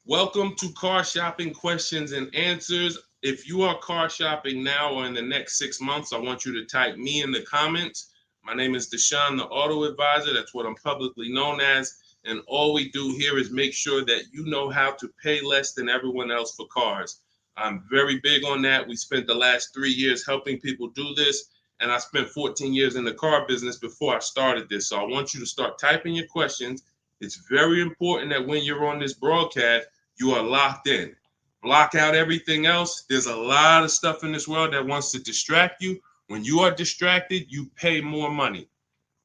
Welcome to Car Shopping Questions and Answers. If you are car shopping now or in the next 6 months, I want you to type me in the comments. My name is Deshone the Auto Advisor. That's what I'm publicly known as. And all we do here is make sure that you know how to pay less than everyone else for cars. I'm very big on that. We spent the last 3 years helping people do this. And I spent 14 years in the car business before I started this. So I want you to start typing your questions. It's very important that when you're on this broadcast, you are locked in. Block out everything else. There's a lot of stuff in this world that wants to distract you. When you are distracted, you pay more money.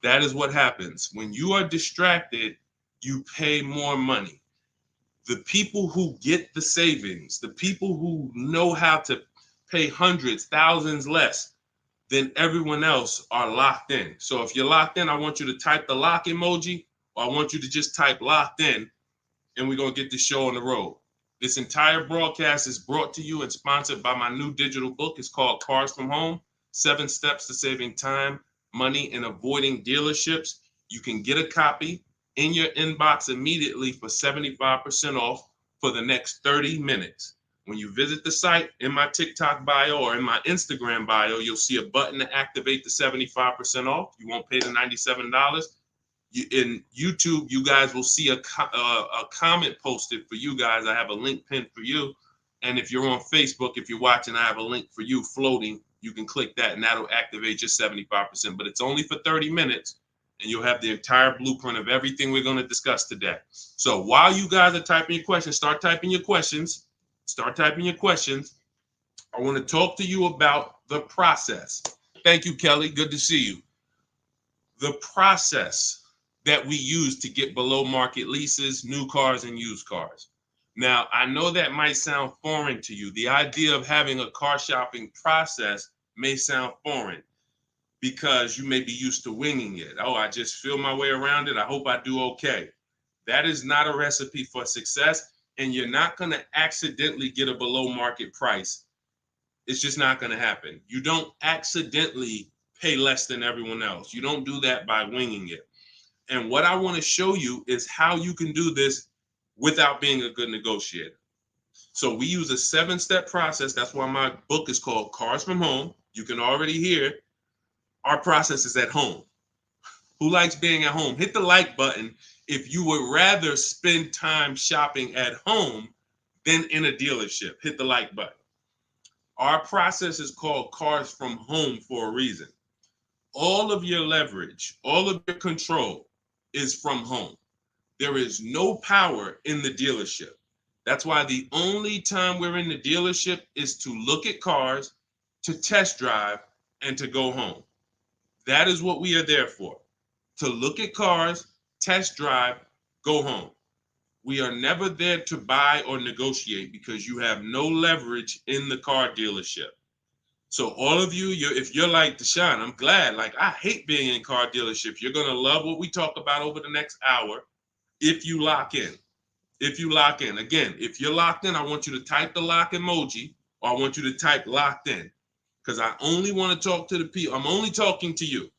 That is what happens. When you are distracted, you pay more money. The people who get the savings, the people who know how to pay hundreds, thousands less than everyone else are locked in. So if you're locked in, I want you to type the lock emoji, or I want you to just type locked in, and we're going to get the show on the road. This entire broadcast is brought to you and sponsored by my new digital book. It's called Cars from Home, 7 Steps to Saving Time, Money, and Avoiding Dealerships. You can get a copy in your inbox immediately for 75% off for the next 30 minutes. When you visit the site, in my TikTok bio or in my Instagram bio, you'll see a button to activate the 75% off. You won't pay the $97. In YouTube, you guys will see a comment posted for you guys. I have a link pinned for you. And if you're on Facebook, if you're watching, I have a link for you floating. You can click that and that'll activate your 75%. But it's only for 30 minutes and you'll have the entire blueprint of everything we're going to discuss today. So while you guys are typing your questions, start typing your questions. Start typing your questions. I want to talk to you about the process. Thank you, Kelly. Good to see you. The process that we use to get below market leases, new cars, and used cars. Now, I know that might sound foreign to you. The idea of having a car shopping process may sound foreign because you may be used to winging it. Oh, I just feel my way around it. I hope I do okay. That is not a recipe for success, and you're not going to accidentally get a below market price. It's just not going to happen. You don't accidentally pay less than everyone else. You don't do that by winging it. And what I want to show you is how you can do this without being a good negotiator. So we use a 7-step process. That's why my book is called Cars from Home. You can already hear our process is at home. Who likes being at home? Hit the like button if you would rather spend time shopping at home than in a dealership. Hit the like button. Our process is called Cars from Home for a reason. All of your leverage, all of your control is from home. There is no power in the dealership. That's why the only time we're in the dealership is to look at cars, to test drive, and to go home. That is what we are there for. To look at cars, test drive, go home. We are never there to buy or negotiate because you have no leverage in the car dealership. So all of you, if you're like Deshone, I'm glad. Like, I hate being in car dealerships. You're going to love what we talk about over the next hour if you lock in. If you lock in. Again, if you're locked in, I want you to type the lock emoji, or I want you to type locked in, because I only want to talk to the people. I'm only talking to you.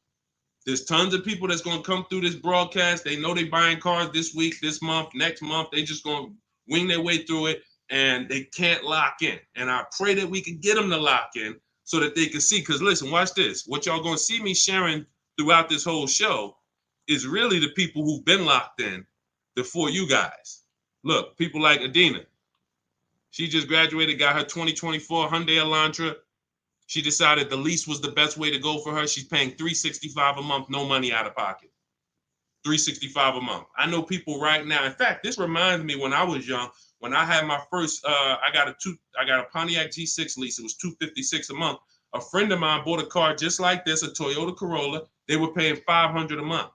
There's tons of people that's going to come through this broadcast. They know they're buying cars this week, this month, next month. They just going to wing their way through it, and they can't lock in. And I pray that we can get them to lock in so that they can see. Because listen, watch this. What y'all going to see me sharing throughout this whole show is really the people who've been locked in before you guys. Look, people like Adina. She just graduated, got her 2024 Hyundai Elantra. She decided the lease was the best way to go for her. She's paying $365 a month, no money out of pocket. $365 a month. I know people right now. In fact, this reminds me when I was young, when I had my first, I got a Pontiac G6 lease. It was $256 a month. A friend of mine bought a car just like this, a Toyota Corolla. They were paying $500 a month.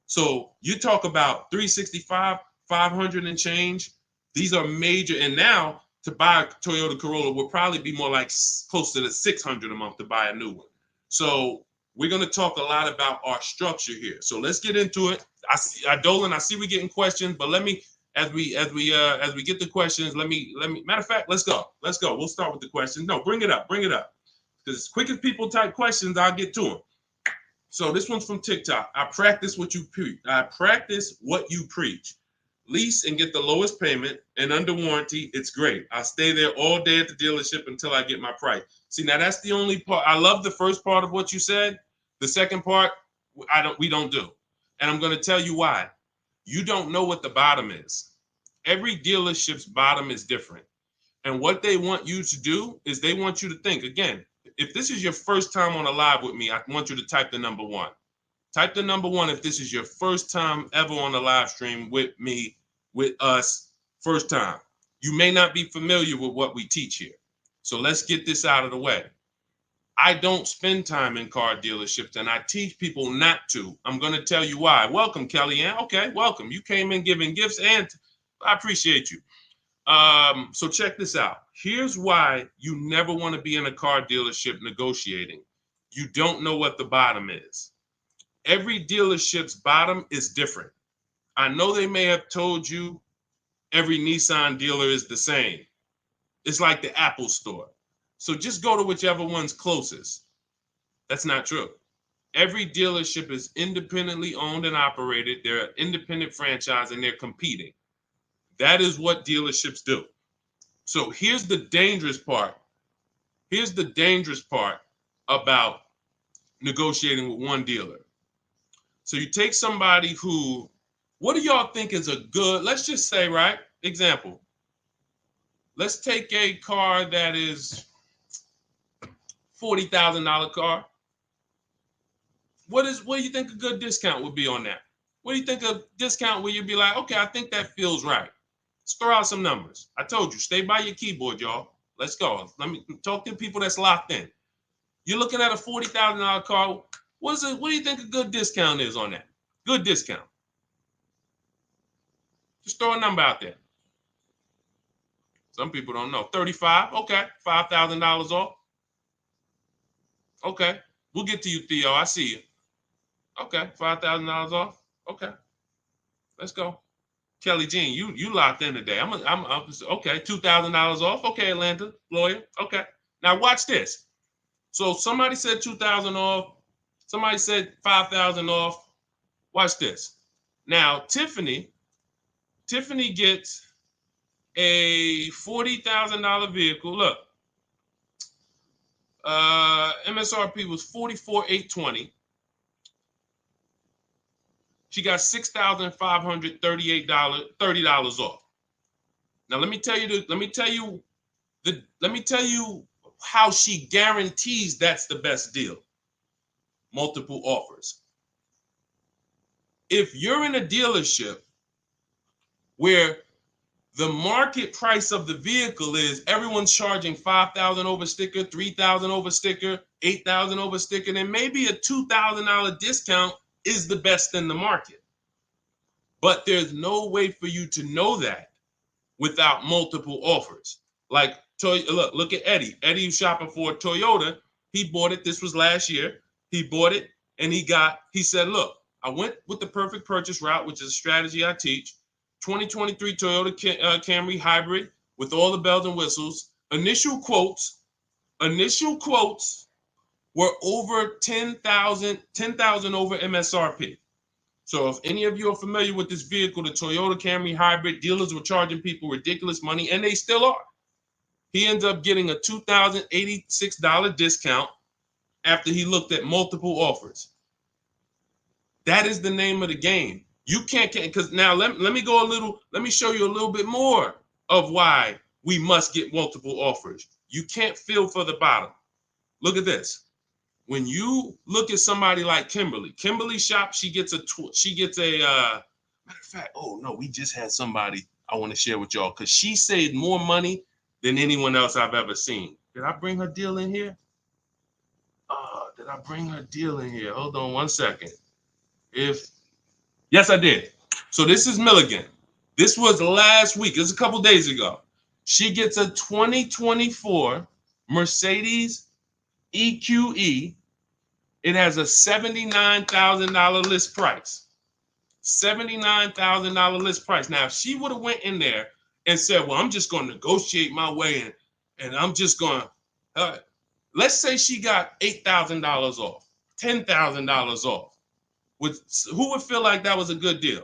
So you talk about 365, 500 and change. These are major. And now to buy a Toyota Corolla would probably be more like close to the $600 a month to buy a new one. So we're going to talk a lot about our structure here. So let's get into it. Dolan, I see we're getting questions, but let me, as we get the questions, let me, matter of fact, let's go. We'll start with the questions. No, bring it up. Because as quick as people type questions, I'll get to them. So this one's from TikTok. I practice what you preach. lease and get the lowest payment and under warranty, it's great. I'll stay there all day at the dealership until I get my price. See, now that's the only part. I love the first part of what you said. The second part, we don't do. And I'm going to tell you why. You don't know what the bottom is. Every dealership's bottom is different. And what they want you to do is they want you to think, again, if this is your first time on a live with me, I want you to type the number 1. Type the number 1 if this is your first time ever on a live stream with me, with us, first time. You may not be familiar with what we teach here. So let's get this out of the way. I don't spend time in car dealerships, and I teach people not to. I'm going to tell you why. Welcome, Kellyanne. Okay, welcome. You came in giving gifts, and I appreciate you. So check this out. Here's why you never want to be in a car dealership negotiating. You don't know what the bottom is. Every dealership's bottom is different. I know they may have told you every Nissan dealer is the same. It's like the Apple store. So just go to whichever one's closest. That's not true. Every dealership is independently owned and operated. They're an independent franchise and they're competing. That is what dealerships do. So here's the dangerous part. Here's the dangerous part about negotiating with one dealer. So you take somebody who, what do y'all think is a good, let's just say, right? Example. Let's take a car that is $40,000 car. What do you think a good discount would be on that? What do you think a discount where you'd be like, okay, I think that feels right. Let's throw out some numbers. I told you, stay by your keyboard, y'all. Let's go. Let me talk to people that's locked in. You're looking at a $40,000 car. What do you think a good discount is on that? Good discount. Just throw a number out there. Some people don't know. 35, okay. $5,000 off. Okay. We'll get to you, Theo. I see you. Okay. $5,000 off. Okay. Let's go. Kelly Jean, you locked in today. I'm okay. $2,000 off. Okay, Atlanta lawyer. Okay. Now watch this. So somebody said 2,000 off. Somebody said 5,000 off. Watch this. Now Tiffany gets a $40,000 vehicle. Look, MSRP was $44,820. She got $6,538, $30 off. Now let me tell you how she guarantees that's the best deal. Multiple offers. If you're in a dealership where the market price of the vehicle is everyone's charging $5,000 over sticker, $3,000 over sticker, $8,000 over sticker, then maybe a $2,000 discount is the best in the market. But there's no way for you to know that without multiple offers. Like, look at Eddie. Eddie was shopping for a Toyota. He bought it. This was last year. He bought it and he said, look, I went with the perfect purchase route, which is a strategy I teach. 2023 Toyota Camry hybrid with all the bells and whistles. Initial quotes were over 10,000 over MSRP. So if any of you are familiar with this vehicle, the Toyota Camry hybrid, dealers were charging people ridiculous money, and they still are. He ends up getting a $2,086 discount after he looked at multiple offers. That is the name of the game. You can't, because now let me show you a little bit more of why we must get multiple offers. You can't feel for the bottom. Look at this. When you look at somebody like Kimberly shop, she gets a matter of fact, oh no, we just had somebody I want to share with y'all because she saved more money than anyone else I've ever seen. Did I bring her deal in here? Did I bring her deal in here? Hold on one second. Yes, I did. So this is Milligan. This was last week. It was a couple days ago. She gets a 2024 Mercedes EQE. It has a $79,000 list price. $79,000 list price. Now, if she would have went in there and said, well, I'm just going to negotiate my way in, and I'm just going to, let's say she got $8,000 off, $10,000 off. Who would feel like that was a good deal?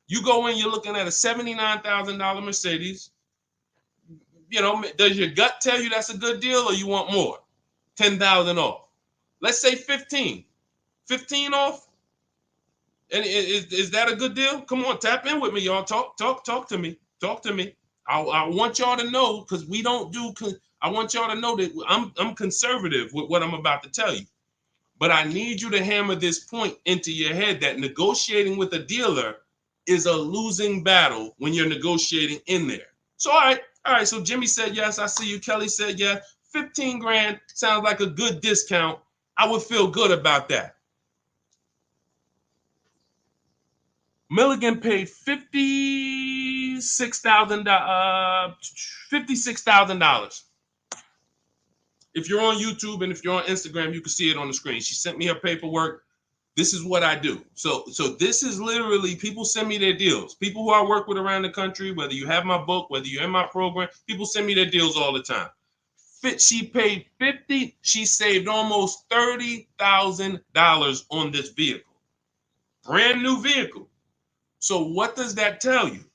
You go in, you're looking at a $79,000 Mercedes. You know, does your gut tell you that's a good deal or you want more? 10,000 off. Let's say 15. 15 off. And is that a good deal? Come on, tap in with me, y'all. Talk to me. Talk to me. I want y'all to know, because we don't do. I want y'all to know that I'm conservative with what I'm about to tell you. But I need you to hammer this point into your head that negotiating with a dealer is a losing battle when you're negotiating in there. So all right. So Jimmy said yes. I see you. Kelly said yes. 15 grand sounds like a good discount. I would feel good about that. Milligan paid $56,000. If you're on YouTube and if you're on Instagram, you can see it on the screen. She sent me her paperwork. This is what I do. So this is literally, people send me their deals. People who I work with around the country, whether you have my book, whether you're in my program, people send me their deals all the time. She paid 50. She saved almost $30,000 on this vehicle. Brand new vehicle. So what does that tell you?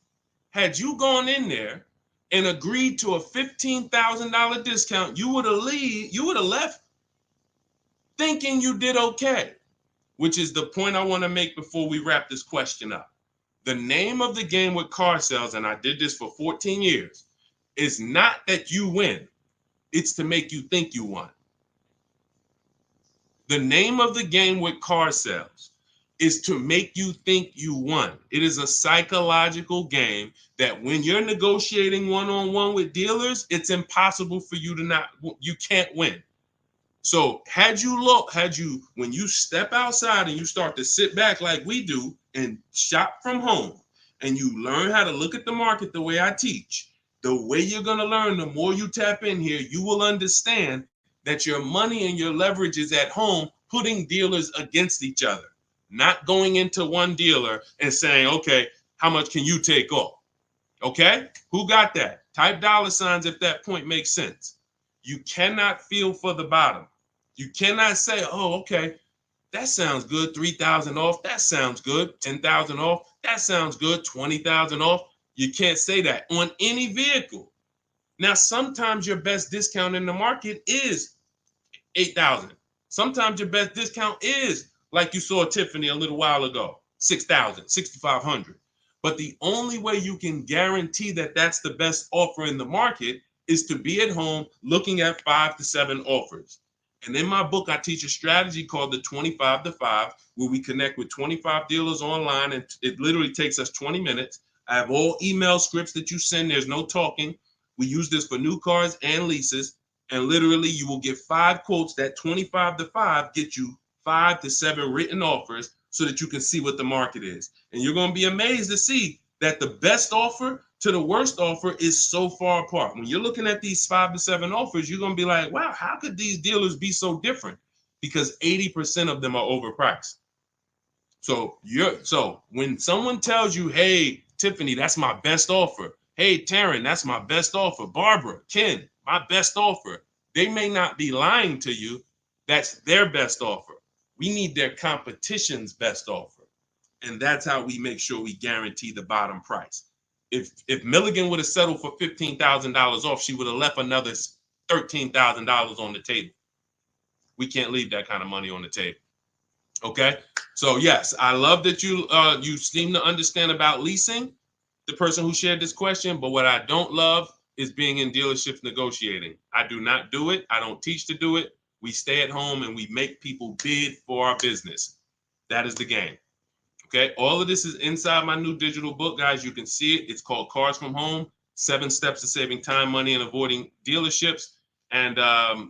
Had you gone in there and agreed to a $15,000 discount, you would have left thinking you did okay, which is the point I want to make before we wrap this question up. The name of the game with car sales, and I did this for 14 years, is not that you win. It's to make you think you won. The name of the game with car sales is to make you think you won. It is a psychological game that when you're negotiating one-on-one with dealers, it's impossible for you to you can't win. So when you step outside and you start to sit back like we do and shop from home, and you learn how to look at the market the way I teach, the way you're going to learn, the more you tap in here, you will understand that your money and your leverage is at home, putting dealers against each other. Not going into one dealer and saying, okay, how much can you take off? Okay, who got that? Type $ if that point makes sense. You cannot feel for the bottom. You cannot say, oh, okay, that sounds good. 3,000 off. That sounds good. 10,000 off. That sounds good. 20,000 off. You can't say that on any vehicle. Now, sometimes your best discount in the market is 8,000. Sometimes your best discount is, like you saw Tiffany a little while ago, 6,000, 6,500. But the only way you can guarantee that that's the best offer in the market is to be at home looking at 5 to 7 offers. And in my book, I teach a strategy called the 25 to 5, where we connect with 25 dealers online, and it literally takes us 20 minutes. I have all email scripts that you send. There's no talking. We use this for new cars and leases. And literally, you will get 5 quotes. That 25 to 5 get you 5 to 7 written offers so that you can see what the market is. And you're going to be amazed to see that the best offer to the worst offer is so far apart. When you're looking at these 5 to 7 offers, you're going to be like, wow, how could these dealers be so different? Because 80% of them are overpriced. So when someone tells you, hey, Tiffany, that's my best offer. Hey, Taryn, that's my best offer. Barbara, Ken, my best offer. They may not be lying to you. That's their best offer. We need their competition's best offer. And that's how we make sure we guarantee the bottom price. If Milligan would have settled for $15,000 off, she would have left another $13,000 on the table. We can't leave that kind of money on the table. Okay. So yes, I love that you seem to understand about leasing, the person who shared this question. But what I don't love is being in dealerships negotiating. I do not do it. I don't teach to do it. We stay at home and we make people bid for our business. That is the game. Okay. All of this is inside my new digital book, guys. You can see it. It's called Cars from Home: 7 Steps to Saving Time, Money, and Avoiding Dealerships. And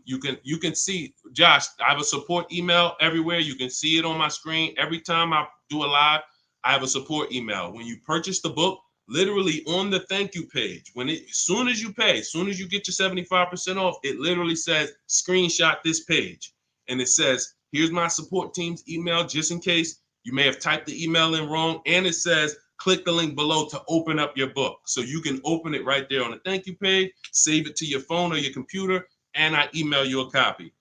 you can see, Josh, I have a support email everywhere. You can see it on my screen. Every time I do a live, I have a support email. When you purchase the book, literally on the thank you page, as soon as you pay, as soon as you get your 75% off, it literally says, screenshot this page. And it says, here's my support team's email, just in case you may have typed the email in wrong. And it says, click the link below to open up your book. So you can open it right there on the thank you page, save it to your phone or your computer, and I email you a copy.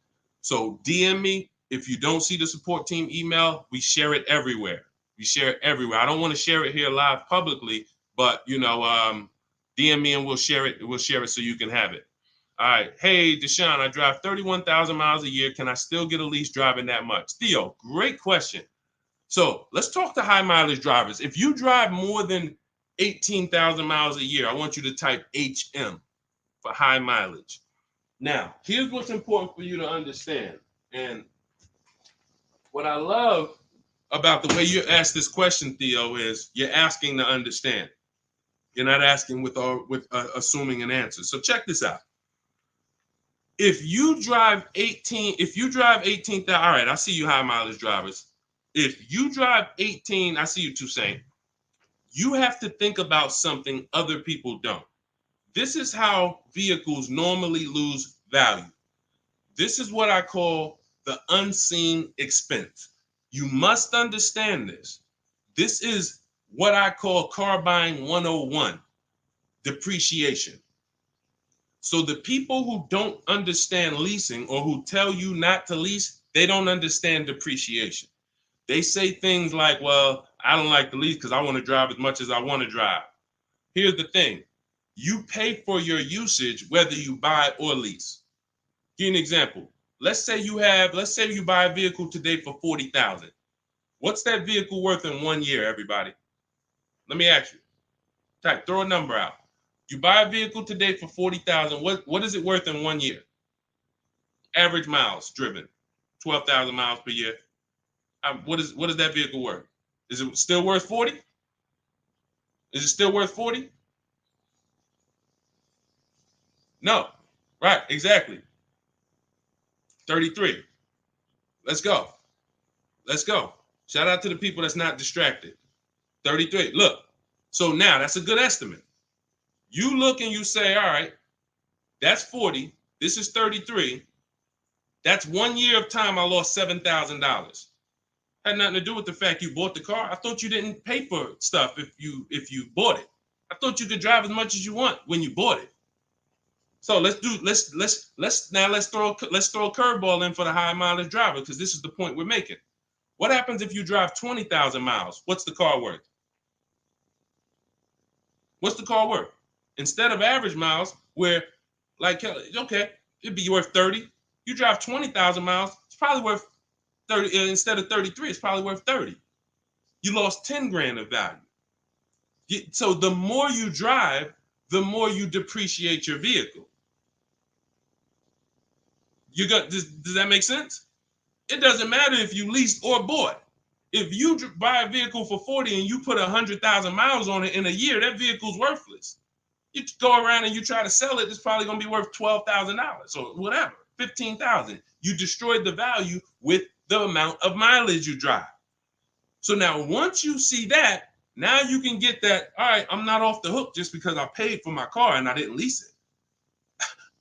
So DM me. If you don't see the support team email, we share it everywhere. We share it everywhere. I don't want to share it here live publicly, but DM me and we'll share it. We'll share it so you can have it. All right. Hey, Deshone, I drive 31,000 miles a year. Can I still get a lease driving that much? Theo, great question. So let's talk to high mileage drivers. If you drive more than 18,000 miles a year, I want you to type HM for high mileage. Now, here's what's important for you to understand. And what I love about the way you ask this question, Theo, is you're asking to understand. You're not asking with assuming an answer. So check this out. If you drive 18,000, all right, I see you high mileage drivers. If you drive 18, I see you Toussaint. You have to think about something other people don't. This is how vehicles normally lose value. This is what I call the unseen expense. You must understand this. This is what I call car buying 101, depreciation. So the people who don't understand leasing or who tell you not to lease, they don't understand depreciation. They say things like, well, I don't like to lease because I want to drive as much as I want to drive. Here's the thing. You pay for your usage whether you buy or lease. Give you an example. Let's say you buy a vehicle today for $40,000. What's that vehicle worth in 1 year, everybody? Let me ask you. Throw a number out. You buy a vehicle today for $40,000. What is it worth in 1 year? Average miles driven, 12,000 miles per year. What is that vehicle worth? Is it still worth 40? Is it still worth 40? No. Right, exactly. 33. Let's go. Let's go. Shout out to the people that's not distracted. 33. Look. So now that's a good estimate. You look and you say, all right, that's 40. This is 33. That's 1 year of time I lost $7,000. Had nothing to do with the fact you bought the car. I thought you didn't pay for stuff if you bought it. I thought you could drive as much as you want when you bought it. So let's throw a curveball in for the high mileage driver, because this is the point we're making. What happens if you drive 20,000 miles? What's the car worth? What's the car worth? Instead of average miles, where like, okay, it'd be worth 30. You drive 20,000 miles, it's probably worth 30. Instead of 33, it's probably worth 30. You lost 10 grand of value. So the more you drive, the more you depreciate your vehicle. Does that make sense? It doesn't matter if you leased or bought. If you buy a vehicle for 40 and you put 100,000 miles on it in a year, that vehicle's worthless. You go around and you try to sell it, it's probably going to be worth $12,000 or whatever, $15,000. You destroyed the value with the amount of mileage you drive. So now once you see that, now you can get that, all right, I'm not off the hook just because I paid for my car and I didn't lease it.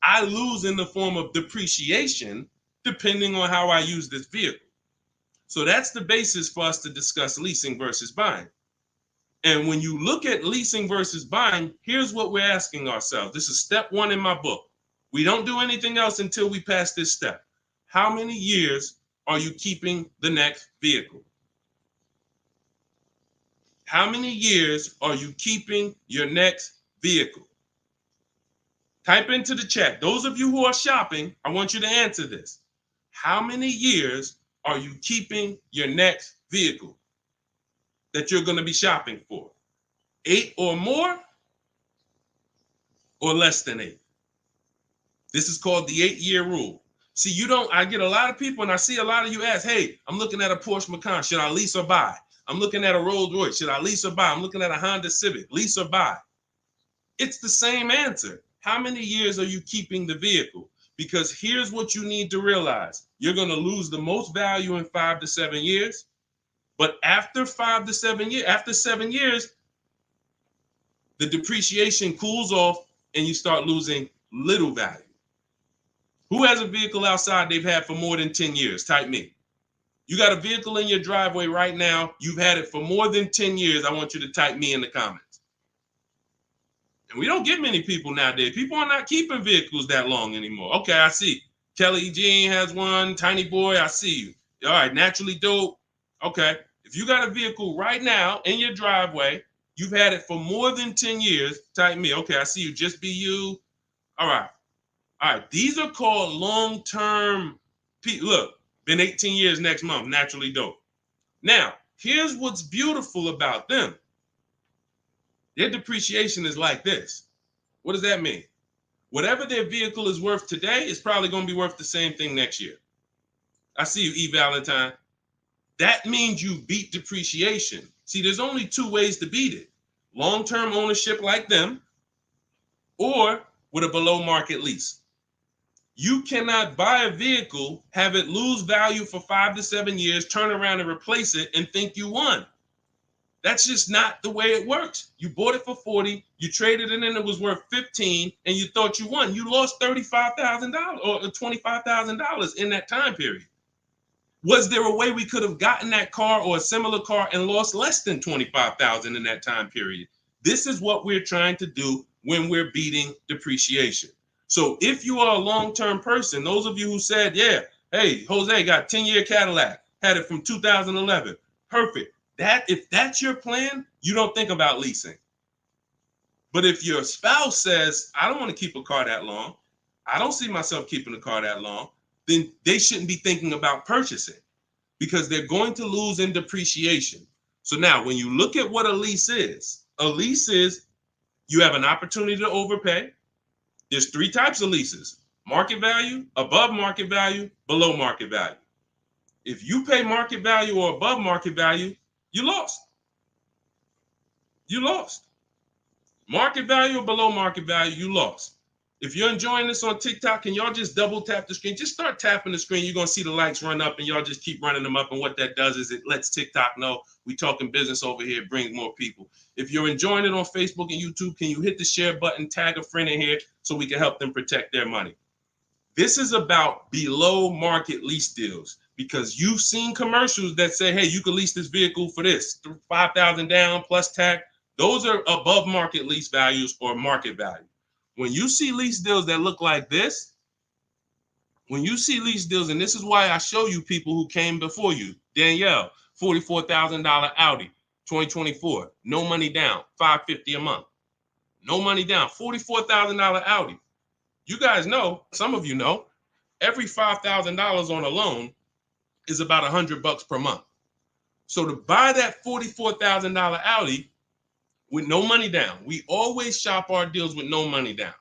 I lose in the form of depreciation depending on how I use this vehicle. So that's the basis for us to discuss leasing versus buying. And when you look at leasing versus buying, here's what we're asking ourselves. This is step one in my book. We don't do anything else until we pass this step. How many years are you keeping the next vehicle? How many years are you keeping your next vehicle? Type into the chat. Those of you who are shopping, I want you to answer this. How many years are you keeping your next vehicle that you're going to be shopping for? 8 or more, or less than 8? This is called the 8-year rule. See, I get a lot of people, and I see a lot of you ask, hey, I'm looking at a Porsche Macan. Should I lease or buy? I'm looking at a Rolls Royce. Should I lease or buy? I'm looking at a Honda Civic. Lease or buy? It's the same answer. How many years are you keeping the vehicle? Because here's what you need to realize. You're going to lose the most value in 5 to 7 years. But after 5 to 7 years, after 7 years, the depreciation cools off and you start losing little value. Who has a vehicle outside they've had for more than 10 years? Type me. You got a vehicle in your driveway right now. You've had it for more than 10 years. I want you to type me in the comments. And we don't get many people nowadays. People are not keeping vehicles that long anymore. Okay, I see. Kelly Jean has one. Tiny Boy, I see you. All right, Naturally Dope. Okay. If you got a vehicle right now in your driveway, you've had it for more than 10 years, type me. Okay, I see you, just be you. All right. All right. These are called long-term. Look, been 18 years next month, naturally dope. Now, here's what's beautiful about them. Their depreciation is like this. What does that mean? Whatever their vehicle is worth today is probably going to be worth the same thing next year. I see you, E. Valentine. That means you beat depreciation. See, there's only two ways to beat it. Long-term ownership like them, or with a below market lease. You cannot buy a vehicle, have it lose value for 5 to 7 years, turn around and replace it and think you won. That's just not the way it works. You bought it for 40, you traded it and it was worth 15, and you thought you won. You lost $35,000 or $25,000 in that time period. Was there a way we could have gotten that car or a similar car and lost less than $25,000 in that time period? This is what we're trying to do when we're beating depreciation. So if you are a long-term person, those of you who said, yeah, hey, Jose got 10-year Cadillac, had it from 2011, perfect. If that's your plan, you don't think about leasing. But if your spouse says, I don't want to keep a car that long, I don't see myself keeping a car that long, then they shouldn't be thinking about purchasing because they're going to lose in depreciation. So now when you look at what a lease is you have an opportunity to overpay. There's 3 types of leases: market value, above market value, below market value. If you pay market value or above market value, you lost. You lost. Market value or below market value, you lost. If you're enjoying this on TikTok, can y'all just double tap the screen? Just start tapping the screen. You're going to see the likes run up, and y'all just keep running them up. And what that does is it lets TikTok know we talking business over here, brings more people. If you're enjoying it on Facebook and YouTube, can you hit the share button, tag a friend in here so we can help them protect their money? This is about below market lease deals because you've seen commercials that say, hey, you can lease this vehicle for this, $5,000 down plus tax. Those are above market lease values or market value. When you see lease deals that look like this, and this is why I show you people who came before you. Danielle, $44,000 Audi, 2024, no money down, $550 a month. No money down, $44,000 Audi. You guys know, some of you know, every $5,000 on a loan is about $100 per month. So to buy that $44,000 Audi with no money down, we always shop our deals with no money down.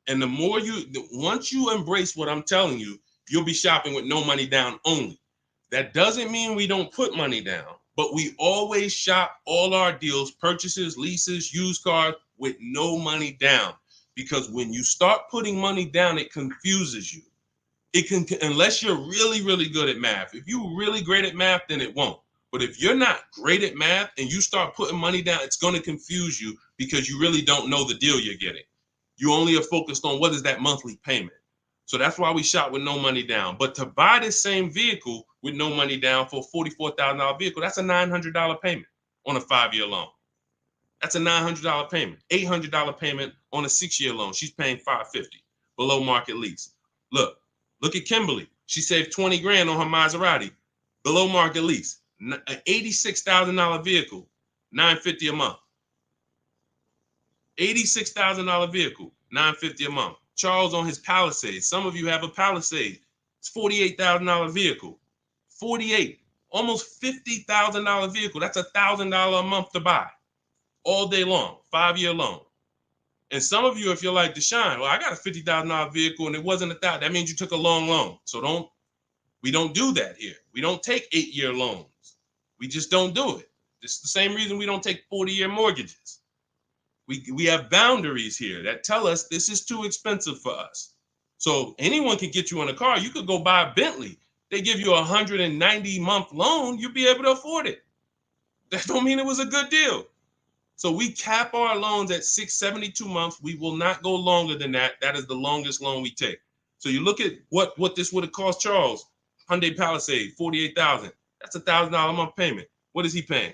And once you embrace what I'm telling you, you'll be shopping with no money down only. That doesn't mean we don't put money down, but we always shop all our deals, purchases, leases, used cars with no money down. Because when you start putting money down, it confuses you. Unless you're really, really good at math. If you're really great at math, then it won't. But if you're not great at math and you start putting money down, it's going to confuse you because you really don't know the deal you're getting. You only are focused on what is that monthly payment. So that's why we shop with no money down. But to buy this same vehicle with no money down for a $44,000 vehicle, that's a $900 payment on a 5-year loan. That's a $900 payment, $800 payment on a 6-year loan. She's paying $550 below market lease. Look at Kimberly. She saved 20 grand on her Maserati, below market lease, an $86,000 vehicle, $950 a month. $86,000 vehicle, $950 a month. Charles on his Palisade. Some of you have a Palisade. It's $48,000 vehicle. 48, almost $50,000 vehicle. That's $1,000 a month to buy. All day long, 5-year loan. And some of you, if you're like Deshone, well, I got a $50,000 vehicle and it wasn't $1,000. That means you took a long loan. So we don't do that here. We don't take 8-year loans. We just don't do it. It's the same reason we don't take 40-year mortgages. We have boundaries here that tell us this is too expensive for us. So anyone can get you in a car. You could go buy a Bentley. They give you a 190-month loan. You'll be able to afford it. That don't mean it was a good deal. So we cap our loans at 672 months. We will not go longer than that. That is the longest loan we take. So you look at what this would have cost Charles. Hyundai Palisade, $48,000. That's $1,000 a month payment. What is he paying?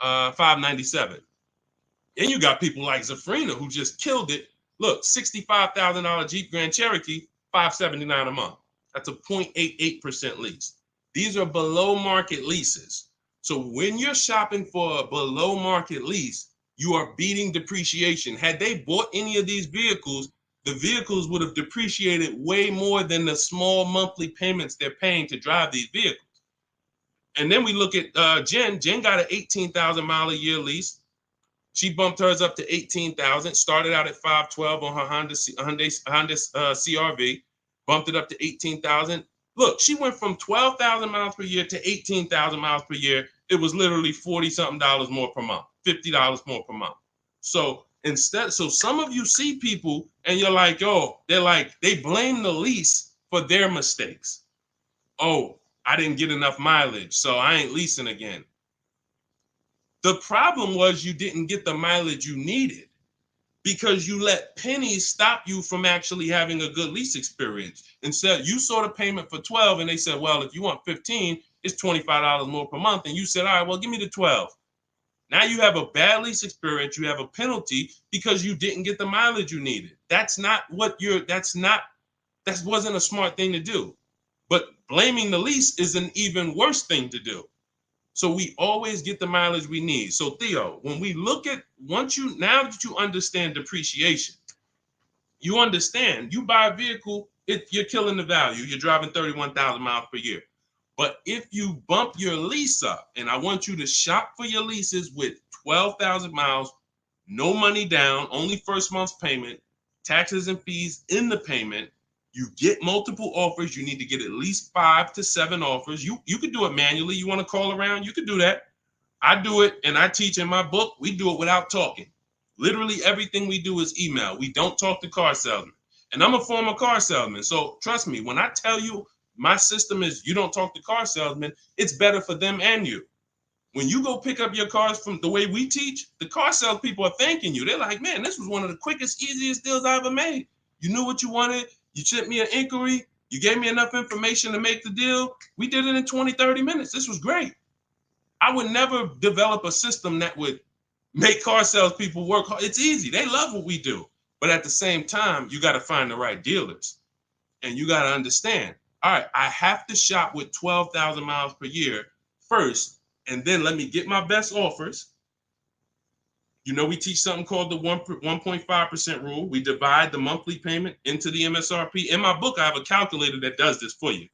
$597. And you got people like Zafrina who just killed it. Look, $65,000 Jeep Grand Cherokee, $579 a month. That's a 0.88% lease. These are below market leases. So when you're shopping for a below market lease, you are beating depreciation. Had they bought any of these vehicles, the vehicles would have depreciated way more than the small monthly payments they're paying to drive these vehicles. And then we look at Jen. Jen got an 18,000 mile a year lease. She bumped hers up to 18,000. Started out at 512 on her Honda CRV. Bumped it up to 18,000. Look, she went from 12,000 miles per year to 18,000 miles per year. It was literally 40 something dollars more per month, $50 more per month. So some of you see people and you're like, oh, they blame the lease for their mistakes. Oh, I didn't get enough mileage, so I ain't leasing again. The problem was you didn't get the mileage you needed because you let pennies stop you from actually having a good lease experience. Instead, you saw the payment for 12 and they said, well, if you want 15, it's $25 more per month. And you said, all right, well, give me the 12. Now you have a bad lease experience. You have a penalty because you didn't get the mileage you needed. That wasn't a smart thing to do. But blaming the lease is an even worse thing to do. So we always get the mileage we need. So Theo, when we look at now that you understand depreciation, you understand you buy a vehicle, you're killing the value. You're driving 31,000 miles per year. But if you bump your lease up, and I want you to shop for your leases with 12,000 miles, no money down, only first month's payment, taxes and fees in the payment. You get multiple offers. You need to get at least 5 to 7 offers. You could do it manually. You want to call around? You could do that. I do it, and I teach in my book. We do it without talking. Literally everything we do is email. We don't talk to car salesmen. And I'm a former car salesman. So trust me, when I tell you my system is you don't talk to car salesmen, it's better for them and you. When you go pick up your cars from the way we teach, the car sales people are thanking you. They're like, man, this was one of the quickest, easiest deals I ever made. You knew what you wanted. You sent me an inquiry. You gave me enough information to make the deal. We did it in 20, 30 minutes. This was great. I would never develop a system that would make car sales people work hard. It's easy. They love what we do. But at the same time, you got to find the right dealers. And you got to understand, all right, I have to shop with 12,000 miles per year first, and then let me get my best offers. You know, we teach something called the 1.5% rule. We divide the monthly payment into the MSRP. In my book, I have a calculator that does this for you.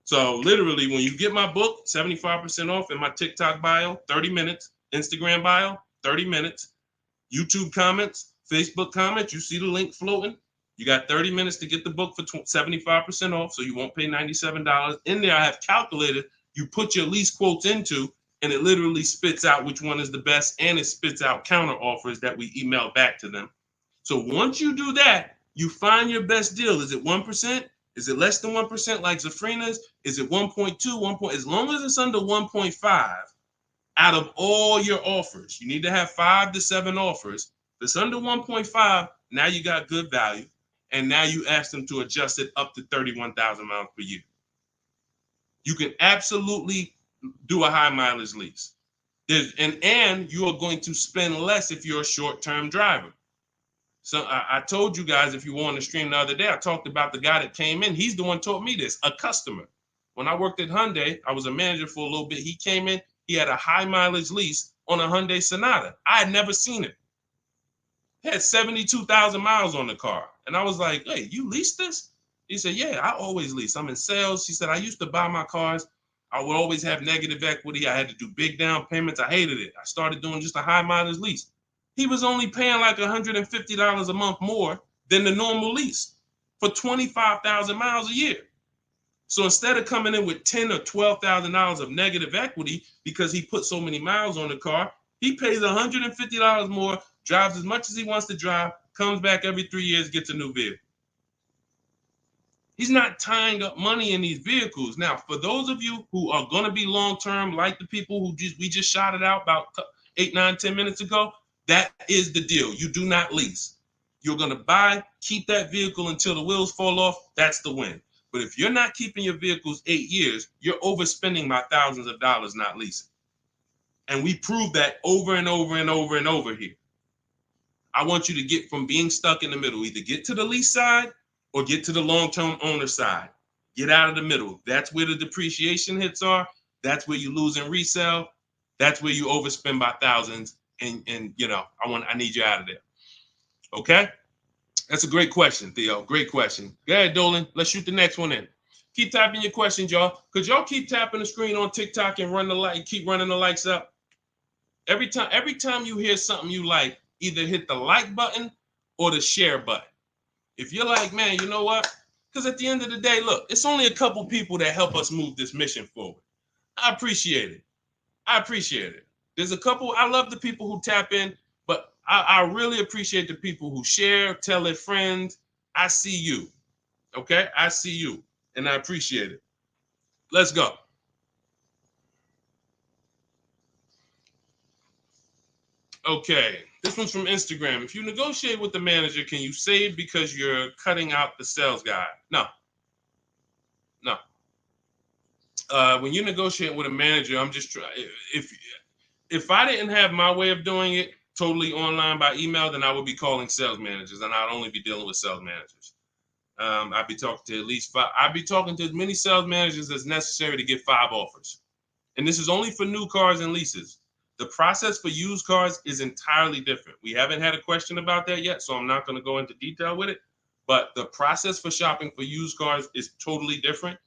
So literally, when you get my book, 75% off in my TikTok bio, 30 minutes, Instagram bio, 30 minutes, YouTube comments, Facebook comments, you see the link floating. You got 30 minutes to get the book for 75% off, so you won't pay $97. In there, I have calculated, you put your lease quotes into, and it literally spits out which one is the best, and it spits out counter offers that we email back to them. So once you do that, you find your best deal. Is it 1%? Is it less than 1% like Zafrina's? Is it 1.2, 1. As long as it's under 1.5, out of all your offers, you need to have 5 to 7 offers. If it's under 1.5, now you got good value. And now you ask them to adjust it up to 31,000 miles per year. You can absolutely do a high mileage lease. And you are going to spend less if you're a short-term driver. So I told you guys, if you were on the stream the other day, I talked about the guy that came in. He's the one taught me this, a customer. When I worked at Hyundai, I was a manager for a little bit. He came in, he had a high mileage lease on a Hyundai Sonata. I had never seen it. He had 72,000 miles on the car. And I was like, hey, you leased this? He said, yeah, I always lease. I'm in sales. He said, I used to buy my cars. I would always have negative equity. I had to do big down payments. I hated it. I started doing just a high mileage lease. He was only paying like $150 a month more than the normal lease for 25,000 miles a year. So instead of coming in with $10,000 or $12,000 of negative equity because he put so many miles on the car, he pays $150 more, drives as much as he wants to drive, comes back every 3 years, gets a new vehicle. He's not tying up money in these vehicles. Now, for those of you who are going to be long-term, like the people who we just shouted out about 8, 9, 10 minutes ago, that is the deal. You do not lease. You're going to buy, keep that vehicle until the wheels fall off. That's the win. But if you're not keeping your vehicles 8 years, you're overspending by thousands of dollars not leasing. And we prove that over and over and over and over here. I want you to get from being stuck in the middle, either get to the lease side or get to the long-term owner side. Get out of the middle. That's where the depreciation hits are. That's where you lose in resale. That's where you overspend by thousands, and I need you out of there. Okay, that's a great question, Theo. Great question. Go ahead, Dolan. Let's shoot the next one in. Keep typing your questions, y'all. Could y'all keep tapping the screen on TikTok and keep running the likes up? Every time you hear something you like, either hit the like button or the share button. If you're like, man, you know what? Because at the end of the day, look, it's only a couple people that help us move this mission forward. I appreciate it. There's a couple. I love the people who tap in, but I really appreciate the people who share, tell their friends. I see you. Okay? I see you, and I appreciate it. Let's go. Okay, this one's from Instagram. If you negotiate with the manager, can you save because you're cutting out the sales guy? No. When you negotiate with a manager, I'm just trying. If I didn't have my way of doing it totally online by email, then I would be calling sales managers, and I'd only be dealing with sales managers. I'd be talking to at least 5. I'd be talking to as many sales managers as necessary to get 5 offers. And this is only for new cars and leases. The process for used cars is entirely different. We haven't had a question about that yet, so I'm not going to go into detail with it. But the process for shopping for used cars is totally different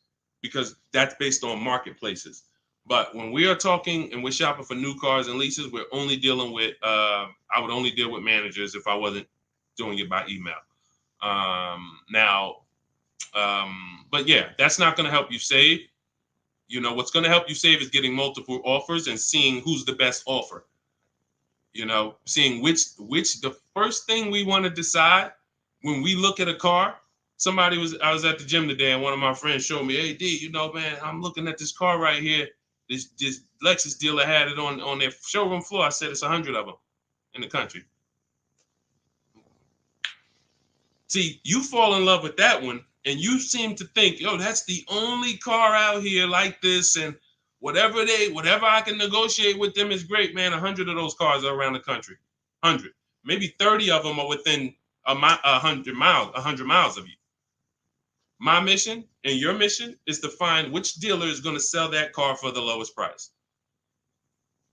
because that's based on marketplaces. But when we are talking and we're shopping for new cars and leases, we're only dealing with, I would only deal with managers if I wasn't doing it by email. But yeah, that's not going to help you save. What's going to help you save is getting multiple offers and seeing who's the best offer. Seeing which the first thing we want to decide when we look at a car. I was at the gym today and one of my friends showed me, hey, D, man, I'm looking at this car right here. This Lexus dealer had it on their showroom floor. I said it's 100 of them in the country. See, you fall in love with that one, and you seem to think, that's the only car out here like this, and whatever I can negotiate with them is great, man. 100 of those cars are around the country. 100. Maybe 30 of them are within 100 miles of you. My mission and your mission is to find which dealer is going to sell that car for the lowest price.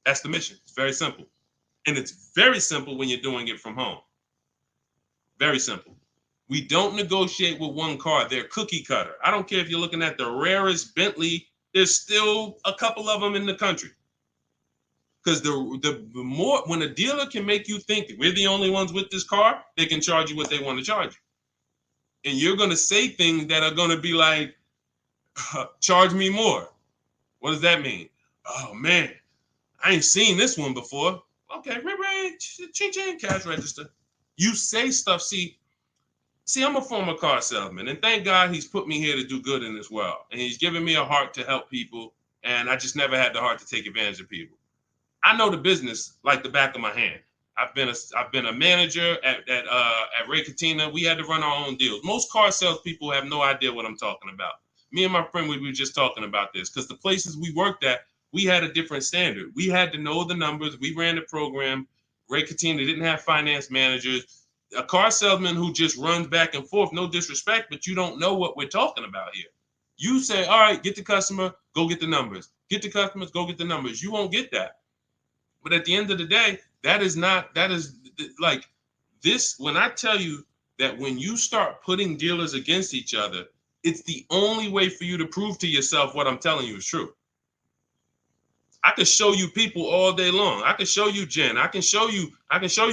That's the mission. It's very simple. And it's very simple when you're doing it from home. Very simple. We don't negotiate with one car. They're cookie cutter. I don't care if you're looking at the rarest Bentley. There's still a couple of them in the country. Because the more, when a dealer can make you think we're the only ones with this car, they can charge you what they want to charge you. And you're going to say things that are going to be like, charge me more. What does that mean? Oh, man, I ain't seen this one before. Okay, ching, cash register. You say stuff. See, I'm a former car salesman, and thank God he's put me here to do good in this world. And he's given me a heart to help people, and I just never had the heart to take advantage of people. I know the business like the back of my hand. I've been a manager at Ray Katina. We had to run our own deals. Most car salespeople have no idea what I'm talking about. Me and my friend, we were just talking about this because the places we worked at, we had a different standard. We had to know the numbers. We ran the program. Ray Katina didn't have finance managers. A car salesman who just runs back and forth, no disrespect, but you don't know what we're talking about here. You say, all right, get the customer, go get the numbers. Get the customers, go get the numbers. You won't get that. But at the end of the day, that is like this. When I tell you that when you start putting dealers against each other, it's the only way for you to prove to yourself what I'm telling you is true. I can show you people all day long. I can show you Jen. I can show you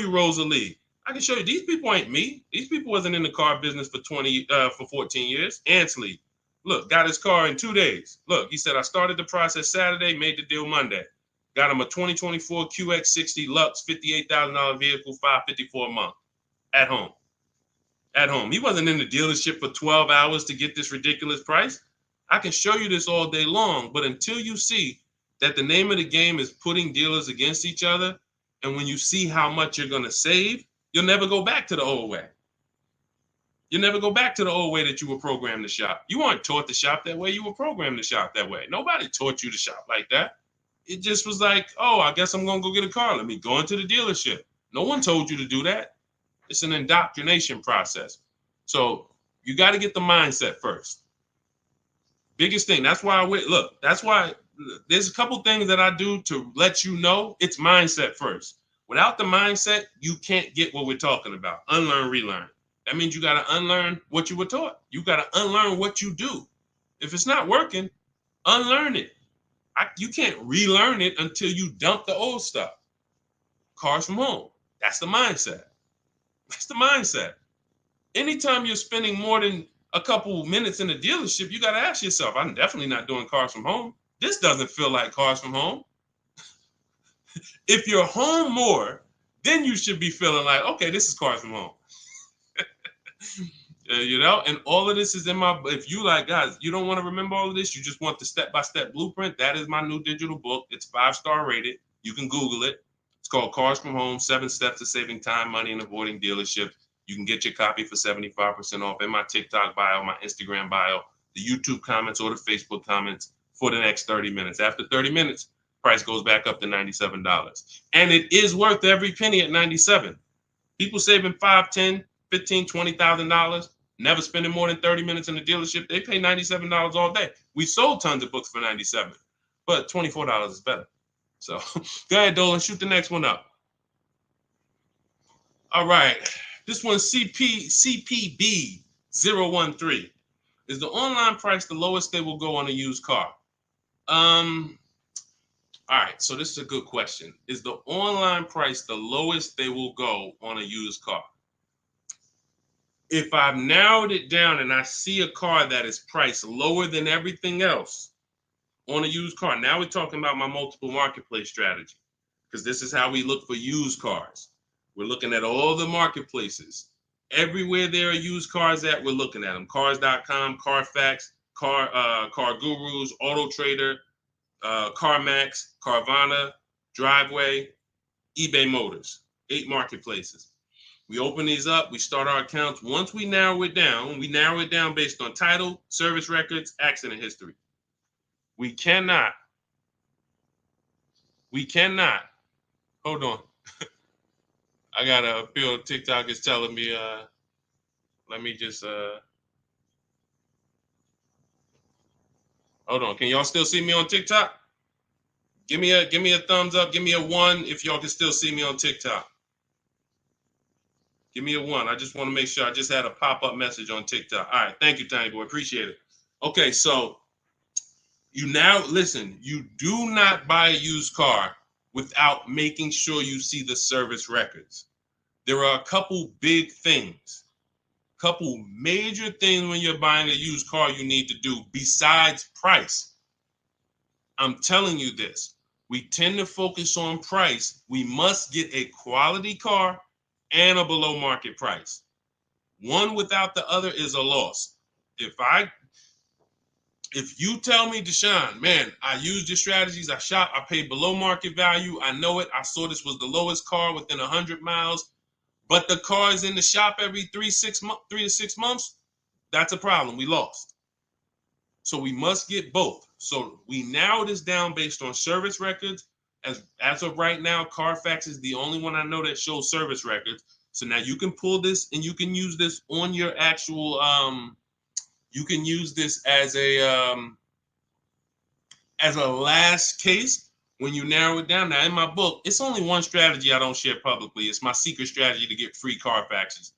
Rosalie. I can show you these people ain't me. These people wasn't in the car business for 14 years. Ansley, look, got his car in 2 days. Look, he said I started the process Saturday, made the deal Monday. Got him a 2024 QX60 Lux $58,000 vehicle, $554 a month at home. At home. He wasn't in the dealership for 12 hours to get this ridiculous price. I can show you this all day long, but until you see that the name of the game is putting dealers against each other, and when you see how much you're going to save, you'll never go back to the old way. You'll never go back to the old way that you were programmed to shop. You weren't taught to shop that way. You were programmed to shop that way. Nobody taught you to shop like that. It just was like, oh, I guess I'm going to go get a car. Let me go into the dealership. No one told you to do that. It's an indoctrination process. So you got to get the mindset first. Biggest thing. That's why that's why there's a couple things that I do to let you know it's mindset first. Without the mindset, you can't get what we're talking about. Unlearn, relearn. That means you got to unlearn what you were taught. You got to unlearn what you do. If it's not working, unlearn it. You can't relearn it until you dump the old stuff. Cars from home. That's the mindset. That's the mindset. Anytime you're spending more than a couple minutes in a dealership, you got to ask yourself, I'm definitely not doing cars from home. This doesn't feel like cars from home. If you're home more, then you should be feeling like, okay, this is cars from home. And all of this is in my, if you like, guys, you don't want to remember all of this, you just want the step-by-step blueprint, that is my new digital book. It's 5-star rated. You can Google it. It's called Cars from Home, 7 Steps to Saving Time, Money, and Avoiding Dealerships. You can get your copy for 75% off in my TikTok bio, my Instagram bio, the YouTube comments, or the Facebook comments for the next 30 minutes. After 30 minutes, price goes back up to $97. And it is worth every penny at $97. People saving $5, $10, $15, $20,000, never spending more than 30 minutes in the dealership. They pay $97 all day. We sold tons of books for $97, but $24 is better. So go ahead, Dolan, shoot the next one up. All right. This one's CPB013. Is the online price the lowest they will go on a used car? All right, so this is a good question. Is the online price the lowest they will go on a used car? If I've narrowed it down and I see a car that is priced lower than everything else on a used car, now we're talking about my multiple marketplace strategy, because this is how we look for used cars. We're looking at all the marketplaces. Everywhere there are used cars at, we're looking at them. Cars.com, Carfax, Car Gurus, Auto Trader, CarMax, Carvana, Driveway, eBay Motors. 8 marketplaces. We open these up, we start our accounts. Once we narrow it down based on title, service records, accident history. We cannot, hold on. I got a feel TikTok is telling me, let me just, hold on. Can y'all still see me on TikTok? Give me a thumbs up. Give me a 1 if y'all can still see me on TikTok. Give me a 1. I just want to make sure. I just had a pop-up message on TikTok. All right. Thank you, Tiny Boy. Appreciate it. Okay, so you do not buy a used car without making sure you see the service records. There are a couple big things, couple major things when you're buying a used car you need to do besides price. I'm telling you this. We tend to focus on price. We must get a quality car and a below market price. One without the other is a loss. If you tell me, Deshone, man, I used your strategies, I shop, I paid below market value, I know it, I saw this was the lowest car within 100 miles, but the car is in the shop every 3 to 6 months, that's a problem. We lost. So we must get both. So we narrow this down based on service records. As of right now, Carfax is the only one I know that shows service records. So now you can pull this and you can use this on your actual, you can use this as a last case when you narrow it down. Now in my book, it's only one strategy I don't share publicly. It's my secret strategy to get free Carfaxes.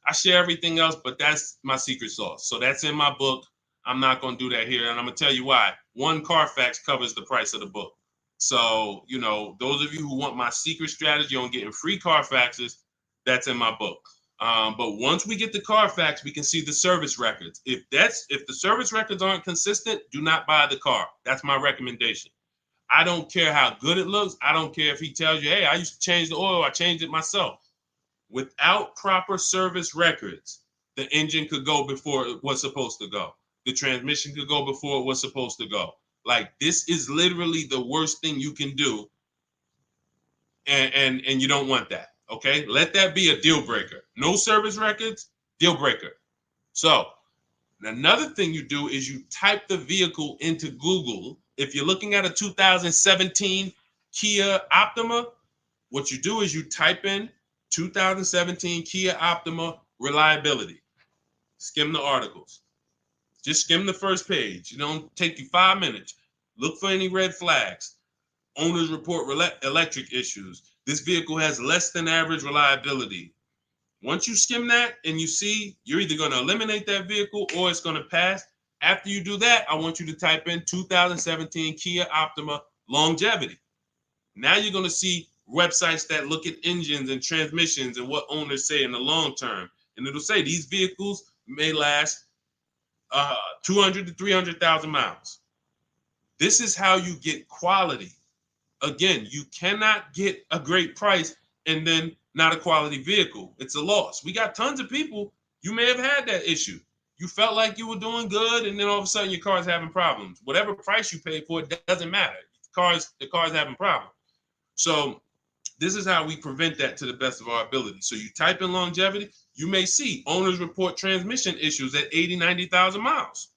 I share everything else, but that's my secret sauce. So that's in my book. I'm not going to do that here. And I'm going to tell you why. One Carfax covers the price of the book. So, those of you who want my secret strategy on getting free Carfaxes, that's in my book. But once we get the Carfax, we can see the service records. If the service records aren't consistent, do not buy the car. That's my recommendation. I don't care how good it looks. I don't care if he tells you, hey, I used to change the oil. I changed it myself. Without proper service records, the engine could go before it was supposed to go. The transmission could go before it was supposed to go. Like, this is literally the worst thing you can do. And you don't want that. Okay, let that be a deal breaker. No service records, deal breaker. So another thing you do is you type the vehicle into Google. If you're looking at a 2017 Kia Optima, what you do is you type in 2017 Kia Optima reliability. Skim the articles. Just skim the first page. It don't take you 5 minutes. Look for any red flags. Owners report electric issues. This vehicle has less than average reliability. Once you skim that and you see you're either going to eliminate that vehicle or it's going to pass, after you do that, I want you to type in 2017 Kia Optima longevity. Now you're going to see websites that look at engines and transmissions and what owners say in the long term. And it'll say these vehicles may last 200 to 300,000 miles. This is how you get quality. Again, you cannot get a great price and then not a quality vehicle. It's a loss. We got tons of people, you may have had that issue. You felt like you were doing good, and then all of a sudden your car's having problems. Whatever price you paid for it doesn't matter. The car's having problems. So this is how we prevent that to the best of our ability. So you type in longevity, you may see owners report transmission issues at 80, 90,000 miles.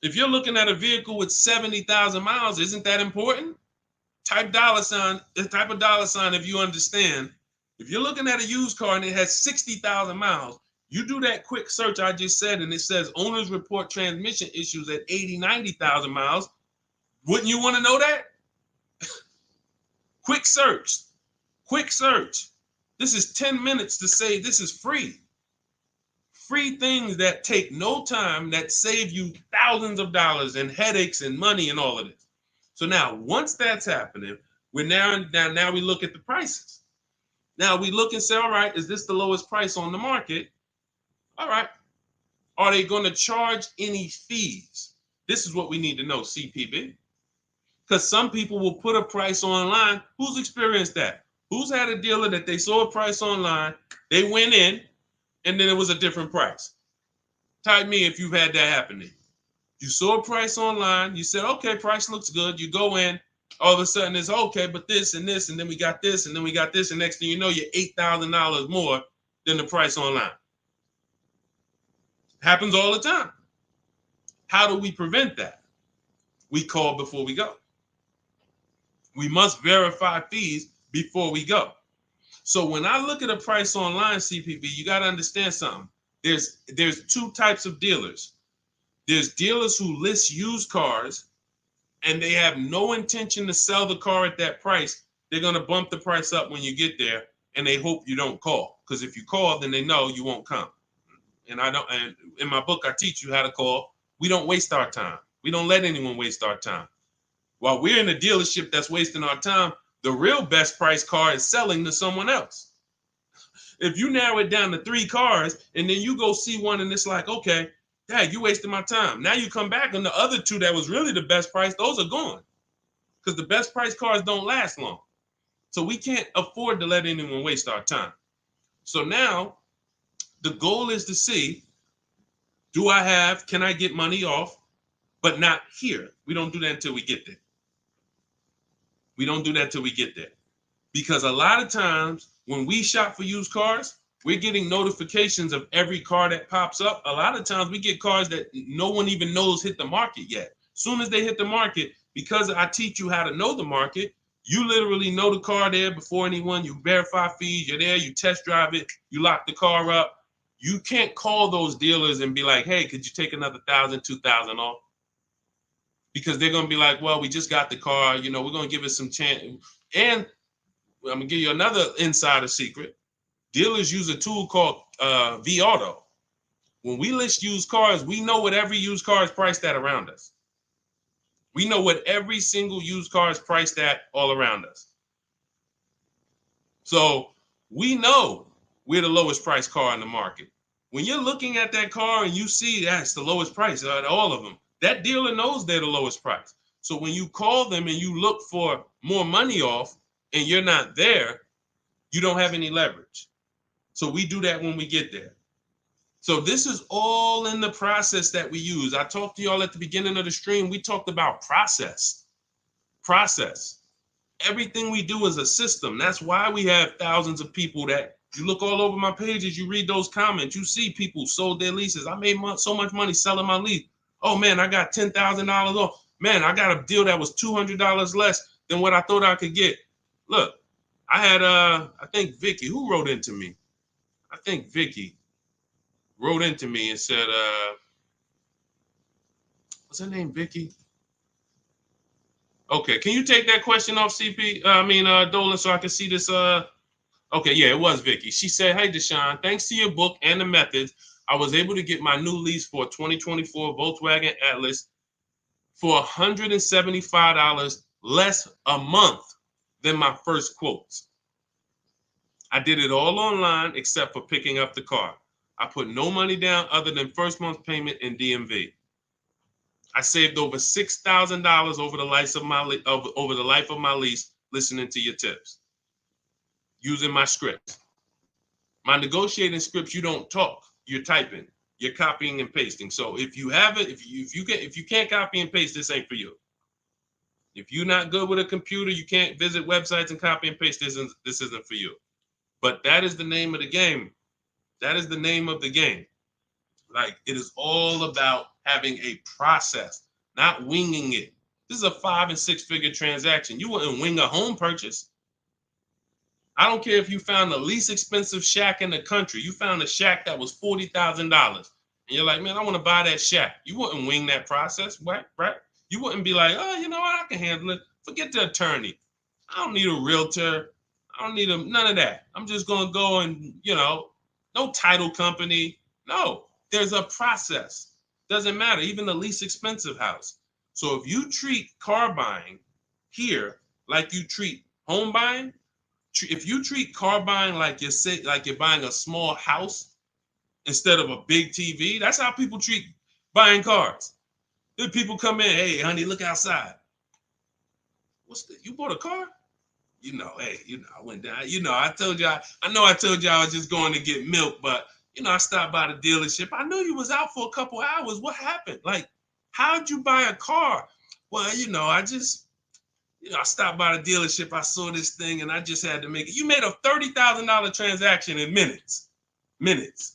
If you're looking at a vehicle with 70,000 miles, isn't that important? Type dollar sign if you understand. If you're looking at a used car and it has 60,000 miles, you do that quick search I just said, and it says owners report transmission issues at 80, 90,000 miles. Wouldn't you want to know that? Quick search. This is 10 minutes to say this is free. Free things that take no time, that save you thousands of dollars and headaches and money and all of this. So now, once that's happening, we look at the prices. Now we look and say, all right, is this the lowest price on the market? All right. Are they going to charge any fees? This is what we need to know, CPB. Because some people will put a price online. Who's experienced that? Who's had a dealer that they saw a price online, they went in, and then it was a different price? Type me if you've had that happen to you. You saw a price online, you said, okay, price looks good. You go in, all of a sudden it's okay, but this and this, and then we got this, and then we got this, and next thing you know, you're $8,000 more than the price online. Happens all the time. How do we prevent that? We call before we go. We must verify fees before we go. So when I look at a price online, CPB, you got to understand something. There's two types of dealers. There's dealers who list used cars and they have no intention to sell the car at that price. They're going to bump the price up when you get there, and they hope you don't call. Because if you call, then they know you won't come. And in my book, I teach you how to call. We don't waste our time. We don't let anyone waste our time. While we're in a dealership that's wasting our time, the real best price car is selling to someone else. If you narrow it down to 3 cars and then you go see one and it's like, okay, Dad, you wasted my time. Now you come back and the other 2 that was really the best price, those are gone. Because the best price cars don't last long. So we can't afford to let anyone waste our time. So now the goal is to see, can I get money off, but not here? We don't do that until we get there. Because a lot of times when we shop for used cars, we're getting notifications of every car that pops up. A lot of times we get cars that no one even knows hit the market yet. Soon as they hit the market, because I teach you how to know the market, you literally know the car there before anyone. You verify fees, you're there, you test drive it, you lock the car up. You can't call those dealers and be like, hey, could you take another $1,000, $2,000 off? Because they're going to be like, well, we just got the car, we're going to give it some chance. And I'm going to give you another insider secret. Dealers use a tool called V-Auto. When we list used cars, we know what every used car is priced at around us. We know what every single used car is priced at all around us. So we know we're the lowest priced car in the market. When you're looking at that car and you see that's the lowest price out of all of them, that dealer knows they're the lowest price. So when you call them and you look for more money off and you're not there, you don't have any leverage. So we do that when we get there. So this is all in the process that we use. I talked to y'all at the beginning of the stream. We talked about process. Everything we do is a system. That's why we have thousands of people that you look all over my pages, you read those comments, you see people sold their leases. I made so much money selling my lease. Oh man, I got $10,000 off. Man, I got a deal that was $200 less than what I thought I could get. Look, I had, I think Vicky, who wrote into me? I think Vicky wrote into me and said, What's her name, Vicky? Okay, can you take that question off, CP? Dolan, so I can see this. Okay, yeah, it was Vicky. She said, "Hey, Deshone, thanks to your book and the methods, I was able to get my new lease for a 2024 Volkswagen Atlas for $175 less a month than my first quotes. I did it all online except for picking up the car. I put no money down other than first month's payment and DMV. I saved over $6,000 over the life of my lease listening to your tips, using my scripts. My negotiating scripts, you don't talk, you're typing, you're copying and pasting. So if you have it, if you can't copy and paste, this ain't for you. If you're not good with a computer, you can't visit websites and copy and paste. This isn't for you. But that is the name of the game. That is the name of the game. Like, it is all about having a process, not winging it. This is a 5 and 6 figure transaction. You wouldn't wing a home purchase. I don't care if you found the least expensive shack in the country. You found a shack that was $40,000, and you're like, man, I want to buy that shack. You wouldn't wing that process, right? You wouldn't be like, oh, you know what, I can handle it. Forget the attorney. I don't need a realtor. I don't need none of that. I'm just gonna go and, no title company. No, there's a process. Doesn't matter. Even the least expensive house. So if you treat car buying here like you treat home buying, if you treat car buying like you're buying a small house instead of a big TV, that's how people treat buying cars. Then people come in, hey, honey, look outside. You bought a car? Hey, I went down. I told you, I told you I was just going to get milk, but I stopped by the dealership. I knew you was out for a couple hours. What happened? Like, how'd you buy a car? Well, I stopped by the dealership. I saw this thing and I just had to make it. You made a $30,000 transaction in minutes. Minutes.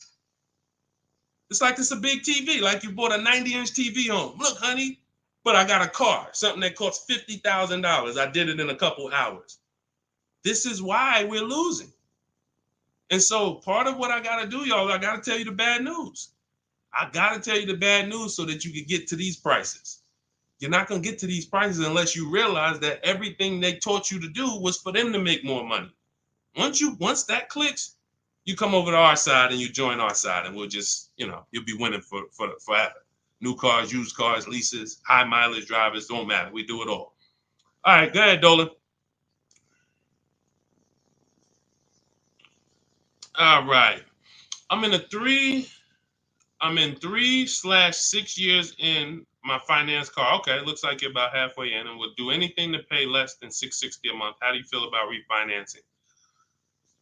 It's like it's a big TV, like you bought a 90-inch TV home. Look, honey, but I got a car, something that costs $50,000. I did it in a couple hours. This is why we're losing. And so part of what I got to do, y'all, I got to tell you the bad news. I got to tell you the bad news so that you can get to these prices. You're not going to get to these prices unless you realize that everything they taught you to do was for them to make more money. Once that clicks, you come over to our side and you join our side, and we'll just, you'll be winning for forever. New cars, used cars, leases, high mileage drivers, don't matter. We do it all. All right, go ahead, Dolan. All right. I'm in 3/6 years in my finance car. Okay, it looks like you're about halfway in, and would do anything to pay less than $660 a month. How do you feel about refinancing?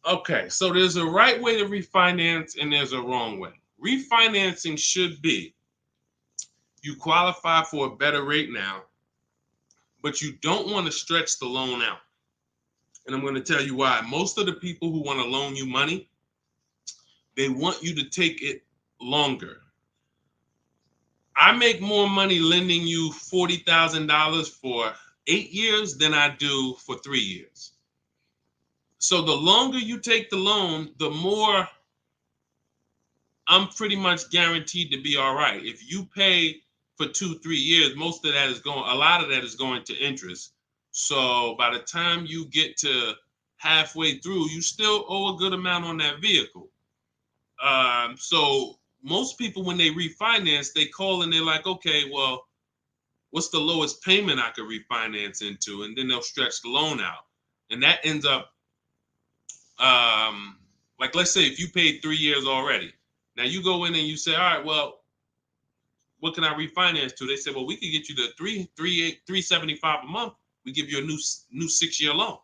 Okay, so there's a right way to refinance and there's a wrong way. Refinancing should be you qualify for a better rate now, but you don't want to stretch the loan out. And I'm going to tell you why. Most of the people who want to loan you money, they want you to take it longer. I make more money lending you $40,000 for 8 years than I do for 3 years. So the longer you take the loan, the more I'm pretty much guaranteed to be all right. If you pay for 2-3 years, a lot of that is going to interest. So by the time you get to halfway through, you still owe a good amount on that vehicle. So most people, when they refinance, they call and they're like, okay, well, what's the lowest payment I could refinance into? And then they'll stretch the loan out. And that ends up, like, let's say if you paid 3 years already. Now you go in and you say, all right, well, what can I refinance to? They say, well, we can get you to $375 a month. We give you a new 6-year loan.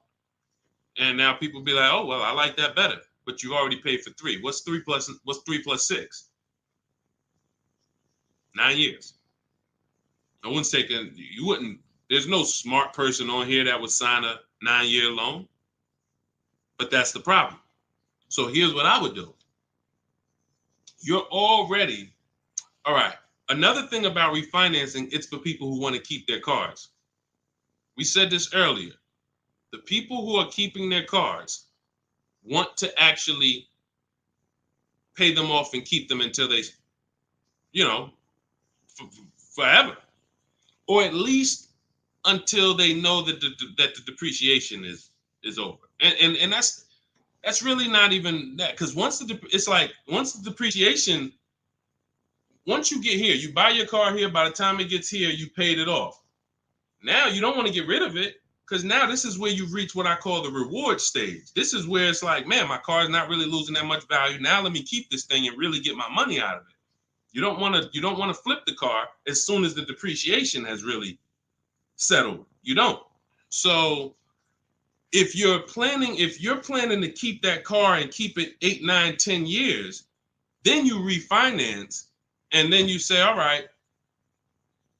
And now people be like, oh, well, I like that better. But you already paid for 3. What's 3 plus 6? 9 years. No one's taking, there's no smart person on here that would sign a 9-year loan. But that's the problem. So here's what I would do. You're already, all right. Another thing about refinancing, it's for people who want to keep their cars. We said this earlier. The people who are keeping their cars want to actually pay them off and keep them until they, forever. or at least until they know that the depreciation is over. And that's really not even that, because once the depreciation, once you get here, you buy your car here, by the time it gets here, you paid it off. Now you don't want to get rid of it, because now this is where you've reached what I call the reward stage. This is where it's like, man, my car is not really losing that much value. Now let me keep this thing and really get my money out of it. You don't want to flip the car as soon as the depreciation has really settled. You don't. So if you're planning to keep that car and keep it 8, 9, 10 years, then you refinance, and then you say, all right,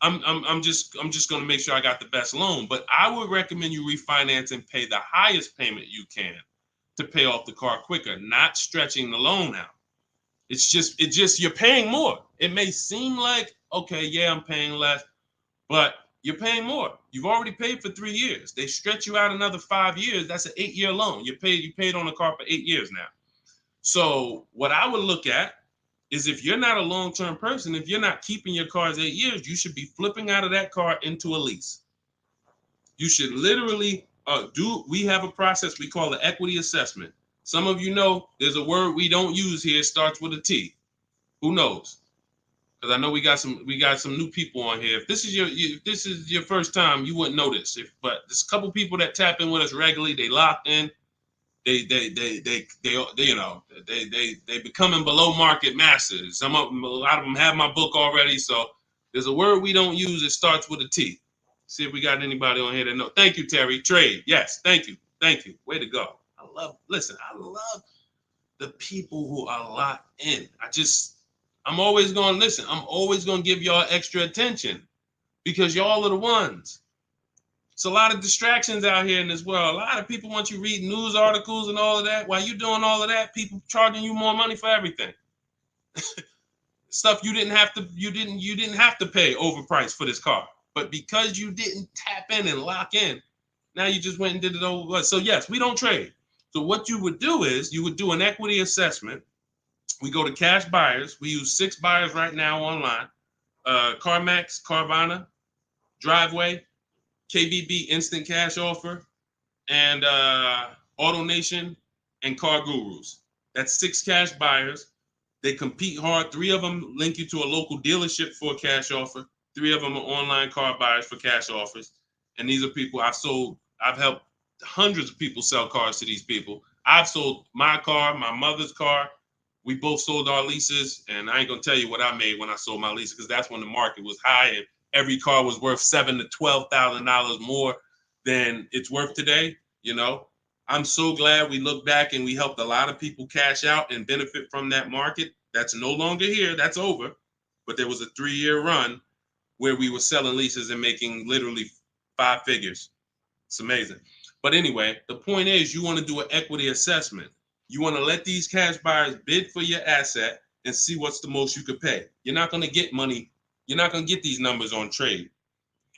I'm just going to make sure I got the best loan. But I would recommend you refinance and pay the highest payment you can to pay off the car quicker, not stretching the loan out. It's just you're paying more. It may seem like, okay, yeah, I'm paying less, but you're paying more. You've already paid for 3 years. They stretch you out another 5 years. That's an 8-year loan. You paid on the car for 8 years now. So what I would look at is, if you're not a long-term person, if you're not keeping your cars 8 years, you should be flipping out of that car into a lease. You should literally we have a process we call the equity assessment. Some of you know there's a word we don't use here. It starts with a T. Who knows? Because I know we got some new people on here. If this is your first time, you wouldn't know this. But there's a couple people that tap in with us regularly. They locked in. They becoming below market masters. A lot of them have my book already. So there's a word we don't use. It starts with a T. See if we got anybody on here that know. Thank you, Terry. Trade. Yes. Thank you. Way to go. I love the people who are locked in. I'm always going to listen. I'm always going to give y'all extra attention, because y'all are the ones. It's a lot of distractions out here in this world. A lot of people want you reading news articles and all of that. While you doing all of that, people charging you more money for everything. Stuff you didn't have to pay overpriced for this car. But because you didn't tap in and lock in, now you just went and did it over. So yes, we don't trade. So what you would do is you would do an equity assessment. We go to cash buyers. We use 6 buyers right now online. CarMax, Carvana, Driveway, KBB Instant Cash Offer, and AutoNation and Car Gurus. That's 6 cash buyers. They compete hard. 3 of them link you to a local dealership for a cash offer. 3 of them are online car buyers for cash offers. And these are people I've helped hundreds of people sell cars to these people. I've sold my car, my mother's car. We both sold our leases, and I ain't gonna tell you what I made when I sold my leases, because that's when the market was high and every car was worth $7,000 to $12,000 more than it's worth today. You know, I'm so glad we look back and we helped a lot of people cash out and benefit from that market. That's no longer here. That's over. But there was a 3-year run where we were selling leases and making literally 5 figures. It's amazing. But anyway, the point is, you want to do an equity assessment. You want to let these cash buyers bid for your asset and see what's the most you could pay. You're not going to get money. You're not going to get these numbers on trade.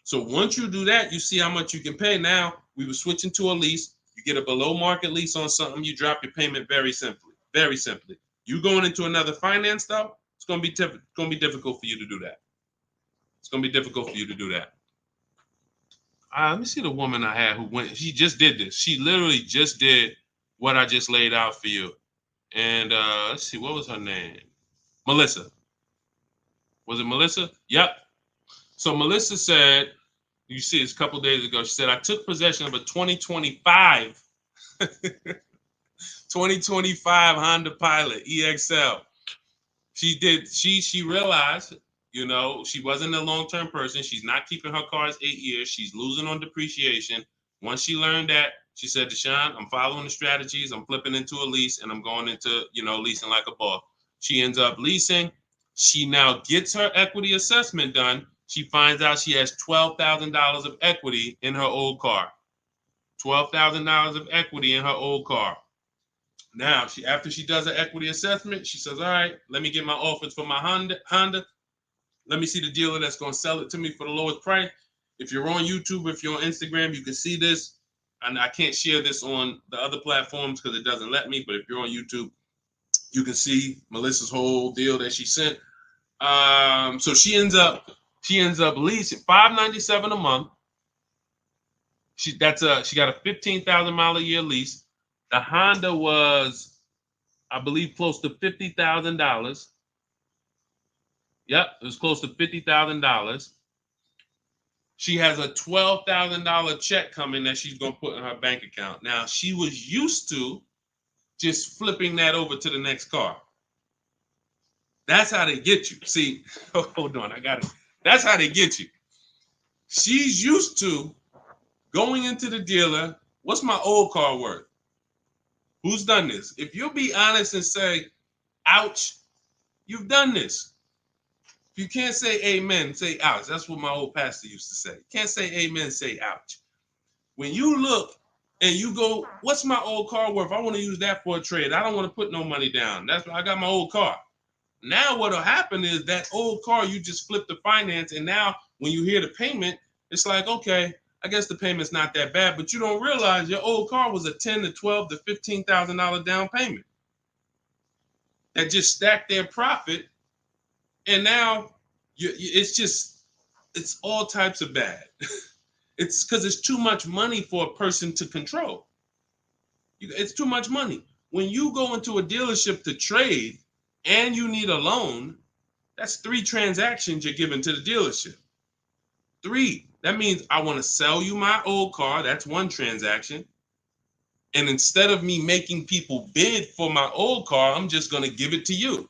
So once you do that, you see how much you can pay. Now, we were switching to a lease. You get a below market lease on something, you drop your payment very simply. Very simply. You going into another finance though, it's going to be difficult for you to do that. It's going to be difficult for you to do that. Let me see the woman I had who went. She just did this. She literally just did what I just laid out for you. And let's see, what was her name? Melissa. Was it Melissa? Yep. So Melissa said, you see this a couple days ago, she said, I took possession of a 2025 Honda Pilot EXL. She realized, you know, she wasn't a long-term person. She's not keeping her cars 8 years. She's losing on depreciation. Once she learned that, she said, Deshone, I'm following the strategies. I'm flipping into a lease and I'm going into, leasing like a boss. She ends up leasing. She now gets her equity assessment done. She finds out she has $12,000 of equity in her old car. $12,000 of equity in her old car. Now, after she does her equity assessment, she says, all right, let me get my offers for my Honda. Let me see the dealer that's going to sell it to me for the lowest price. If you're on YouTube, if you're on Instagram, you can see this. And I can't share this on the other platforms because it doesn't let me. But if you're on YouTube, you can see Melissa's whole deal that she sent. So she ends up She ends up leasing $597 a month. She got a 15,000 mile a year lease. The Honda was, I believe, close to $50,000. Yep, it was close to $50,000. She has a $12,000 check coming that she's gonna put in her bank account. Now she was used to just flipping that over to the next car. That's how they get you. See, hold on, I got it. That's how they get you. She's used to going into the dealer. What's my old car worth? Who's done this? If you'll be honest and say, ouch, you've done this. If you can't say amen, say ouch. That's what my old pastor used to say. You can't say amen, say ouch. When you look and you go, what's my old car worth? I want to use that for a trade. I don't want to put no money down. That's why I got my old car. Now what'll happen is that old car, you just flip the finance, and now when you hear the payment, it's like, okay, I guess the payment's not that bad, but you don't realize your old car was a $10,000 to $12,000 to $15,000 down payment that just stacked their profit, and now it's all types of bad. It's because it's too much money for a person to control. It's too much money. When you go into a dealership to trade and you need a loan, that's 3 transactions you're giving to the dealership. 3. That means I want to sell you my old car. That's 1 transaction. And instead of me making people bid for my old car, I'm just going to give it to you.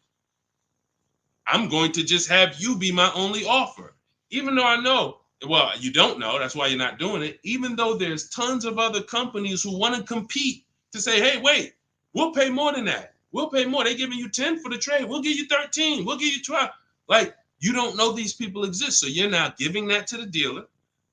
I'm going to just have you be my only offer. Even though I know, well, you don't know, that's why you're not doing it. Even though there's tons of other companies who want to compete to say, hey, wait, we'll pay more than that. We'll pay more. They're giving you 10 for the trade. We'll give you 13. We'll give you 12. Like, you don't know these people exist. So you're now giving that to the dealer.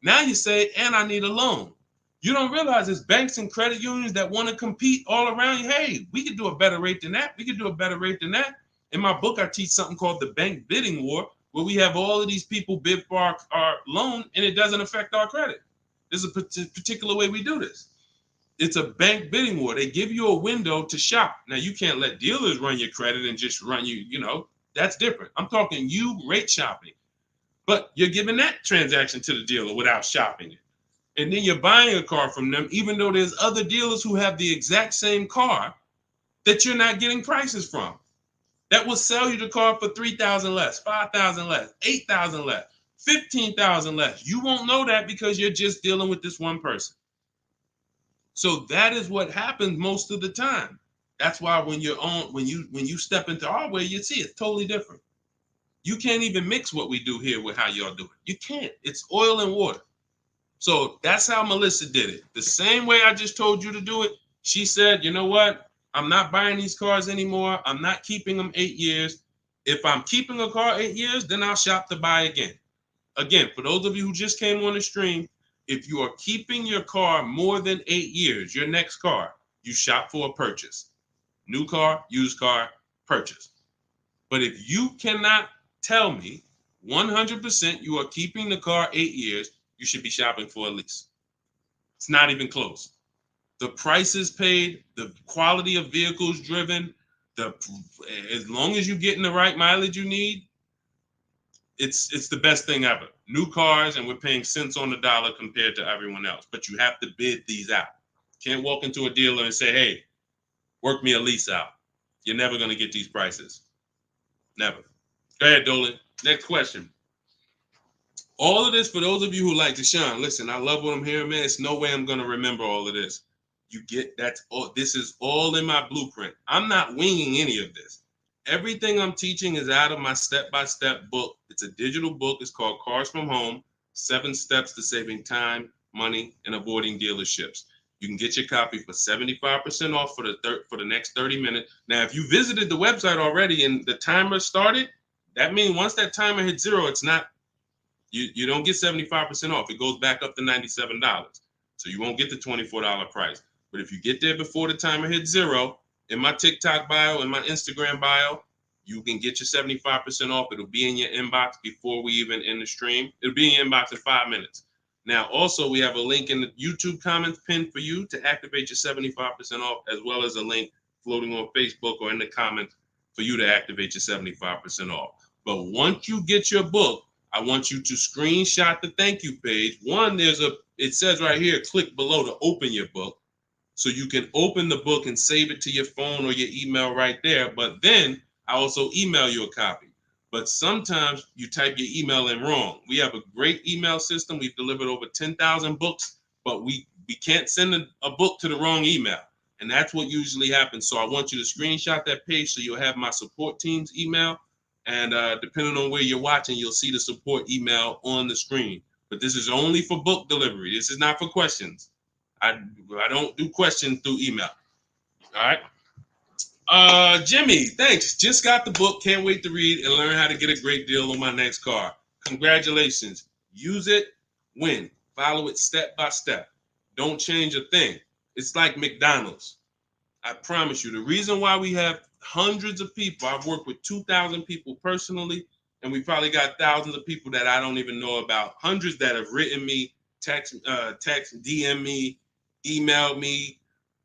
Now you say, and I need a loan. You don't realize there's banks and credit unions that want to compete all around you. Hey, we could do a better rate than that. We could do a better rate than that. In my book, I teach something called the bank bidding war, where we have all of these people bid for our loan, and it doesn't affect our credit. There's a particular way we do this. It's a bank bidding war. They give you a window to shop. Now, you can't let dealers run your credit and just run you, that's different. I'm talking you rate shopping. But you're giving that transaction to the dealer without shopping it. And then you're buying a car from them, even though there's other dealers who have the exact same car that you're not getting prices from. That will sell you the car for $3,000 less, $5,000 less, $8,000 less, $15,000 less. You won't know that because you're just dealing with this one person. So that is what happens most of the time. That's why when you step into our way, you see it's totally different. You can't even mix what we do here with how y'all do it. You can't. It's oil and water. So that's how Melissa did it. The same way I just told you to do it. She said, you know what? I'm not buying these cars anymore. I'm not keeping them 8 years. If I'm keeping a car 8 years, then I'll shop to buy again. Again, for those of you who just came on the stream, if you are keeping your car more than 8 years, your next car, you shop for a purchase. New car, used car, purchase. But if you cannot tell me 100% you are keeping the car 8 years, you should be shopping for a lease. It's not even close. The prices paid, the quality of vehicles driven, as long as you're getting the right mileage you need, it's the best thing ever. New cars, and we're paying cents on the dollar compared to everyone else. But you have to bid these out. Can't walk into a dealer and say, hey, work me a lease out. You're never going to get these prices. Never. Go ahead, Dolan. Next question. All of this, for those of you who like Deshone, listen, I love what I'm hearing, man. It's no way I'm going to remember all of this. This is all in my blueprint. I'm not winging any of this. Everything I'm teaching is out of my step-by-step book. It's a digital book. It's called Cars from Home, 7 Steps to Saving Time, Money, and Avoiding Dealerships. You can get your copy for 75% off for the next 30 minutes. Now, if you visited the website already and the timer started, that means once that timer hits 0, it's not, you don't get 75% off. It goes back up to $97. So you won't get the $24 price. But if you get there before the timer hits 0, in my TikTok bio, in my Instagram bio, you can get your 75% off. It'll be in your inbox before we even end the stream. It'll be in your inbox in 5 minutes. Now, also, we have a link in the YouTube comments pinned for you to activate your 75% off, as well as a link floating on Facebook or in the comments for you to activate your 75% off. But once you get your book, I want you to screenshot the thank you page. One, it says right here, click below to open your book. So you can open the book and save it to your phone or your email right there. But then I also email you a copy. But sometimes you type your email in wrong. We have a great email system. We've delivered over 10,000 books, but we can't send a book to the wrong email. And that's what usually happens. So I want you to screenshot that page so you'll have my support team's email. And depending on where you're watching, you'll see the support email on the screen. But this is only for book delivery. This is not for questions. I don't do questions through email. All right. Jimmy, thanks. Just got the book. Can't wait to read and learn how to get a great deal on my next car. Congratulations. Use it, win. Follow it step by step. Don't change a thing. It's like McDonald's. I promise you, the reason why we have hundreds of people, I've worked with 2,000 people personally, and we probably got thousands of people that I don't even know about. Hundreds that have written me, text, DM me, emailed me.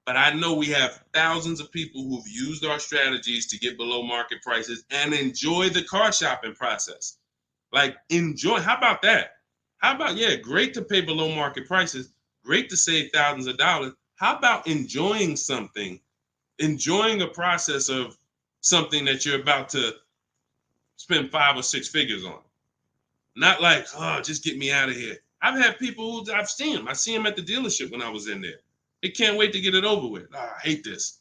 But I know we have thousands of people who've used our strategies to get below market prices and enjoy the car shopping process. Like, enjoy. How about that? How about, yeah, great to pay below market prices, great to save thousands of dollars. How about enjoying something, enjoying a process of something that you're about to spend 5 or 6 figures on? Not like, oh, just get me out of here. I've had people who I've seen them. I see them at the dealership when I was in there. They can't wait to get it over with. Oh, I hate this.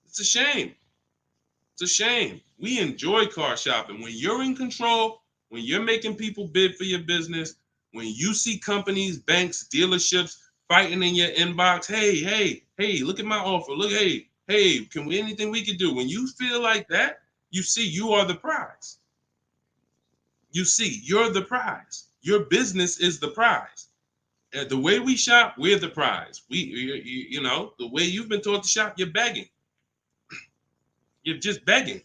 It's a shame. It's a shame. We enjoy car shopping. When you're in control, when you're making people bid for your business, when you see companies, banks, dealerships fighting in your inbox, hey, look at my offer. Look, hey, anything we can do? When you feel like that, you see you are the prize. You see, you're the prize. Your business is the prize. The way we shop, we're the prize. The way you've been taught to shop, you're begging. You're just begging.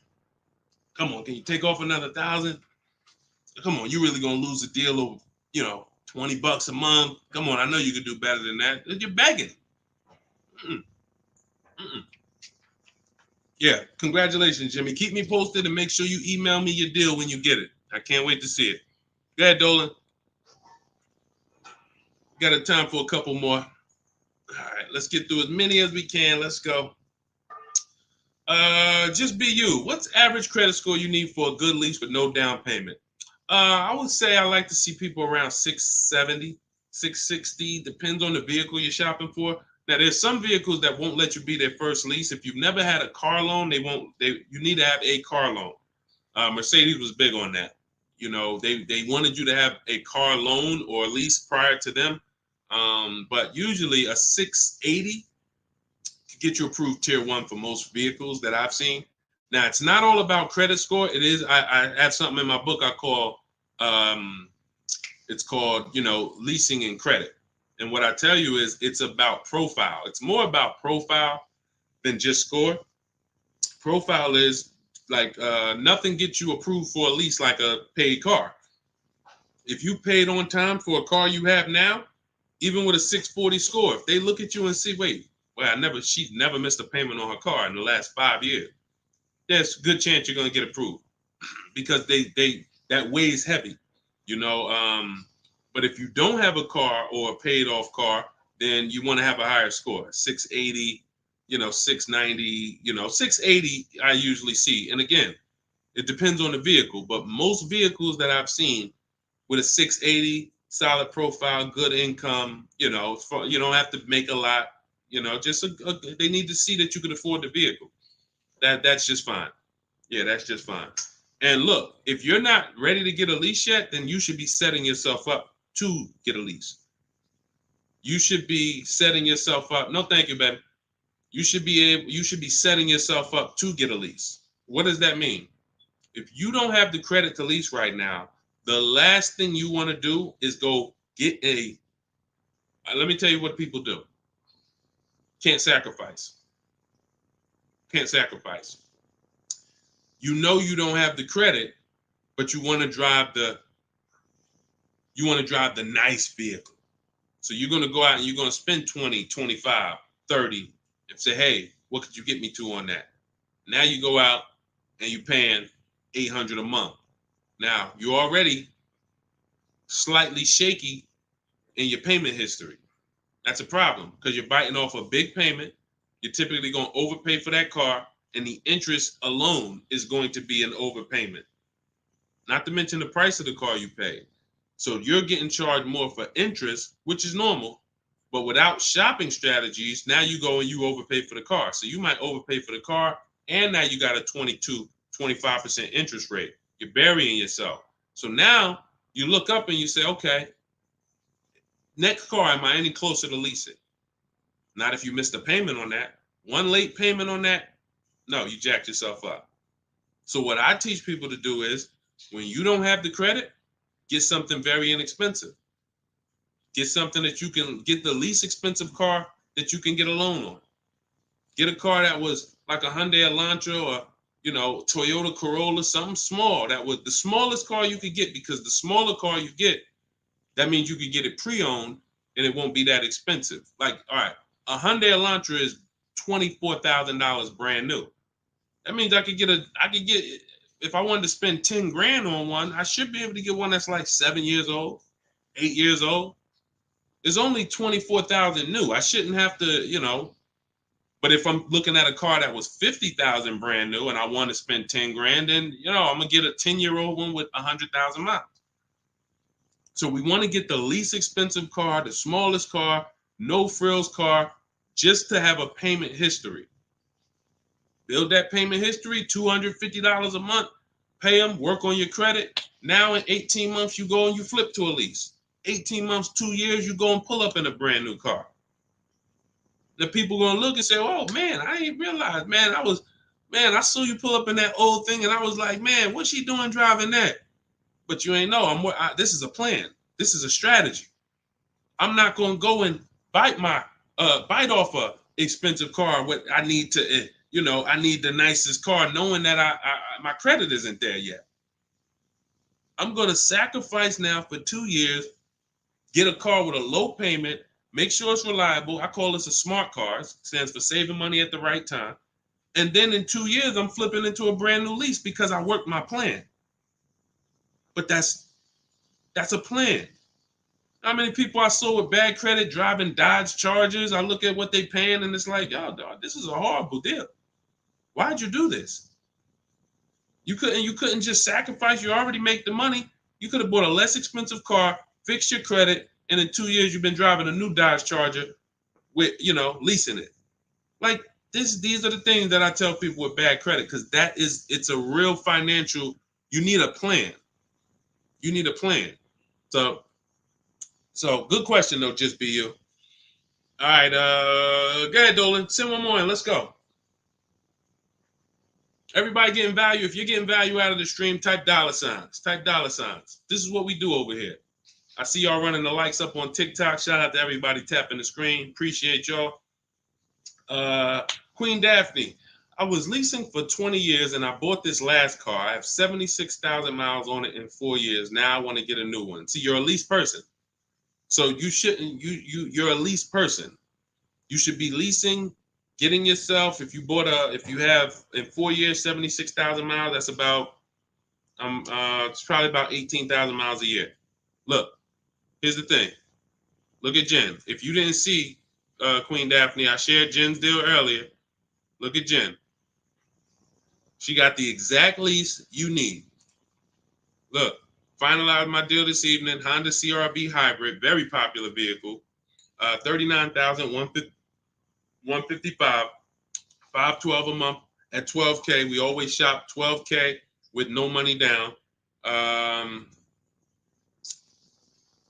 Come on, can you take off another 1,000? Come on, you really gonna lose a deal over, $20 a month? Come on, I know you can do better than that. You're begging. Mm-mm. Mm-mm. Yeah, congratulations, Jimmy. Keep me posted and make sure you email me your deal when you get it. I can't wait to see it. Go ahead, Dolan. Got a time for a couple more. All right, let's get through as many as we can. Let's go. Just be you. What's average credit score you need for a good lease with no down payment? I would say I like to see people around 670, 660. Depends on the vehicle you're shopping for. Now, there's some vehicles that won't let you be their first lease. If you've never had a car loan, you need to have a car loan. Mercedes was big on that. They wanted you to have a car loan or lease prior to them. But usually a 680 could get you approved tier 1 for most vehicles that I've seen. Now, it's not all about credit score. It is. I have something in my book I call, it's called, leasing and credit. And what I tell you is it's about profile. It's more about profile than just score. Profile is like nothing gets you approved for a lease like a paid car. If you paid on time for a car you have now, even with a 640 score, if they look at you and see, wait, well, she's never missed a payment on her car in the last 5 years. There's a good chance you're going to get approved because that weighs heavy, But if you don't have a car or a paid off car, then you want to have a higher score, 680, 690, 680 I usually see. And again, it depends on the vehicle, but most vehicles that I've seen with a 680, solid profile, good income, you don't have to make a lot, they need to see that you can afford the vehicle. That's just fine. Yeah, that's just fine. And look, if you're not ready to get a lease yet, then you should be setting yourself up to get a lease. You should be setting yourself up. No, thank you, baby. You should be setting yourself up to get a lease. What does that mean? If you don't have the credit to lease right now, the last thing you want to do is go get let me tell you what people do. Can't sacrifice. Can't sacrifice. You don't have the credit, but you want to drive the nice vehicle. So you're going to go out and you're going to spend 20, 25, 30 and say, hey, what could you get me to on that? Now you go out and you're paying $800 a month. Now, you're already slightly shaky in your payment history. That's a problem because you're biting off a big payment. You're typically going to overpay for that car, and the interest alone is going to be an overpayment. Not to mention the price of the car you pay. So you're getting charged more for interest, which is normal. But without shopping strategies, now you go and you overpay for the car. So you might overpay for the car, and now you got a 25% interest rate. You're burying yourself. So now you look up and you say, okay, next car, am I any closer to leasing? Not if you missed a payment on that. One late payment on that, no, you jacked yourself up. So what I teach people to do is when you don't have the credit, get something very inexpensive. Get something that you can get the least expensive car that you can get a loan on. Get a car that was like a Hyundai Elantra or, Toyota Corolla, something small. That was the smallest car you could get, because the smaller car you get, that means you could get it pre-owned and it won't be that expensive. Like, all right, a Hyundai Elantra is $24,000 brand new. That means I could get, if I wanted to spend 10 grand on one, I should be able to get one that's like 7 years old, 8 years old. It's only 24,000 new. I shouldn't have to, but if I'm looking at a car that was 50,000 brand new and I want to spend 10 grand, then, I'm going to get a 10-year-old one with 100,000 miles. So we want to get the least expensive car, the smallest car, no frills car, just to have a payment history. Build that payment history, $250 a month, pay them, work on your credit. Now in 18 months, you go and you flip to a lease. 18 months, 2 years, you go and pull up in a brand new car. The people going to look and say, oh, man, I ain't realized, man, I saw you pull up in that old thing, and I was like, man, what's she doing driving that? But you ain't know, this is a plan. This is a strategy. I'm not going to go and bite off a expensive car. What I need to, I need the nicest car, knowing that my credit isn't there yet. I'm going to sacrifice now for 2 years, get a car with a low payment, make sure it's reliable. I call this a smart car. It stands for saving money at the right time. And then in 2 years, I'm flipping into a brand new lease because I worked my plan. But that's a plan. How many people I saw with bad credit driving Dodge Chargers? I look at what they paying and it's like, yo, dog, this is a horrible deal. Why'd you do this? You couldn't just sacrifice. You already make the money. You could have bought a less expensive car, fixed your credit, and in 2 years you've been driving a new Dodge Charger with, leasing it. Like these are the things that I tell people with bad credit, because it's a real financial, you need a plan. You need a plan. So good question though, just be you. All right, go ahead, Dolan. Send one more in. Let's go. Everybody getting value. If you're getting value out of the stream, type dollar signs. Type dollar signs. This is what we do over here. I see y'all running the likes up on TikTok. Shout out to everybody tapping the screen. Appreciate y'all. Queen Daphne, I was leasing for 20 years and I bought this last car. I have 76,000 miles on it in 4 years. Now I want to get a new one. See, you're a lease person. So you shouldn't, you're a lease person. You should be leasing, getting yourself, if you have in 4 years, 76,000 miles, that's about, it's probably about 18,000 miles a year. Look, here's the thing. Look at Jen. If you didn't see Queen Daphne, I shared Jen's deal earlier. Look at Jen. She got the exact lease you need. Look, finalized my deal this evening. Honda CRV hybrid, very popular vehicle. 39,155, 512 a month at 12K. We always shop 12K with no money down.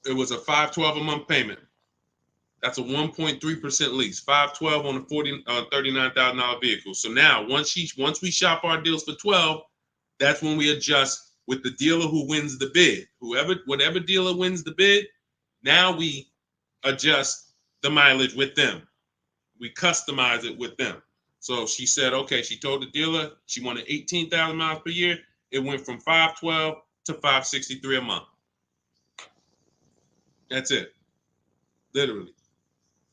It was a 512 a month payment. That's a 1.3% lease. 512 on a $39,000 vehicle. So now once we shop our deals for 12, that's when we adjust with the dealer who wins the bid. Whatever dealer wins the bid, now we adjust the mileage with them. We customize it with them. So she said, okay, she told the dealer she wanted 18,000 miles per year. It went from 512 to 563 a month. That's it. Literally.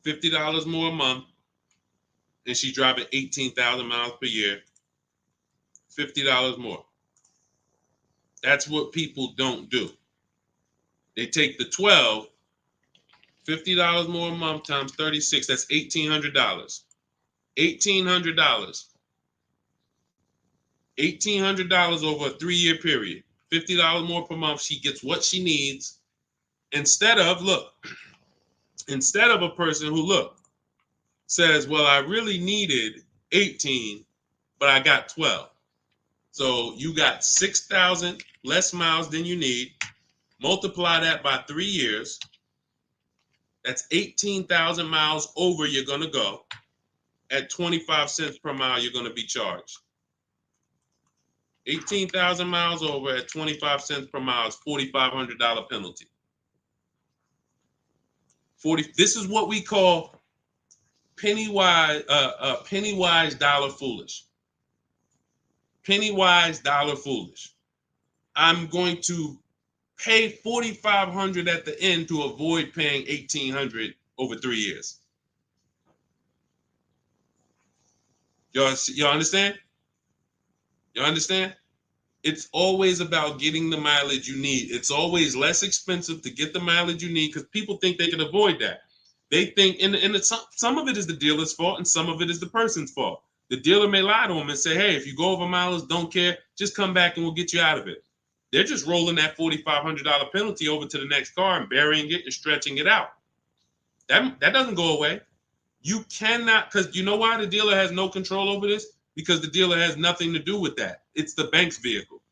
$50 more a month. And she's driving 18,000 miles per year. $50 more. That's what people don't do. They take the 12, $50 more a month times 36, that's $1,800. $1,800. $1,800 over a 3-year period. $50 more per month. She gets what she needs instead of a person who says, well, I really needed 18, but I got 12. So you got 6,000 less miles than you need. Multiply that by 3 years. That's 18,000 miles over you're going to go. At 25 cents per mile, you're going to be charged. 18,000 miles over at 25 cents per mile is $4,500 penalty. This is what we call penny wise, dollar foolish. Penny wise, dollar foolish. I'm going to pay $4,500 at the end to avoid paying $1,800 over 3 years. Y'all understand? You understand? It's always about getting the mileage you need. It's always less expensive to get the mileage you need because people think they can avoid that. They think, some of it is the dealer's fault and some of it is the person's fault. The dealer may lie to them and say, hey, if you go over mileage, don't care, just come back and we'll get you out of it. They're just rolling that $4,500 penalty over to the next car and burying it and stretching it out. That doesn't go away. You cannot, because you know why the dealer has no control over this? Because the dealer has nothing to do with that. It's the bank's vehicle.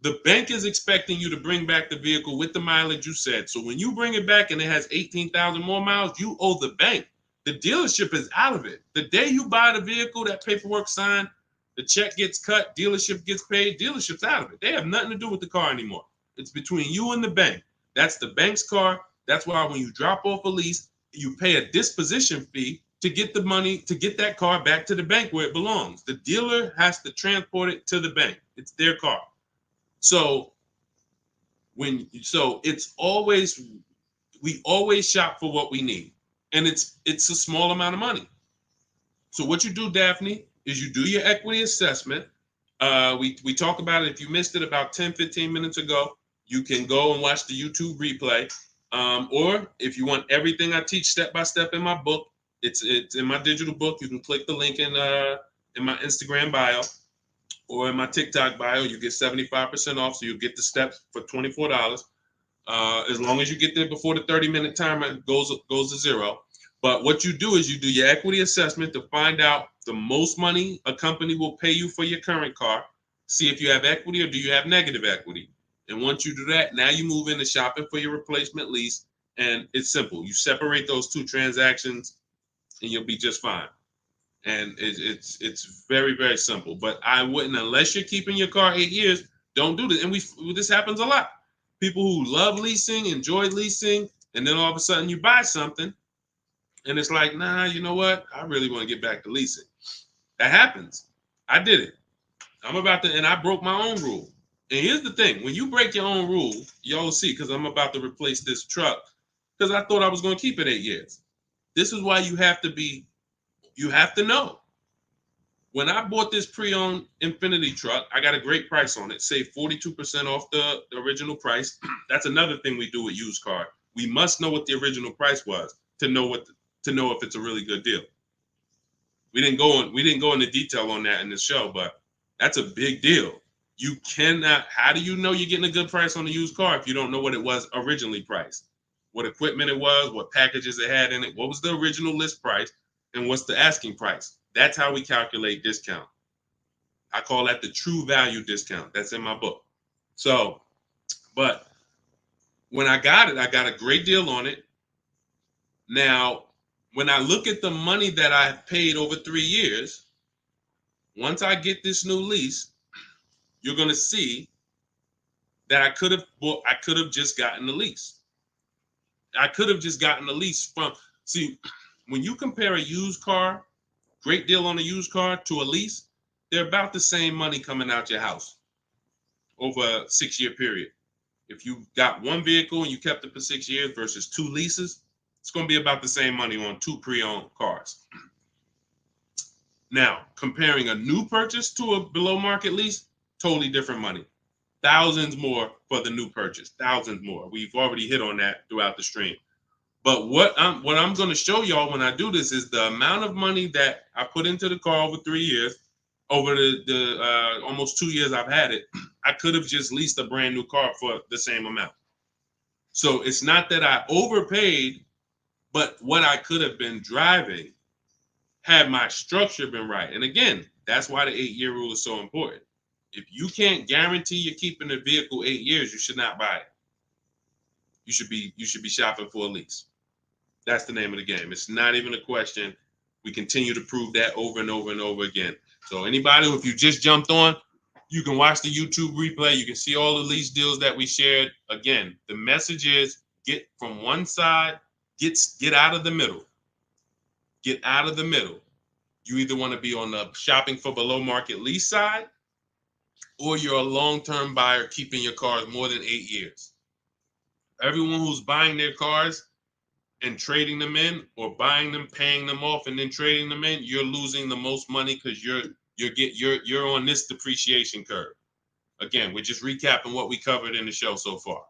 The bank is expecting you to bring back the vehicle with the mileage you said. So when you bring it back and it has 18,000 more miles, you owe the bank. The dealership is out of it. The day you buy the vehicle, that paperwork signed, the check gets cut, dealership gets paid, dealership's out of it. They have nothing to do with the car anymore. It's between you and the bank. That's the bank's car. That's why when you drop off a lease, you pay a disposition fee to get the money, to get that car back to the bank where it belongs. The dealer has to transport it to the bank. It's their car. So it's always, we always shop for what we need. And it's a small amount of money. So what you do, Daphne, is you do your equity assessment. We talked about it. If you missed it about 10, 15 minutes ago, you can go and watch the YouTube replay. Or if you want everything I teach step by step in my book, it's in my digital book. You can click the link in my Instagram bio or in my TikTok bio. You get 75% off, so you get the steps for $24. As long as you get there before the 30-minute timer goes to zero. But what you do is you do your equity assessment to find out the most money a company will pay you for your current car. See if you have equity or do you have negative equity. And once you do that, now you move into shopping for your replacement lease. And it's simple. You separate those two transactions and you'll be just fine. And it's very, very simple. But I wouldn't, unless you're keeping your car 8 years, don't do this. And this happens a lot. People who love leasing, enjoy leasing, and then all of a sudden you buy something and it's like, nah, you know what? I really want to get back to leasing. That happens. I did it. And I broke my own rule. And here's the thing. When you break your own rule, y'all see, because I'm about to replace this truck, because I thought I was going to keep it 8 years. This is why you have to know. When I bought this pre-owned Infiniti truck, I got a great price on it. Saved 42% off the original price. That's another thing we do with used car. We must know what the original price was to know if it's a really good deal. We didn't go into detail on that in this show, but that's a big deal. You cannot. How do you know you're getting a good price on a used car if you don't know what it was originally priced? What equipment it was, what packages it had in it, what was the original list price, and what's the asking price? That's how we calculate discount. I call that the true value discount. That's in my book. So, but when I got it, I got a great deal on it. Now, when I look at the money that I paid over 3 years, once I get this new lease, you're going to see that I could have just gotten the lease. I could have just gotten the lease when you compare a used car, great deal on a used car, to a lease, they're about the same money coming out your house over a 6-year period. If you got one vehicle and you kept it for 6 years versus 2 leases, it's going to be about the same money on 2 pre-owned cars. Now, comparing a new purchase to a below market lease, totally different money. thousands more for the new purchase, thousands more. We've already hit on that throughout the stream. But what I'm going to show y'all when I do this is the amount of money that I put into the car over 3 years, over the almost 2 years I've had it. I could have just leased a brand new car for the same amount. So it's not that I overpaid, but what I could have been driving had my structure been right. And again, that's why the 8-year rule is so important. If you can't guarantee you're keeping the vehicle 8 years, you should not buy it. You should be shopping for a lease. That's the name of the game. It's not even a question. We continue to prove that over and over and over again. So anybody, if you just jumped on, you can watch the YouTube replay. You can see all the lease deals that we shared. Again, the message is get from one side, get out of the middle. Get out of the middle. You either want to be on the shopping for below market lease side, or you're a long-term buyer keeping your cars more than 8 years. Everyone who's buying their cars and trading them in, or buying them, paying them off, and then trading them in, you're losing the most money because you're on this depreciation curve. Again, we're just recapping what we covered in the show so far.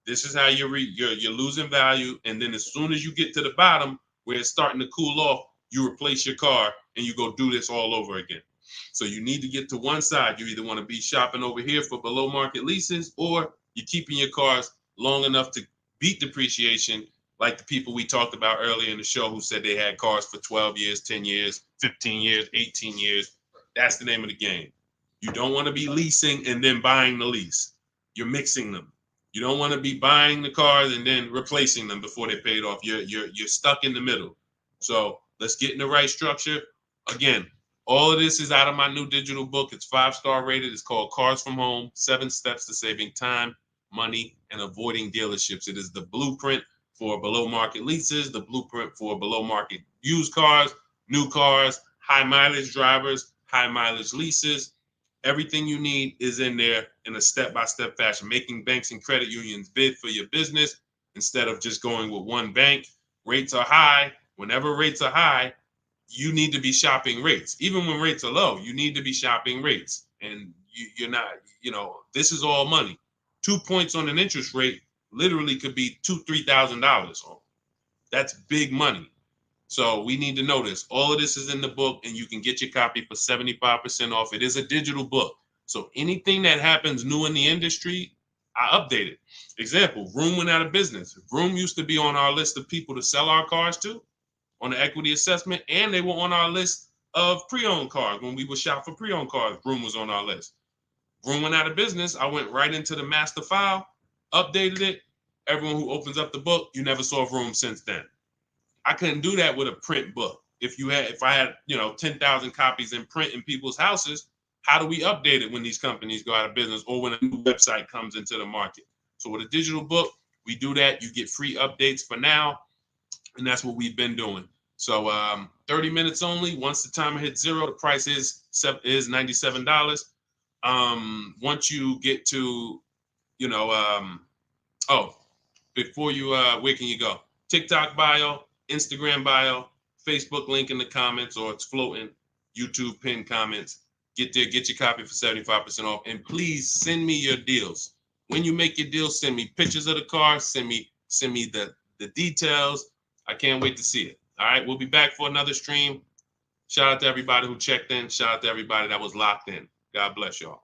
This is how you're losing value, and then as soon as you get to the bottom where it's starting to cool off, you replace your car and you go do this all over again. So you need to get to one side. You either want to be shopping over here for below market leases, or you're keeping your cars long enough to beat depreciation, like the people we talked about earlier in the show who said they had cars for 12 years, 10 years, 15 years, 18 years. That's the name of the game. You don't want to be leasing and then buying the lease. You're mixing them. You don't want to be buying the cars and then replacing them before they're paid off. You're stuck in the middle. So let's get in the right structure. Again, all of this is out of my new digital book. It's 5-star rated. It's called Cars from Home: 7 Steps to Saving Time, Money, and Avoiding Dealerships. It is the blueprint for below market leases, the blueprint for below market used cars, new cars, high mileage drivers, high mileage leases. Everything you need is in there in a step-by-step fashion, making banks and credit unions bid for your business instead of just going with one bank. Rates are high. Whenever rates are high, you need to be shopping rates. Even when rates are low, you need to be shopping rates. And you're not, this is all money. 2 points on an interest rate literally could be $2,000-$3,000. That's big money. So we need to know this. All of this is in the book, and you can get your copy for 75% off. It is a digital book. So anything that happens new in the industry, I update it. Example, Vroom went out of business. Vroom used to be on our list of people to sell our cars to on the equity assessment, and they were on our list of pre-owned cars. When we would shop for pre-owned cars, Vroom was on our list. Vroom went out of business. I went right into the master file, updated it. Everyone who opens up the book, you never saw Vroom since then. I couldn't do that with a print book. If I had 10,000 copies in print in people's houses, how do we update it when these companies go out of business or when a new website comes into the market? So with a digital book, we do that. You get free updates for now, and that's what we've been doing. So 30 minutes only. Once the timer hits 0, the price is $97. Once you get to, before you, where can you go? TikTok bio, Instagram bio, Facebook link in the comments, or it's floating, YouTube pinned comments. Get there, get your copy for 75% off. And please send me your deals. When you make your deals, send me pictures of the car, send me the details. I can't wait to see it. All right, we'll be back for another stream. Shout out to everybody who checked in. Shout out to everybody that was locked in. God bless y'all.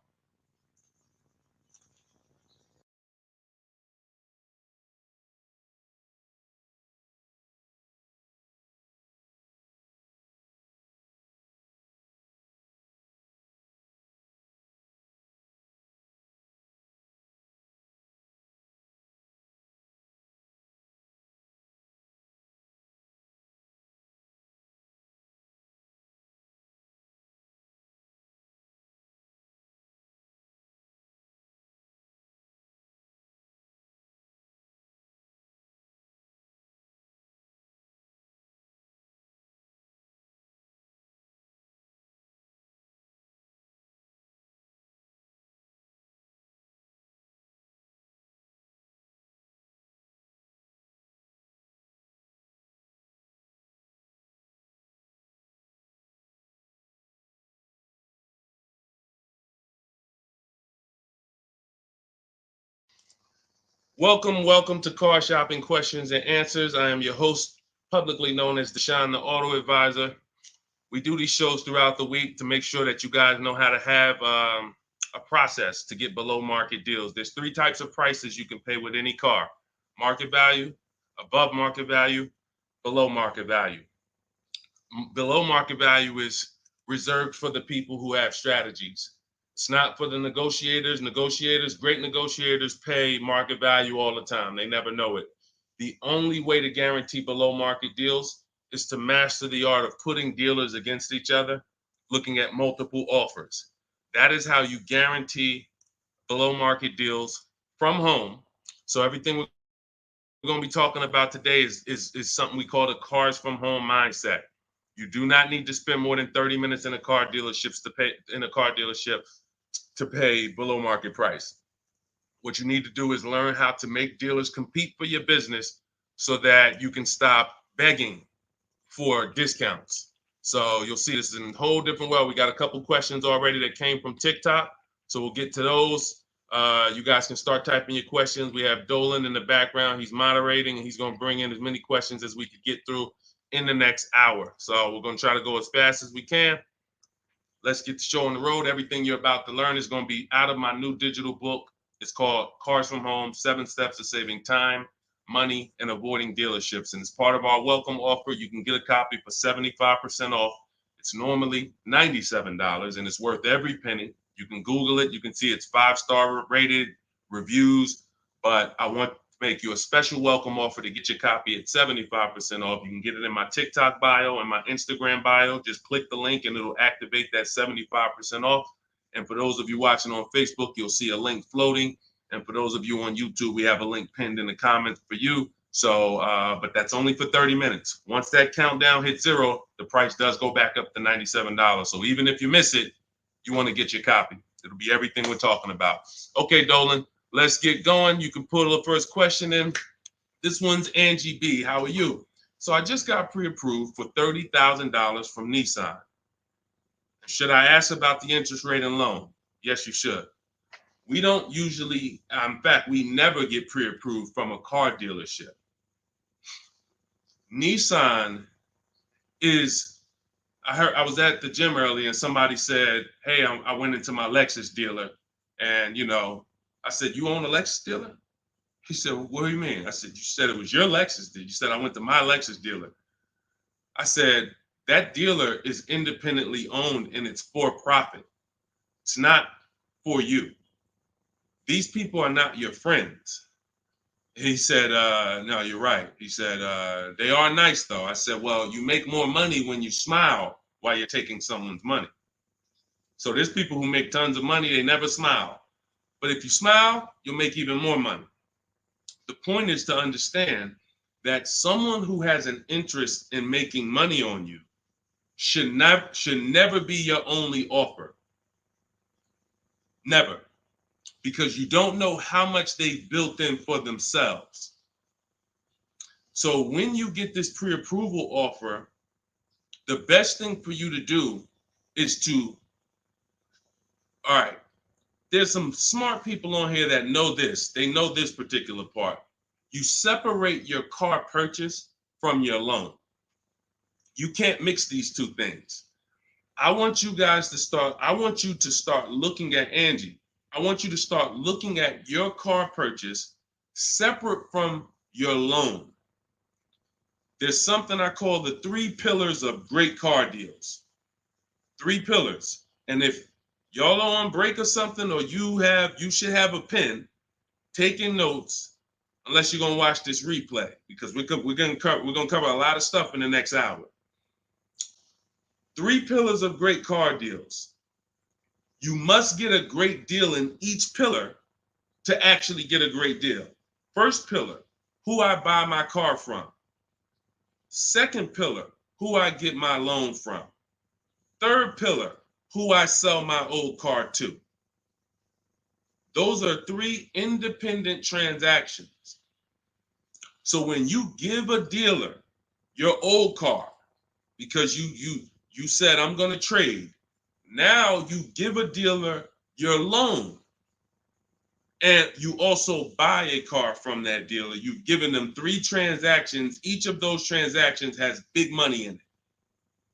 Welcome to Car Shopping Questions and Answers. I am your host, publicly known as Deshone the Auto Advisor. We do these shows throughout the week to make sure that you guys know how to have a process to get below market deals. There's three types of prices you can pay with any car: market value, above market value, below market value. Below market value is reserved for the people who have strategies. It's not for the negotiators. Great negotiators pay market value all the time. They never know it. The only way to guarantee below market deals is to master the art of putting dealers against each other, looking at multiple offers. That is how you guarantee below market deals from home. So everything we're going to be talking about today is something we call the cars from home mindset. You do not need to spend more than 30 minutes in a car dealership to pay below market price. What you need to do is learn how to make dealers compete for your business so that you can stop begging for discounts. So you'll see this in a whole different way. We got a couple questions already that came from TikTok. So we'll get to those. You guys can start typing your questions. We have Dolan in the background. He's moderating and he's going to bring in as many questions as we could get through in the next hour. So we're going to try to go as fast as we can. Let's get the show on the road. Everything you're about to learn is going to be out of my new digital book. It's called Cars from Home, 7 Steps to Saving Time, Money, and Avoiding Dealerships. And as part of our welcome offer, you can get a copy for 75% off. It's normally $97 and it's worth every penny. You can Google it. You can see it's 5-star rated reviews, but I want to make you a special welcome offer to get your copy at 75% off. You can get it in my TikTok bio and my Instagram bio. Just click the link and it'll activate that 75% off. And for those of you watching on Facebook, you'll see a link floating. And for those of you on YouTube, we have a link pinned in the comments for you. So, but that's only for 30 minutes. Once that countdown hits 0, the price does go back up to $97. So even if you miss it, you want to get your copy. It'll be everything we're talking about. Okay, Dolan, let's get going. You can put the first question in. This one's Angie B. How are you? So I just got pre-approved for $30,000 from Nissan. Should I ask about the interest rate and loan? Yes, you should. We don't usually, in fact, we never get pre-approved from a car dealership. Nissan is, I was at the gym earlier and somebody said, hey, I went into my Lexus dealer and, I said, you own a Lexus dealer? He said, well, what do you mean? I said, you said it was your Lexus dealer. You said, I went to my Lexus dealer. I said, that dealer is independently owned and it's for profit. It's not for you. These people are not your friends. He said, no, you're right. He said, they are nice though. I said, well, you make more money when you smile while you're taking someone's money. So there's people who make tons of money, they never smile. But if you smile, you'll make even more money. The point is to understand that someone who has an interest in making money on you should never be your only offer. Never. Because you don't know how much they've built in for themselves. So when you get this pre-approval offer, the best thing for you to do is to, all right, there's some smart people on here that know this. They know this particular part. You separate your car purchase from your loan. You can't mix these two things. I want you to start looking at Angie. I want you to start looking at your car purchase separate from your loan. There's something I call the 3 pillars of great car deals. 3 pillars. And if y'all are on break or something, or you should have a pen taking notes, unless you're gonna watch this replay, because we're gonna cover a lot of stuff in the next hour. 3 pillars of great car deals. You must get a great deal in each pillar to actually get a great deal. First pillar, who I buy my car from. Second pillar, who I get my loan from. Third pillar, who I sell my old car to. Those are 3 independent transactions. So when you give a dealer your old car, because you said I'm going to trade, now you give a dealer your loan. And you also buy a car from that dealer. You've given them 3 transactions. Each of those transactions has big money in it.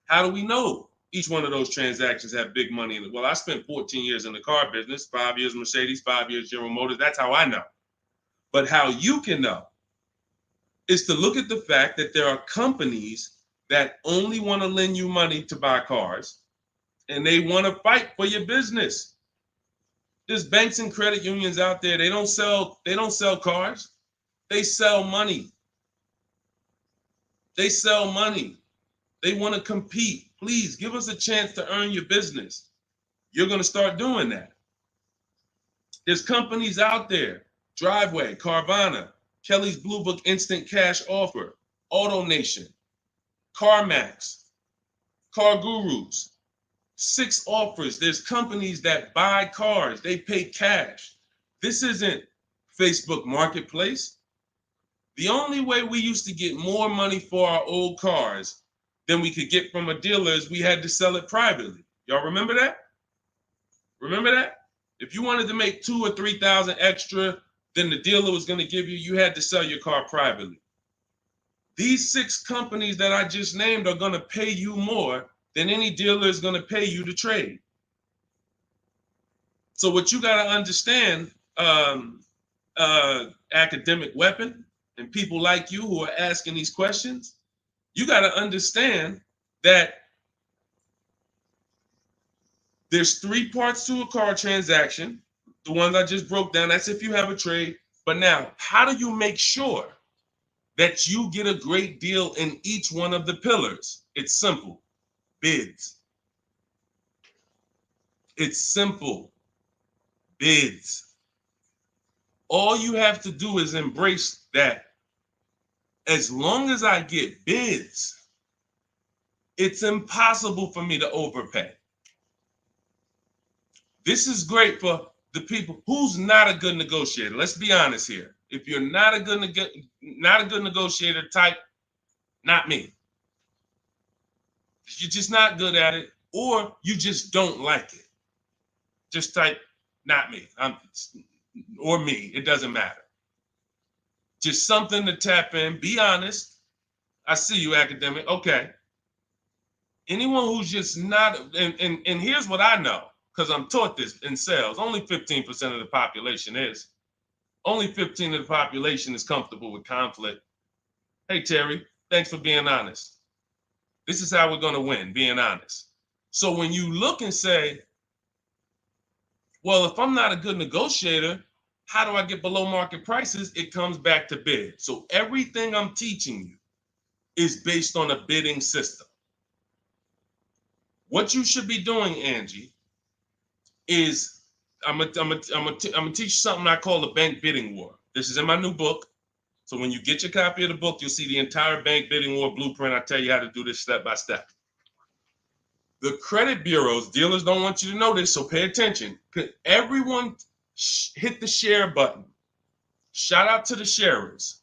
How do we know each one of those transactions have big money in it? Well, I spent 14 years in the car business, 5 years Mercedes, 5 years General Motors. That's how I know. But how you can know is to look at the fact that there are companies that only want to lend you money to buy cars, and they want to fight for your business. There's banks and credit unions out there. They don't sell cars. They sell money. They sell money. They want to compete. Please give us a chance to earn your business. You're going to start doing that. There's companies out there, Driveway, Carvana, Kelly's Blue Book Instant Cash Offer, AutoNation, CarMax, Car Gurus, 6 offers. There's companies that buy cars. They pay cash. This isn't Facebook Marketplace. The only way we used to get more money for our old cars than we could get from a dealer is we had to sell it privately. Y'all remember that? Remember that? If you wanted to make 2,000 or 3,000 extra than the dealer was going to give you, you had to sell your car privately. These 6 companies that I just named are going to pay you more than any dealer is going to pay you to trade. So what you got to understand, academic weapon, and people like you who are asking these questions, you got to understand that there's 3 parts to a car transaction. The ones I just broke down, that's if you have a trade. But now, how do you make sure that you get a great deal in each one of the pillars? It's simple. Bids. It's simple. Bids. All you have to do is embrace that. As long as I get bids, it's impossible for me to overpay. This is great for the people who's not a good negotiator. Let's be honest here. If you're not a good negotiator, type not me. You're just not good at it, or you just don't like it. Just type not me. Or me. It doesn't matter. Just something to tap in. Be honest. I see you, academic. Okay. Anyone who's just not, and here's what I know, because I'm taught this in sales. Only 15% of the population is. Only 15% of the population is comfortable with conflict. Hey, Terry, thanks for being honest. This is how we're going to win, being honest. So when you look and say, well, if I'm not a good negotiator, how do I get below market prices? It comes back to bid. So everything I'm teaching you is based on a bidding system. What you should be doing, Angie, is I'm gonna teach you something I call the bank bidding war. This is in my new book. So when you get your copy of the book, you'll see the entire bank bidding war blueprint. I tell you how to do this step by step. The credit bureaus, dealers don't want you to know this, so pay attention. Everyone hit the share button. Shout out to the sharers.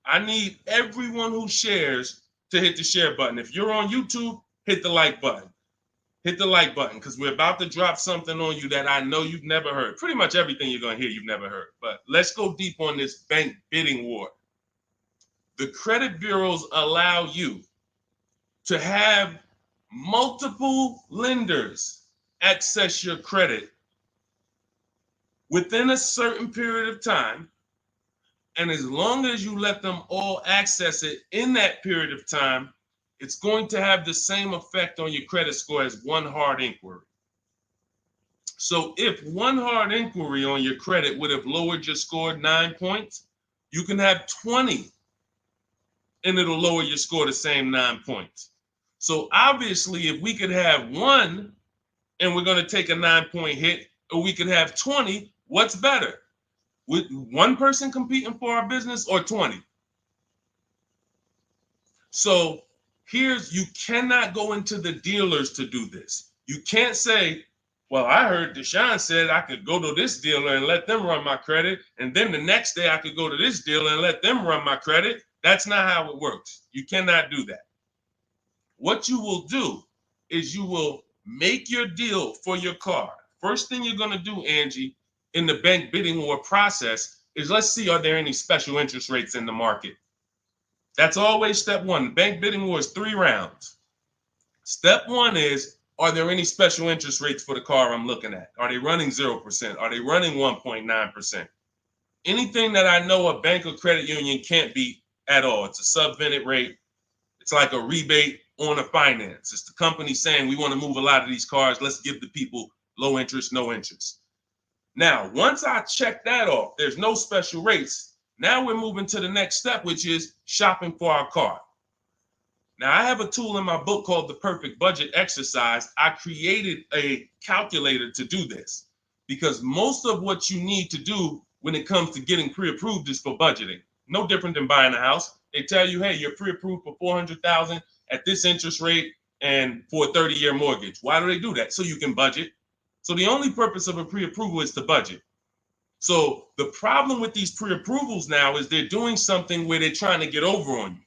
I need everyone who shares to hit the share button. If you're on YouTube, hit the like button. Hit the like button, because we're about to drop something on you that I know you've never heard. Pretty much everything you're going to hear you've never heard. But let's go deep on this bank bidding war. The credit bureaus allow you to have multiple lenders access your credit within a certain period of time. And as long as you let them all access it in that period of time, it's going to have the same effect on your credit score as one hard inquiry. So if one hard inquiry on your credit would have lowered your score 9 points, you can have 20 and it'll lower your score the same 9 points. So obviously, if we could have one and we're going to take a 9-point hit, or we could have 20, what's better? With one person competing for our business or 20? So you cannot go into the dealers to do this. You can't say, well, I heard Deshone said I could go to this dealer and let them run my credit, and then the next day I could go to this dealer and let them run my credit. That's not how it works. You cannot do that. What you will do is you will make your deal for your car. First thing you're going to do, Angie, in the bank bidding war process is let's see, are there any special interest rates in the market? That's always step one. The bank bidding war is 3 rounds. Step one is, are there any special interest rates for the car I'm looking at? Are they running 0%? Are they running 1.9%? Anything that I know a bank or credit union can't beat at all. It's a subvented rate. It's like a rebate on a finance. It's the company saying we want to move a lot of these cars. Let's give the people low interest, no interest. Now, once I check that off, there's no special rates. Now we're moving to the next step, which is shopping for our car. Now, I have a tool in my book called the Perfect Budget Exercise. I created a calculator to do this because most of what you need to do when it comes to getting pre-approved is for budgeting. No different than buying a house. They tell you, hey, you're pre-approved for $400,000 at this interest rate and for a 30-year mortgage. Why do they do that? So you can budget. So the only purpose of a pre-approval is to budget. So the problem with these pre-approvals now is they're doing something where they're trying to get over on you.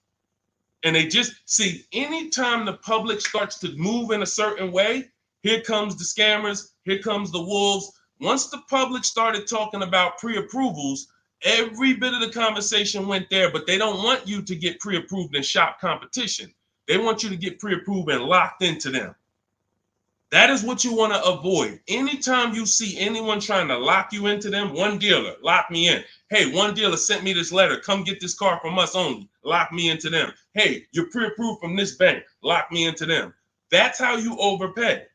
And they just see anytime the public starts to move in a certain way, here comes the scammers, here comes the wolves. Once the public started talking about pre-approvals, every bit of the conversation went there, but they don't want you to get pre-approved and shop competition. They want you to get pre-approved and locked into them. That is what you want to avoid. Anytime you see anyone trying to lock you into them, one dealer, lock me in. Hey, one dealer sent me this letter. Come get this car from us only. Lock me into them. Hey, you're pre-approved from this bank. Lock me into them. That's how you overpay.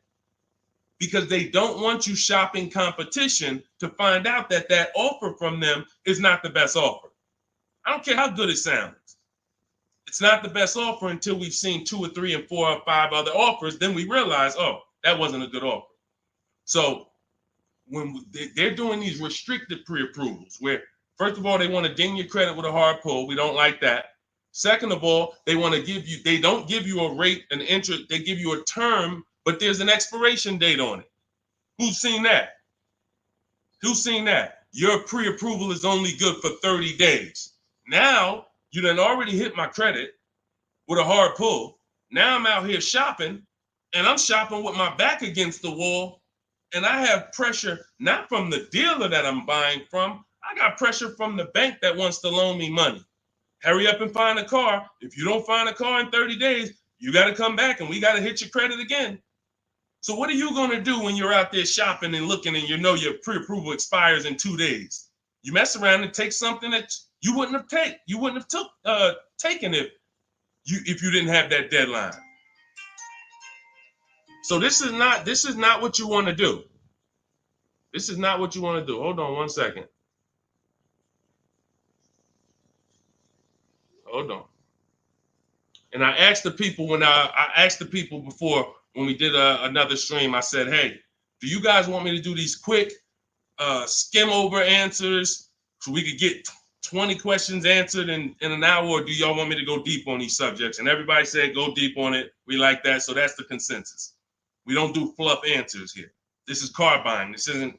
Because they don't want you shopping competition to find out that that offer from them is not the best offer. I don't care how good it sounds. It's not the best offer until we've seen 2 or 3 and 4 or 5 other offers. Then we realize, oh, that wasn't a good offer. So when they're doing these restricted pre-approvals, where first of all, they want to ding your credit with a hard pull. We don't like that. Second of all, they want to give you, they don't give you a rate, an interest, they give you a term, but there's an expiration date on it. Who's seen that? Who's seen that? Your pre-approval is only good for 30 days. Now, you done already hit my credit with a hard pull. Now I'm out here shopping, and I'm shopping with my back against the wall, and I have pressure not from the dealer that I'm buying from. I got pressure from the bank that wants to loan me money. Hurry up and find a car. If you don't find a car in 30 days, you got to come back and we got to hit your credit again. So what are you going to do when you're out there shopping and looking and you know your pre-approval expires in 2 days? You mess around and take something that you wouldn't have taken if you didn't have that deadline. So this is not what you want to do. This is not what you want to do. Hold on one second. Hold on. And I asked the people before when we did another stream, I said, hey, do you guys want me to do these quick skim over answers so we could get 20 questions answered in an hour, or do y'all want me to go deep on these subjects? And everybody said go deep on it. We like that. So that's the consensus. We don't do fluff answers here. This is car buying. This isn't,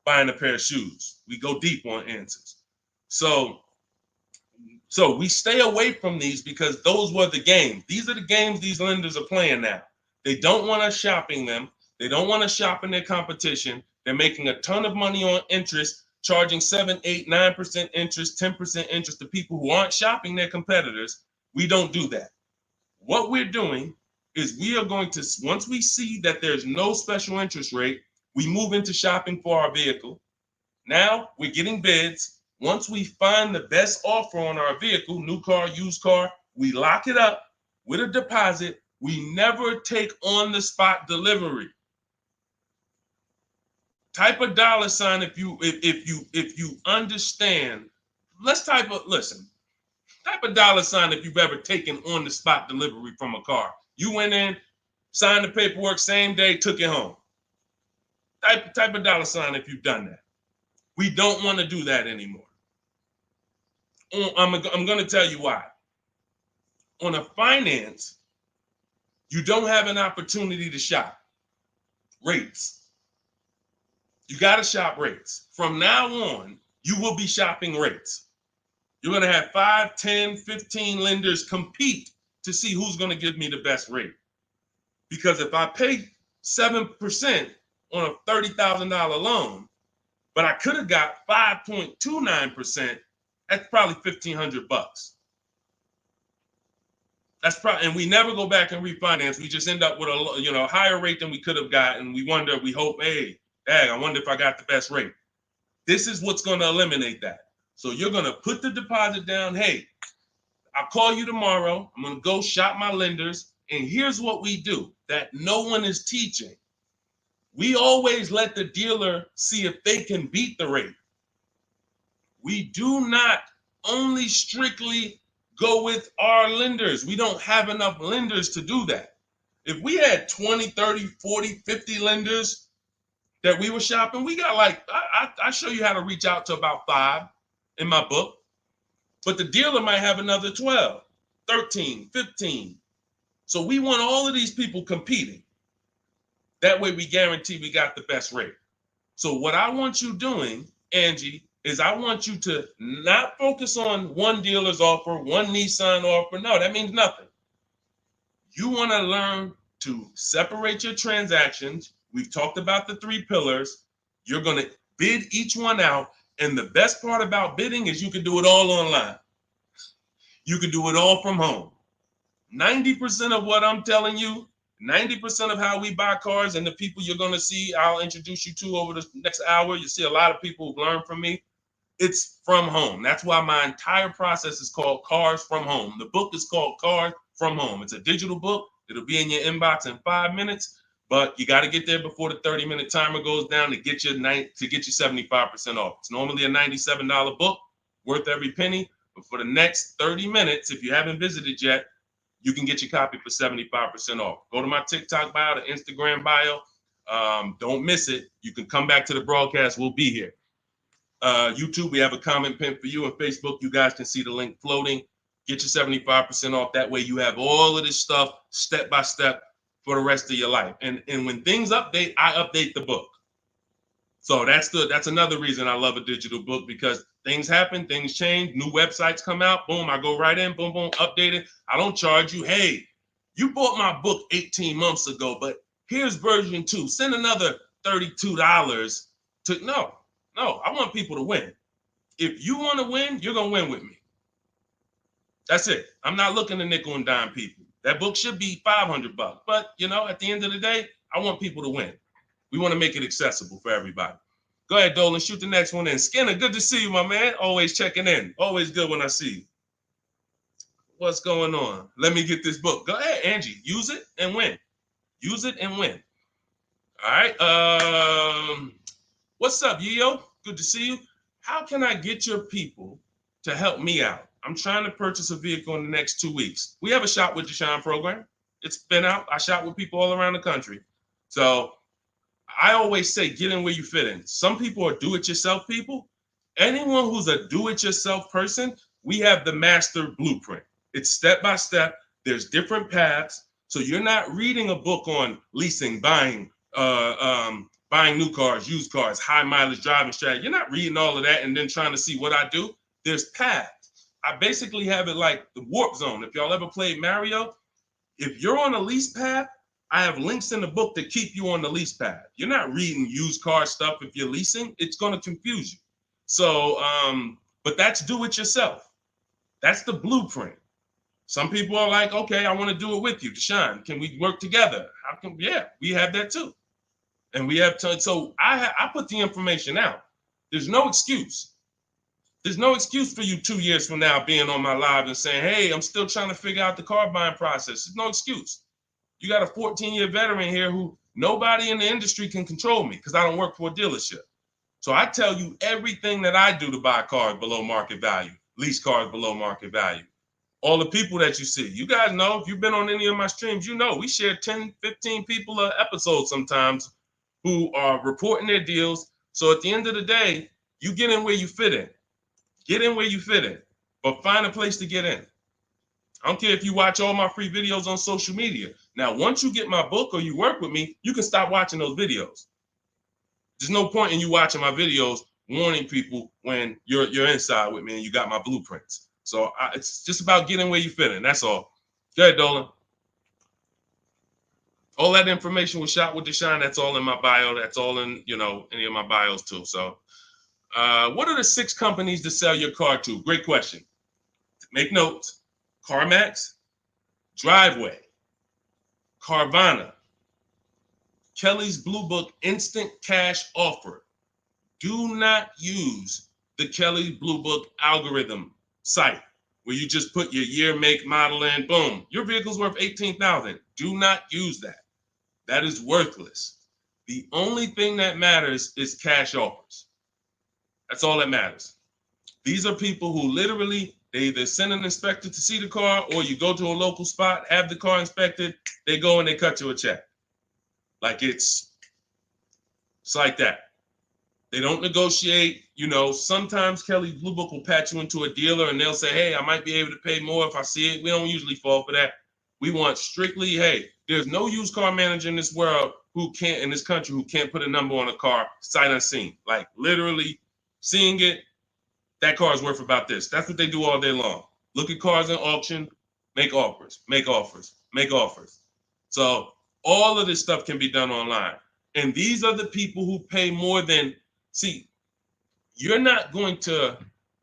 buying a pair of shoes. We go deep on answers. So we stay away from these because those were the games. These are the games these lenders are playing now. They don't want us shopping them. They don't want us shopping their competition. They're making a ton of money on interest, charging 7, 8, 9% interest, 10% interest to people who aren't shopping their competitors. We don't do that. What we're doing is we are going to, once we see that there's no special interest rate, we move into shopping for our vehicle. Now we're getting bids. Once we find the best offer on our vehicle, new car, used car, we lock it up with a deposit. We never take on the spot delivery. Type a $sign if you understand. Type a $sign if you've ever taken on the spot delivery from a car. You went in, signed the paperwork same day, took it home. Type a $sign if you've done that. We don't want to do that anymore. I'm going to tell you why. On a finance, you don't have an opportunity to shop rates. You got to shop rates. From now on, you will be shopping rates. You're going to have 5, 10, 15 lenders compete to see who's going to give me the best rate. Because if I pay 7% on a $30,000 loan, but I could have got 5.29%. That's probably $1,500. That's probably, and we never go back and refinance. We just end up with a higher rate than we could have gotten. We wonder, we hope, hey, dang, I wonder if I got the best rate. This is what's going to eliminate that. So you're going to put the deposit down. Hey, I'll call you tomorrow. I'm going to go shop my lenders. And here's what we do that no one is teaching. We always let the dealer see if they can beat the rate. We do not only strictly go with our lenders. We don't have enough lenders to do that. If we had 20, 30, 40, 50 lenders that we were shopping, we got like, I show you how to reach out to about 5 in my book, but the dealer might have another 12, 13, 15. So we want all of these people competing. That way we guarantee we got the best rate. So what I want you doing, Angie, is I want you to not focus on one dealer's offer, one Nissan offer. No, that means nothing. You want to learn to separate your transactions. We've talked about the 3 pillars. You're going to bid each one out. And the best part about bidding is you can do it all online. You can do it all from home. 90% of what I'm telling you, 90% of how we buy cars and the people you're going to see, I'll introduce you to over the next hour. You see a lot of people who learn from me. It's from home. That's why my entire process is called Cars from Home. The book is called Cars from Home. It's a digital book. It'll be in your inbox in 5 minutes, but you got to get there before the 30-minute timer goes down to get you 75% off. It's normally a $97 book, worth every penny. But for the next 30 minutes, if you haven't visited yet, you can get your copy for 75% off. Go to my TikTok bio, the Instagram bio. Don't miss it. You can come back to the broadcast. We'll be here. YouTube, we have a comment pin for you. On Facebook, you guys can see the link floating. Get your 75% off. That way you have all of this stuff step by step for the rest of your life. And when things update, I update the book. So that's another reason I love a digital book, because things happen, things change, new websites come out, boom, I go right in, boom, boom, update it. I don't charge you. Hey, you bought my book 18 months ago, but here's version 2. Send another $32 to, no, I want people to win. If you want to win, you're going to win with me. That's it. I'm not looking to nickel and dime people. That book should be $500, but at the end of the day, I want people to win. We want to make it accessible for everybody. Go ahead, Dolan, shoot the next one in. Skinner, good to see you, my man. Always checking in. Always good when I see you. What's going on? Let me get this book. Go ahead, Angie. Use it and win. Use it and win. All right. What's up, Yo? Good to see you. How can I get your people to help me out? I'm trying to purchase a vehicle in the next 2 weeks. We have a Shop with Deshone program. It's been out. I shop with people all around the country. So I always say, get in where you fit in. Some people are do-it-yourself people. Anyone who's a do-it-yourself person, we have the master blueprint. It's step-by-step. There's different paths. So you're not reading a book on leasing, buying new cars, used cars, high mileage driving strategy. You're not reading all of that and then trying to see what I do. There's paths. I basically have it like the warp zone. If y'all ever played Mario, if you're on a lease path, I have links in the book to keep you on the lease path. You're not reading used car stuff if you're leasing. It's going to confuse you. So, but that's do it yourself. That's the blueprint. Some people are like, okay, I want to do it with you, Deshone. Can we work together? How can? Yeah, we have that too. And we have to. So I put the information out. There's no excuse. There's no excuse for you 2 years from now being on my live and saying, hey, I'm still trying to figure out the car buying process. There's no excuse. You got a 14-year veteran here who nobody in the industry can control me because I don't work for a dealership. So I tell you everything that I do to buy cars below market value, lease cars below market value. All the people that you see, you guys know, if you've been on any of my streams, you know we share 10, 15 people an episode sometimes who are reporting their deals. So at the end of the day, you get in where you fit in. Get in where you fit in, but find a place to get in. I don't care if you watch all my free videos on social media. Now, once you get my book or you work with me, you can stop watching those videos. There's no point in you watching my videos warning people when you're inside with me and you got my blueprints. So it's just about getting where you fit in. That's all. Go ahead, Dolan. All that information was Shop with Deshone. That's all in my bio. That's all in, any of my bios too. So what are the 6 companies to sell your car to? Great question. Make notes. CarMax, Driveway, Carvana, Kelly's Blue Book Instant Cash Offer. Do not use the Kelly Blue Book algorithm site where you just put your year, make, model in, boom. Your vehicle's worth $18,000. Do not use that. That is worthless. The only thing that matters is cash offers. That's all that matters. These are people who literally, they either send an inspector to see the car, or you go to a local spot, have the car inspected, they go and they cut you a check. Like it's like that. They don't negotiate. Sometimes Kelly Blue Book will patch you into a dealer and they'll say, hey, I might be able to pay more if I see it. We don't usually fall for that. We want strictly, hey, there's no used car manager in this world in this country who can't put a number on a car sight unseen. Like literally seeing it, that car is worth about this. That's what they do all day long. Look at cars in auction, make offers, make offers, make offers. So all of this stuff can be done online. And these are the people who pay more than, see, you're not going to,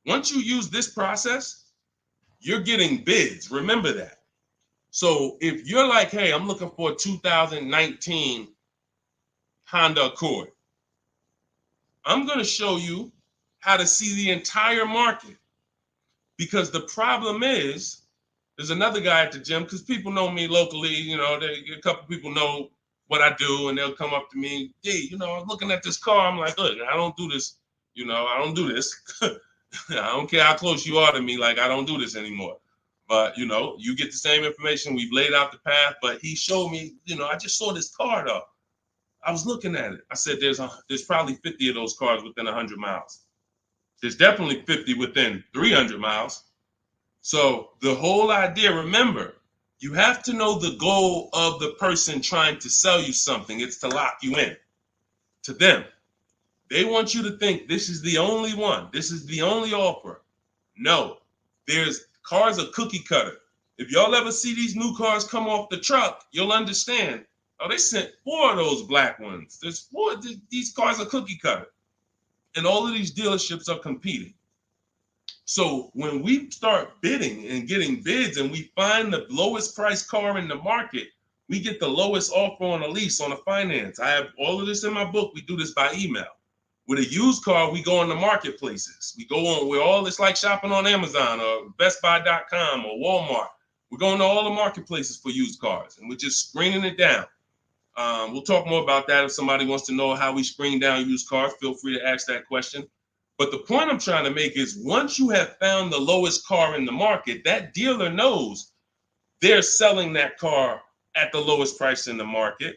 once you use this process, you're getting bids. Remember that. So if you're like, hey, I'm looking for a 2019 Honda Accord, I'm going to show you how to see the entire market. Because the problem is, there's another guy at the gym, because people know me locally, a couple people know what I do, and they'll come up to me, hey, I'm looking at this car. I'm like, look, I don't do this. I don't do this. I don't care how close you are to me. Like, I don't do this anymore. But, you get the same information. We've laid out the path. But he showed me, I just saw this car, though. I was looking at it. I said, there's probably 50 of those cars within 100 miles. There's definitely 50 within 300 miles. So the whole idea, remember, you have to know the goal of the person trying to sell you something. It's to lock you in to them. They want you to think this is the only one. This is the only offer. No, there's cars are cookie cutter. If y'all ever see these new cars come off the truck, you'll understand. Oh, they sent 4 of those black ones. There's 4. These cars are cookie cutter. And all of these dealerships are competing. So when we start bidding and getting bids and we find the lowest price car in the market, we get the lowest offer on a lease, on a finance. I have all of this in my book. We do this by email. With a used car, we go on the marketplaces. We go on, it's like shopping on Amazon or BestBuy.com or Walmart. We're going to all the marketplaces for used cars, and we're just screening it down. We'll talk more about that. If somebody wants to know how we screen down used cars, feel free to ask that question. But the point I'm trying to make is, once you have found the lowest car in the market, that dealer knows they're selling that car at the lowest price in the market.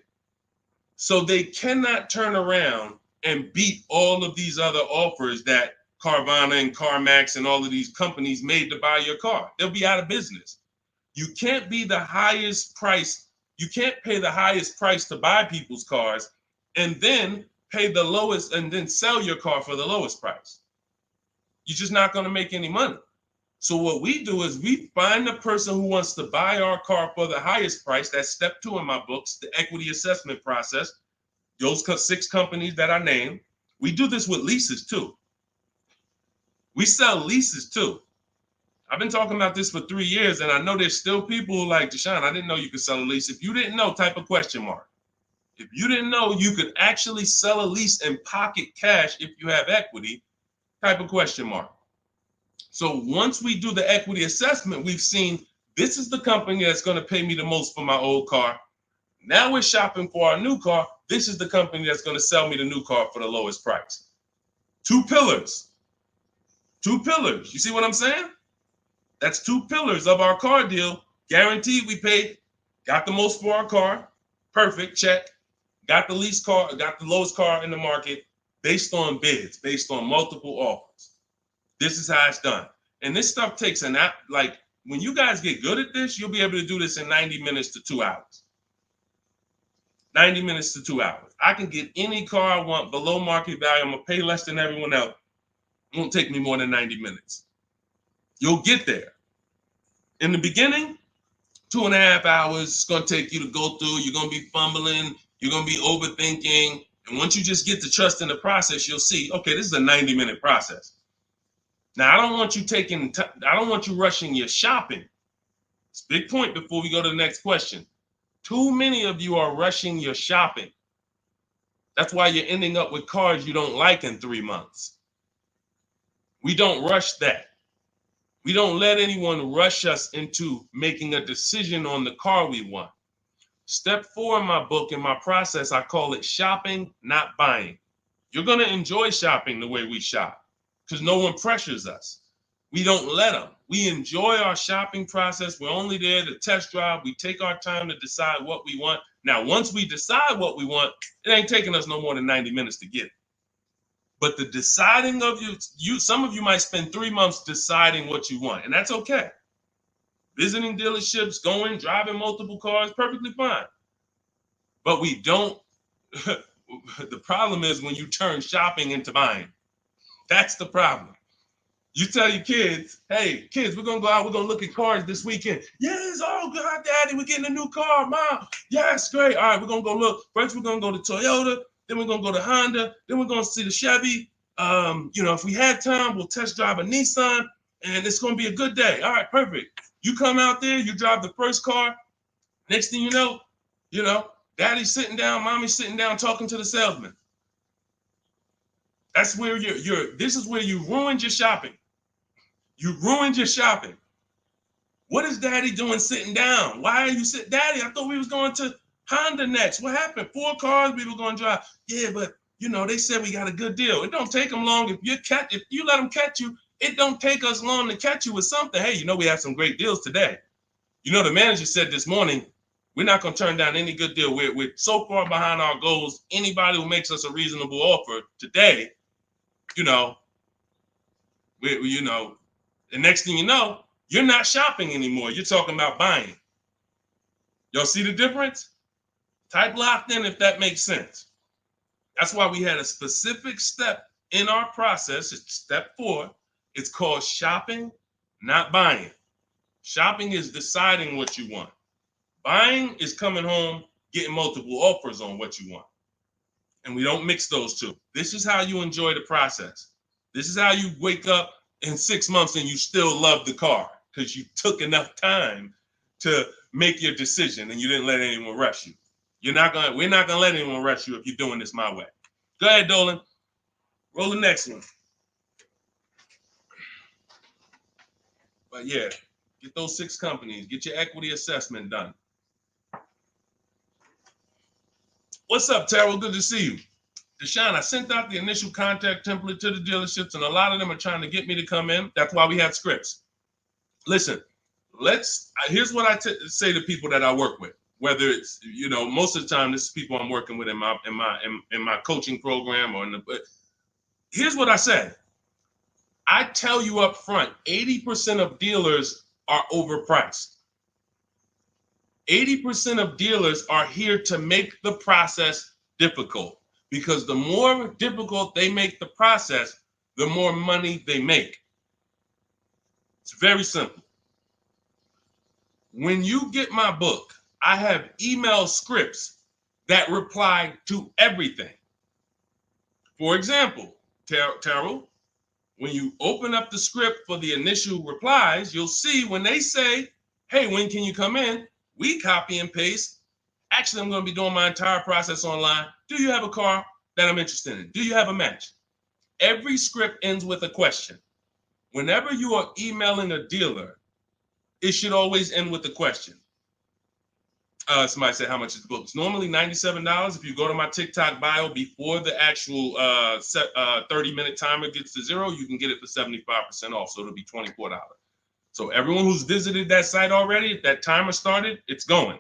So they cannot turn around and beat all of these other offers that Carvana and CarMax and all of these companies made to buy your car. They'll be out of business. You can't be the highest price. You can't pay the highest price to buy people's cars and then pay the lowest and then sell your car for the lowest price. You're just not going to make any money. So what we do is we find the person who wants to buy our car for the highest price. That's step 2 in my books, the equity assessment process. Those 6 companies that I named. We do this with leases too. We sell leases too. I've been talking about this for 3 years, and I know there's still people who like, Deshone, I didn't know you could sell a lease. If you didn't know, type a question mark. If you didn't know you could actually sell a lease and pocket cash if you have equity, type a question mark. So once we do the equity assessment, we've seen this is the company that's going to pay me the most for my old car. Now we're shopping for our new car. This is the company that's going to sell me the new car for the lowest price. 2 pillars. 2 pillars. You see what I'm saying? That's 2 pillars of our car deal. Guaranteed we paid, got the most for our car. Perfect, check. Got the least car, got the lowest car in the market based on bids, based on multiple offers. This is how it's done. And this stuff takes an app. Like, when you guys get good at this, you'll be able to do this in 90 minutes to 2 hours. 90 minutes to 2 hours. I can get any car I want below market value. I'm going to pay less than everyone else. It won't take me more than 90 minutes. You'll get there. In the beginning, 2.5 hours it's going to take you to go through. You're going to be fumbling. You're going to be overthinking. And once you just get to trust in the process, you'll see, okay, this is a 90-minute process. Now, I don't want you rushing your shopping. It's a big point before we go to the next question. Too many of you are rushing your shopping. That's why you're ending up with cars you don't like in 3 months. We don't rush that. We don't let anyone rush us into making a decision on the car we want. Step 4 in my book, in my process, I call it shopping, not buying. You're going to enjoy shopping the way we shop because no one pressures us. We don't let them. We enjoy our shopping process. We're only there to test drive. We take our time to decide what we want. Now, once we decide what we want, it ain't taking us no more than 90 minutes to get it. But the deciding of some of you might spend 3 months deciding what you want, and that's okay. Visiting dealerships, driving multiple cars, perfectly fine. But we don't, the problem is when you turn shopping into buying. That's the problem. You tell your kids, hey, kids, we're going to go out. We're going to look at cars this weekend. Yes, oh, God, Daddy, we're getting a new car. Mom, yes, great. All right, we're going to go look. First, we're going to go to Toyota. Then we're going to go to Honda. Then we're going to see the Chevy. If we had time, we'll test drive a Nissan. And it's going to be a good day. All right, perfect. You come out there, you drive the first car. Next thing you know, Daddy's sitting down, Mommy's sitting down talking to the salesman. That's where this is where you ruined your shopping. You ruined your shopping. What is Daddy doing sitting down? Why are you sitting? Daddy, I thought we was going to Honda next. What happened? 4 cars we were going to drive. Yeah, but they said we got a good deal. It don't take them long. If you let them catch you, it don't take us long to catch you with something. Hey, we have some great deals today. The manager said this morning, we're not going to turn down any good deal. We're so far behind our goals. Anybody who makes us a reasonable offer today, the next thing you know, you're not shopping anymore. You're talking about buying. Y'all see the difference? Type locked in if that makes sense. That's why we had a specific step in our process. It's step 4. It's called shopping, not buying. Shopping is deciding what you want. Buying is coming home, getting multiple offers on what you want. And we don't mix those two. This is how you enjoy the process. This is how you wake up in 6 months and you still love the car because you took enough time to make your decision and you didn't let anyone rush you. We're not gonna let anyone rush you if you're doing this my way. Go ahead, Dolan. Roll the next one. But yeah, get those 6 companies. Get your equity assessment done. What's up, Terrell? Good to see you. Deshone, I sent out the initial contact template to the dealerships, and a lot of them are trying to get me to come in. That's why we have scripts. Listen, here's what I say to people that I work with. Whether it's most of the time this is people I'm working with in my coaching program but here's what I say. I tell you up front, 80% of dealers are overpriced. 80% of dealers are here to make the process difficult because the more difficult they make the process, the more money they make. It's very simple. When you get my book, I have email scripts that reply to everything. For example, Terrell, when you open up the script for the initial replies, you'll see when they say, hey, when can you come in? We copy and paste. Actually, I'm going to be doing my entire process online. Do you have a car that I'm interested in? Do you have a match? Every script ends with a question. Whenever you are emailing a dealer, it should always end with a question. Somebody said, how much is the book? It's normally $97. If you go to my TikTok bio before the actual 30-minute timer gets to 0, you can get it for 75% off. So it'll be $24. So everyone who's visited that site already, if that timer started, it's going.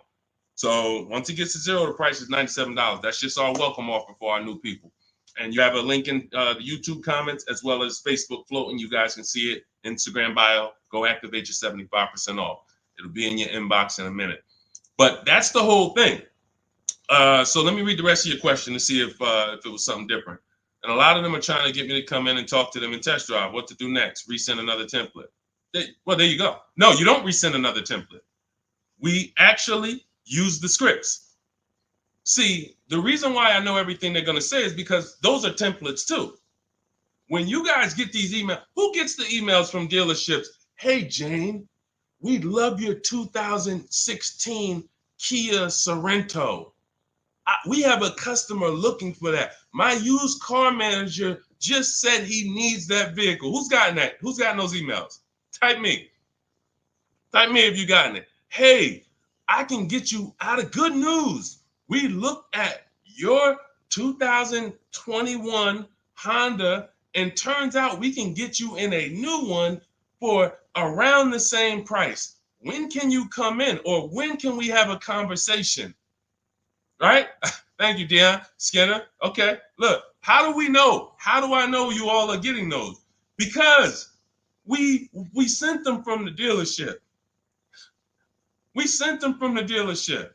So once it gets to 0, the price is $97. That's just our welcome offer for our new people. And you have a link in the YouTube comments as well as Facebook floating. You guys can see it. Instagram bio. Go activate your 75% off. It'll be in your inbox in a minute. But that's the whole thing. So let me read the rest of your question to see if it was something different. And a lot of them are trying to get me to come in and talk to them and test drive. What to do next? Resend another template. Well, there you go. No, you don't resend another template. We actually use the scripts. See, the reason why I know everything they're going to say is because those are templates too. When you guys get these emails, who gets the emails from dealerships? Hey, Jane, we love your 2016 Kia Sorento. We have a customer looking for that. My used car manager just said he needs that vehicle. Who's gotten that? Who's gotten those emails? Type me. Type me if you gotten it. Hey, I can get you out of good news. We looked at your 2021 Honda, and turns out we can get you in a new one for around the same price. When can you come in? Or when can we have a conversation? Right? Thank you, Dion Skinner. Okay, look, how do we know? How do I know you all are getting those? Because we sent them from the dealership. We sent them from the dealership.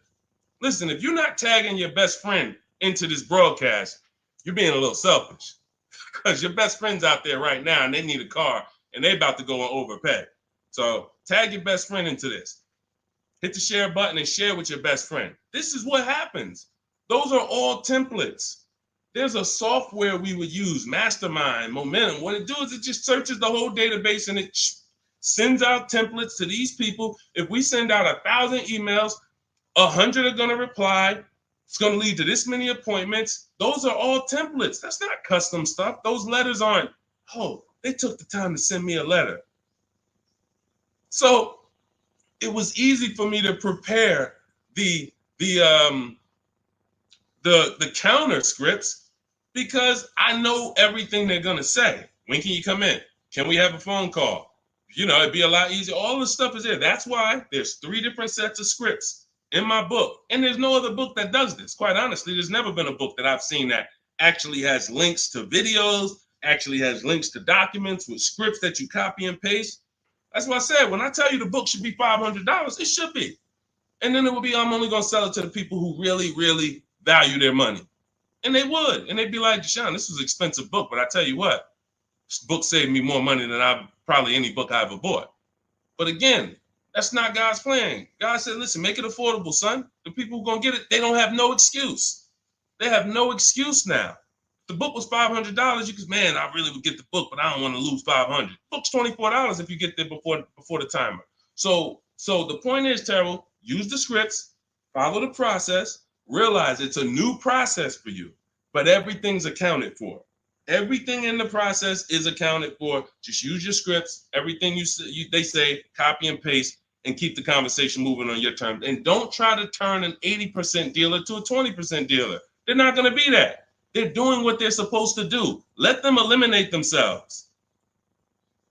Listen, if you're not tagging your best friend into this broadcast, you're being a little selfish because your best friend's out there right now and they need a car and they about to go and overpay. So tag your best friend into this. Hit the share button and share with your best friend. This is what happens. Those are all templates. There's a software we would use, Mastermind, Momentum. What it does is it just searches the whole database and it sends out templates to these people. If we send out 1,000 emails, 100 are going to reply. It's going to lead to this many appointments. Those are all templates. That's not custom stuff. Those letters aren't, oh, they took the time to send me a letter. So it was easy for me to prepare the counter scripts because I know everything they're going to say. When can you come in? Can we have a phone call? You know, it'd be a lot easier. All the stuff is there. That's why there's 3 different sets of scripts in my book. And there's no other book that does this. Quite honestly, there's never been a book that I've seen that actually has links to videos, actually has links to documents with scripts that you copy and paste. That's why I said, when I tell you the book should be $500, it should be. And then it would be, I'm only going to sell it to the people who really, really value their money. And they would. And they'd be like, Deshone, this was an expensive book, but I tell you what, this book saved me more money than probably any book I ever bought. But again, that's not God's plan. God said, listen, make it affordable, son. The people who are going to get it, they don't have no excuse. They have no excuse now. If the book was $500, you could, man, I really would get the book, but I don't want to lose $500. Book's $24 if you get there before the timer. So the point is, Terrell, use the scripts, follow the process, realize it's a new process for you, but everything's accounted for. Everything in the process is accounted for. Just use your scripts. Everything they say, copy and paste, and keep the conversation moving on your terms. And don't try to turn an 80% dealer to a 20% dealer. They're not going to be that. They're doing what they're supposed to do. Let them eliminate themselves.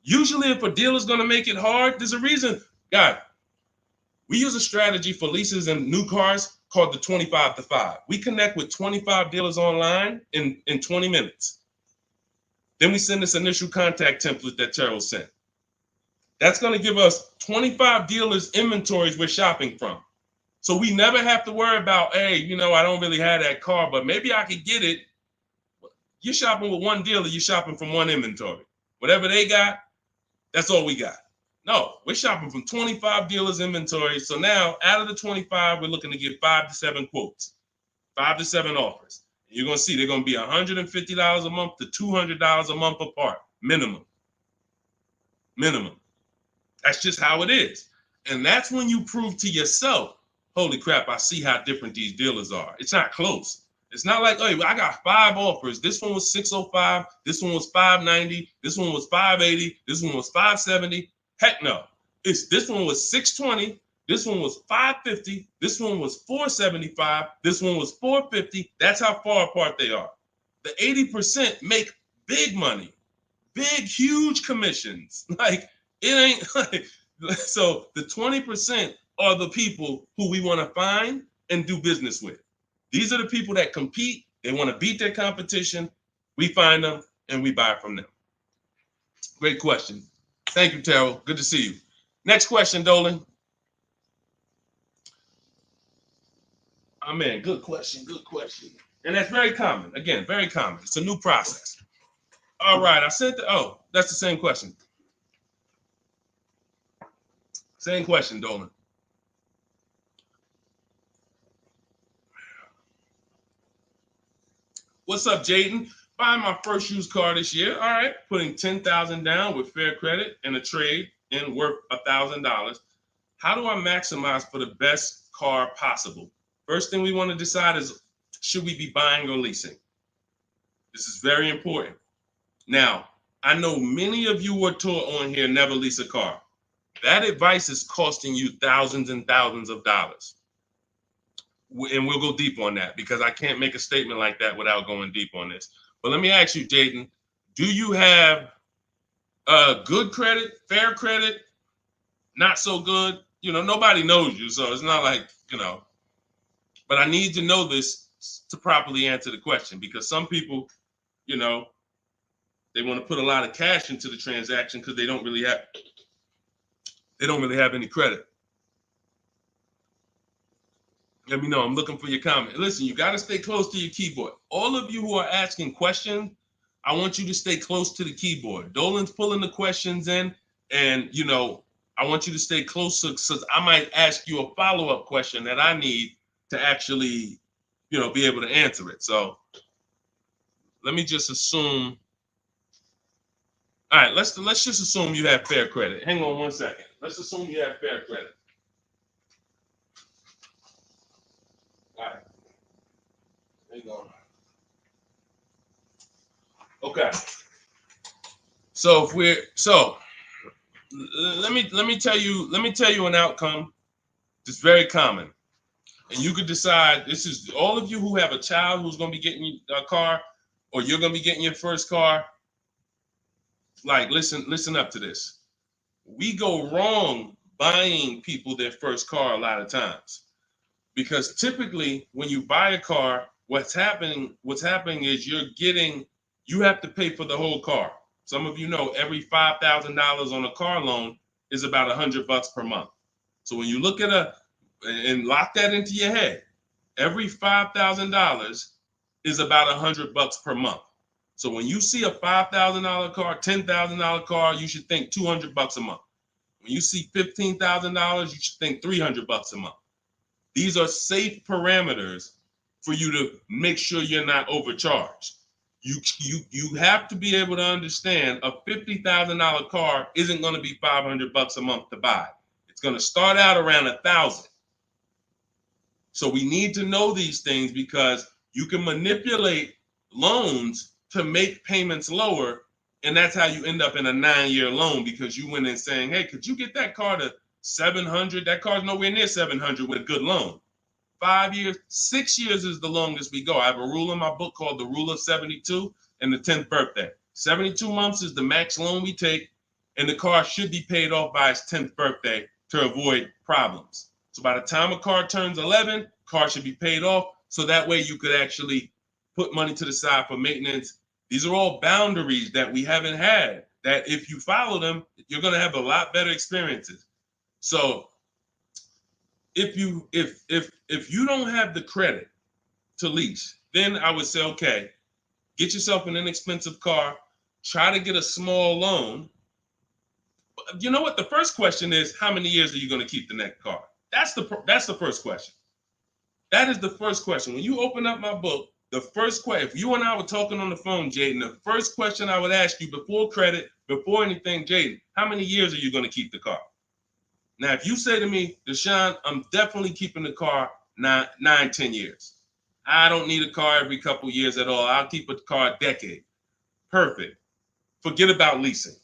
Usually, if a dealer's going to make it hard, there's a reason. God, we use a strategy for leases and new cars called the 25 to 5. We connect with 25 dealers online in 20 minutes. Then we send this initial contact template that Terrell sent. That's going to give us 25 dealers' inventories we're shopping from. So we never have to worry about, hey, you know, I don't really have that car, but maybe I could get it. You're shopping with one dealer, you're shopping from one inventory. Whatever they got, that's all we got. No, we're shopping from 25 dealers' inventory. So now out of the 25, we're looking to get 5 to 7 quotes, 5 to 7 offers. You're going to see they're going to be $150 a month to $200 a month apart, minimum. That's just how it is. And that's when you prove to yourself, holy crap, I see how different these dealers are. It's not close. It's not like, hey, I got 5 offers. This one was $605. This one was $590. This one was $580. This one was $570. Heck no. This one was $620. This one was $550. This one was $475. This one was $450. That's how far apart they are. The 80% make big money, big, huge commissions. Like, it ain't like, so the 20% are the people who we want to find and do business with. These are the people that compete. They want to beat their competition. We find them and we buy from them. Great question. Thank you, Terrell. Good to see you. Next question, Dolan. Oh, man, good question. And that's very common. Again, very common. It's a new process. All right, I said that's the same question. Same question, Dolan. What's up, Jaden? Buying my first used car this year. All right, putting $10,000 down with fair credit and a trade in worth $1,000. How do I maximize for the best car possible? First thing we want to decide is, should we be buying or leasing? This is very important. Now, I know many of you were taught on here, never lease a car. That advice is costing you thousands and thousands of dollars. And we'll go deep on that because I can't make a statement like that without going deep on this. But let me ask you, Jaden, do you have good credit, fair credit, not so good? You know, nobody knows you, so it's not like, but I need to know this to properly answer the question, because some people, they want to put a lot of cash into the transaction because they don't really have any credit. Let me know. I'm looking for your comment. Listen, you got to stay close to your keyboard. All of you who are asking questions, I want you to stay close to the keyboard. Dolan's pulling the questions in, and I want you to stay close, because I might ask you a follow-up question that I need to actually, be able to answer it. So let me just assume. All right, let's just assume you have fair credit. Hang on one second. Let's assume you have fair credit. All right. Hang on. Okay. So let me tell you an outcome that's very common. And you could decide, this is all of you who have a child who's going to be getting a car, or you're going to be getting your first car. Like, listen up to this. We go wrong buying people their first car a lot of times, because typically when you buy a car, what's happening is you have to pay for the whole car. Some of you know every $5,000 on a car loan is about $100 per month. So when you look at and lock that into your head, every $5,000 is about $100 per month. So when you see a $5,000 car, $10,000 car, you should think $200 a month. When you see $15,000, you should think $300 a month. These are safe parameters for you to make sure you're not overcharged. You have to be able to understand a $50,000 car isn't going to be $500 a month to buy. It's going to start out around $1,000. So we need to know these things, because you can manipulate loans to make payments lower, and that's how you end up in a 9-year loan, because you went in saying, hey, could you get that car to 700? That car's nowhere near 700 with a good loan. 5 years, 6 years is the longest we go. I have a rule in my book called the Rule of 72 and the 10th birthday. 72 months is the max loan we take, and the car should be paid off by its 10th birthday to avoid problems. So by the time a car turns 11, car should be paid off, so that way you could actually put money to the side for maintenance. These are all boundaries that we haven't had, that if you follow them, you're going to have a lot better experiences. So if you don't have the credit to lease, then I would say, okay, get yourself an inexpensive car, try to get a small loan. You know what? The first question is, how many years are you going to keep the next car? That's the first question. That is the first question. When you open up my book, the first question, if you and I were talking on the phone, Jaden, the first question I would ask you before credit, before anything, Jaden, how many years are you going to keep the car? Now, if you say to me, Deshone, I'm definitely keeping the car 9-10 years. I don't need a car every couple years at all. I'll keep a car a decade. Perfect. Forget about leasing.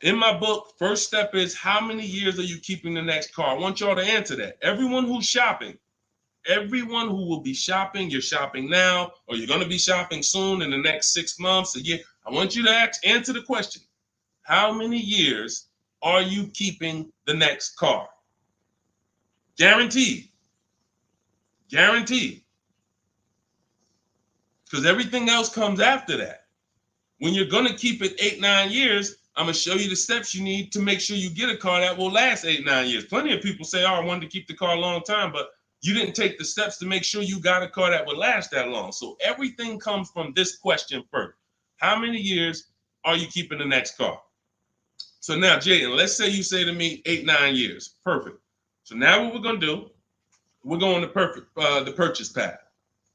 In my book, first step is, how many years are you keeping the next car? I want y'all to answer that. Everyone who's shopping, everyone who will be shopping, you're shopping now, or you're going to be shopping soon in the next 6 months, a year. I want you to answer the question. How many years are you keeping the next car? Guaranteed. Guaranteed. Because everything else comes after that. When you're going to keep it 8-9 years, I'm going to show you the steps you need to make sure you get a car that will last 8-9 years. Plenty of people say, oh, I wanted to keep the car a long time, but you didn't take the steps to make sure you got a car that would last that long. So everything comes from this question first. How many years are you keeping the next car? So now, Jaden, let's say you say to me 8-9 years. Perfect. So now what we're going to do, we're going to the purchase path.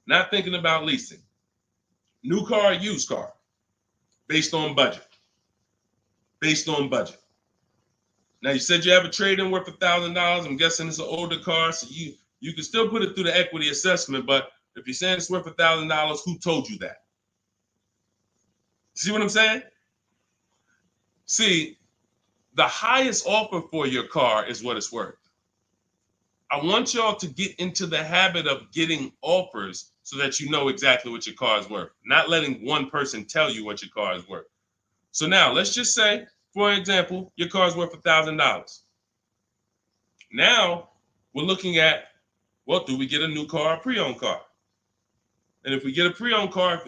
Not thinking about leasing. New car, used car, based on budget. Based on budget. Now you said you have a trade-in worth $1,000. I'm guessing it's an older car, so you can still put it through the equity assessment. But if you're saying it's worth $1,000, who told you that? See what I'm saying? See, the highest offer for your car is what it's worth. I want y'all to get into the habit of getting offers so that you know exactly what your car is worth, not letting one person tell you what your car is worth. So now let's just say, for example, your car is worth $1,000. Now we're looking at, well, do we get a new car or pre-owned car? And if we get a pre-owned car,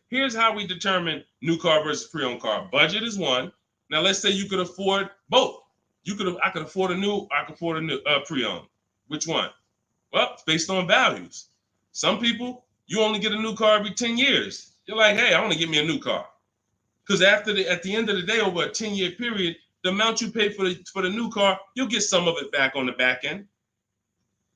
here's how we determine new car versus pre-owned car. Budget is one. Now let's say you could afford both. I could afford a new, I could afford a new pre-owned. Which one? Well, it's based on values. Some people, you only get a new car every 10 years. You're like, hey, I want to get me a new car. Because at the end of the day, over a 10-year period, the amount you pay for the new car, you'll get some of it back on the back end.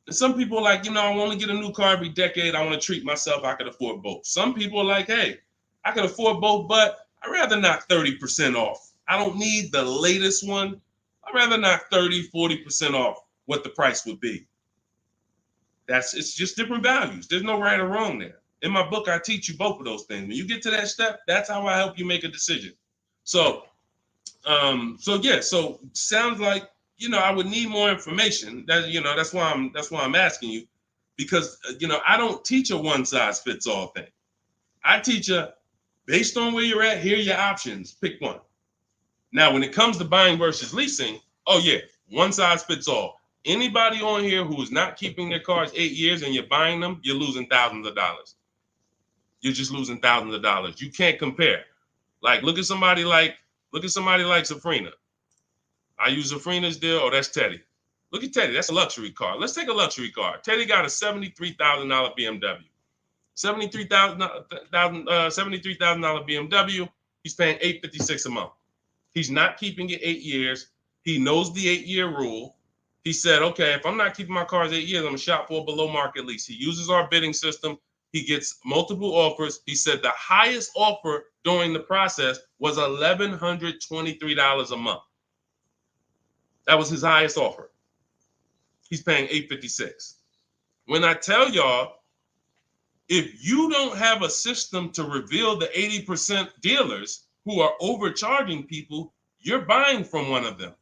And some people are like, I want to get a new car every decade. I want to treat myself. I could afford both. Some people are like, hey, I can afford both, but I'd rather knock 30% off. I don't need the latest one. I'd rather knock 30, 40% off what the price would be. It's just different values. There's no right or wrong there. In my book, I teach you both of those things. When you get to that step, that's how I help you make a decision. So sounds like, I would need more information. That's why I'm asking you, because I don't teach a one size fits all thing. I teach based on where you're at, here are your options. Pick one. Now, when it comes to buying versus leasing, oh yeah, one size fits all. Anybody on here who is not keeping their cars 8 years and you're buying them, you're losing thousands of dollars. You're just losing thousands of dollars. You can't compare. Like, look at somebody like Safrina. I use Safrina's deal. Oh, that's Teddy. Look at Teddy. That's a luxury car. Let's take a luxury car. Teddy got a $73,000 BMW. $73,000 BMW. He's paying $856 a month. He's not keeping it 8 years. He knows the 8-year rule. He said, okay, if I'm not keeping my cars 8 years, I'm gonna shop for a below market lease. He uses our bidding system. He gets multiple offers. He said the highest offer during the process was $1,123 a month. That was his highest offer. He's paying $856. When I tell y'all, if you don't have a system to reveal the 80% dealers who are overcharging people, you're buying from one of them.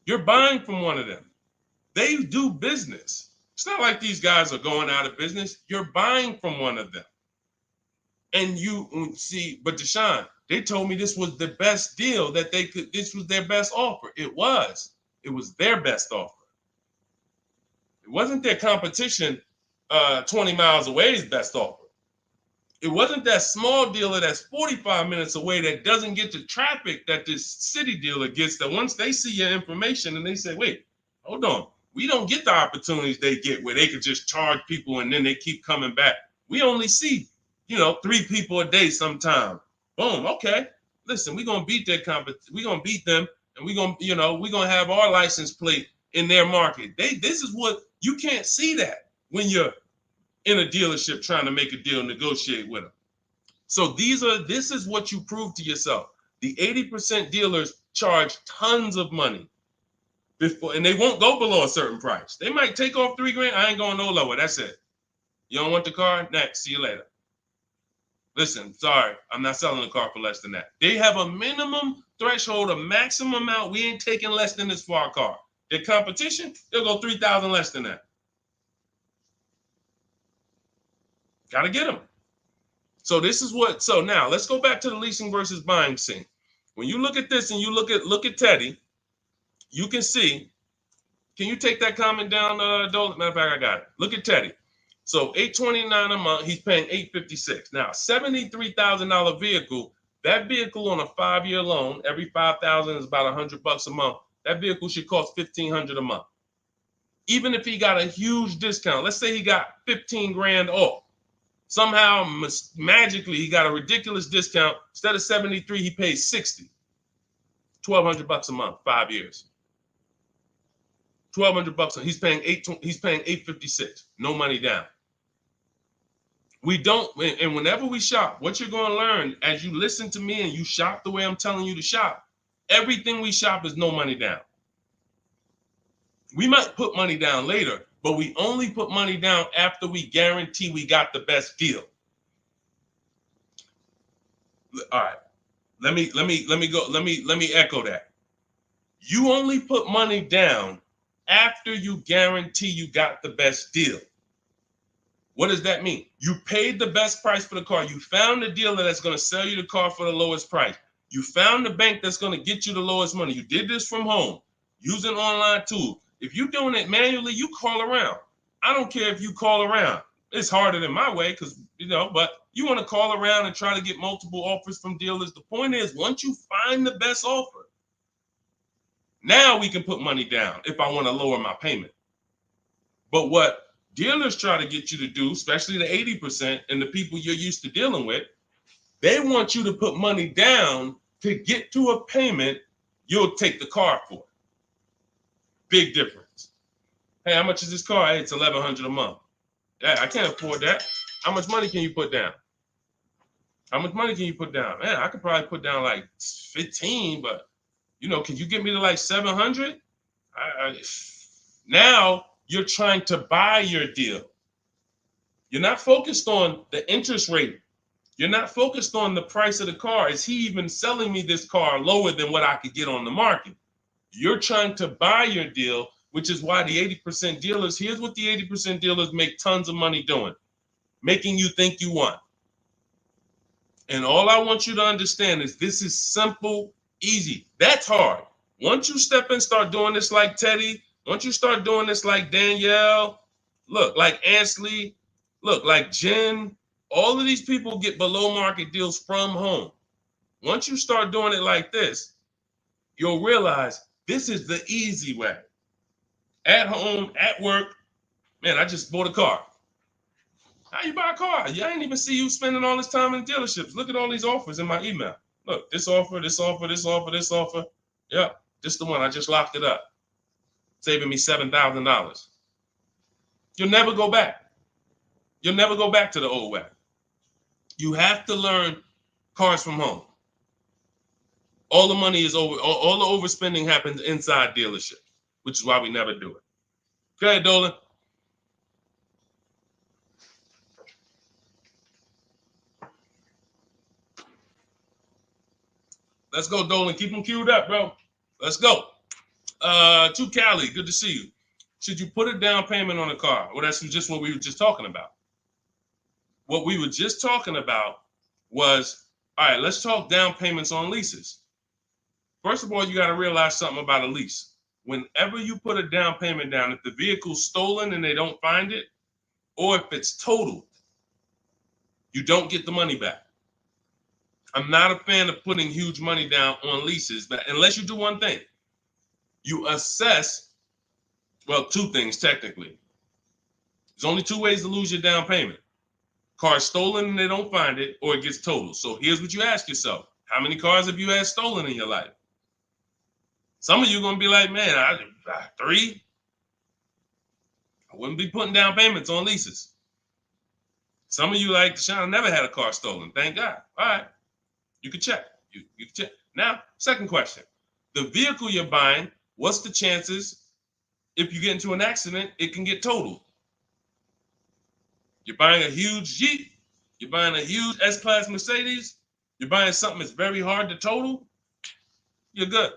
You're buying from one of them. They do business. It's not like these guys are going out of business. You're buying from one of them. And you see, but Deshone, they told me this was the best deal that they could, this was their best offer. It was their best offer. It wasn't their competition 20 miles away's best offer. It wasn't that small dealer that's 45 minutes away that doesn't get the traffic that this city dealer gets, that once they see your information and they say, wait, hold on, we don't get the opportunities they get where they could just charge people and then they keep coming back. We only see, 3 people a day sometime. Boom, okay. Listen, we're gonna beat their we're gonna beat them, and we're gonna have our license plate in their market. This is what you can't see that when you're in a dealership trying to make a deal, negotiate with them. So this is what you prove to yourself. The 80% dealers charge tons of money before, and they won't go below a certain price. They might take off $3,000. I ain't going no lower. That's it. You don't want the car? Next. See you later. Listen, sorry, I'm not selling the car for less than that. They have a minimum threshold, a maximum amount. We ain't taking less than this for our car. Their competition, they'll go 3,000 less than that. Got to get them. So now let's go back to the leasing versus buying scene. When you look at this and you look at Teddy, you can see, can you take that comment down, Dolan? Matter of fact, I got it. Look at Teddy. So $829 a month, he's paying $856. Now, $73,000 vehicle, that vehicle on a 5-year loan, every $5,000 is about $100 a month. That vehicle should cost $1,500 a month. Even if he got a huge discount, let's say he got 15 grand off. Somehow, magically, he got a ridiculous discount. Instead of 73, he pays 60. $1,200 a month, 5 years. $1,200 he's paying $856. No money down. We don't, and whenever we shop, what you're going to learn as you listen to me and you shop the way I'm telling you to shop, everything we shop is no money down. We might put money down later, but we only put money down after we guarantee we got the best deal. All right. Let me echo that. You only put money down after you guarantee you got the best deal. What does that mean? You paid the best price for the car. You found the dealer that's going to sell you the car for the lowest price. You found the bank that's going to get you the lowest money. You did this from home using online tools. If you're doing it manually, you call around. I don't care if you call around. It's harder than my way because, but you want to call around and try to get multiple offers from dealers. The point is, once you find the best offer, now we can put money down if I want to lower my payment. But what dealers try to get you to do, especially the 80% and the people you're used to dealing with, they want you to put money down to get to a payment you'll take the car for. Big difference. Hey, how much is this car? Hey, it's $1,100 a month. Yeah, I can't afford that. How much money can you put down? How much money can you put down? Man, I could probably put down like 15, but can you get me to like 700? Now you're trying to buy your deal. You're not focused on the interest rate. You're not focused on the price of the car. Is he even selling me this car lower than what I could get on the market? You're trying to buy your deal, which is why the 80% dealers, here's what the 80% dealers make tons of money doing, making you think you want. And all I want you to understand is this is simple, easy. That's hard. Once you step in, start doing this like Teddy, once you start doing this like Danielle, look, like Ansley, look, like Jen, all of these people get below market deals from home. Once you start doing it like this, you'll realize this is the easy way. At home, at work, man, I just bought a car. How you buy a car? Yeah, I ain't even see you spending all this time in dealerships. Look at all these offers in my email. Look, this offer, this offer, this offer, this offer. Yep, this the one. I just locked it up, saving me $7,000. You'll never go back. You'll never go back to the old way. You have to learn cars from home. All the money is over. All the overspending happens inside dealership, which is why we never do it. Go ahead, Dolan. Let's go, Dolan. Keep them queued up, bro. Let's go. To Cali, good to see you. Should you put a down payment on a car? Well, that's just what we were just talking about. What we were just talking about was, all right, let's talk down payments on leases. First of all, you got to realize something about a lease. Whenever you put a down payment down, if the vehicle's stolen and they don't find it, or if it's totaled, you don't get the money back. I'm not a fan of putting huge money down on leases, but unless you do one thing, you assess, well, two things technically. There's only two ways to lose your down payment. Car's stolen and they don't find it, or it gets totaled. So here's what you ask yourself. How many cars have you had stolen in your life? Some of you are going to be like, man, I 3. I wouldn't be putting down payments on leases. Some of you like, Deshone, I never had a car stolen. Thank God. All right. You can check. You can check. Now, second question. The vehicle you're buying, what's the chances if you get into an accident, it can get totaled? You're buying a huge Jeep. You're buying a huge S-Class Mercedes. You're buying something that's very hard to total. You're good.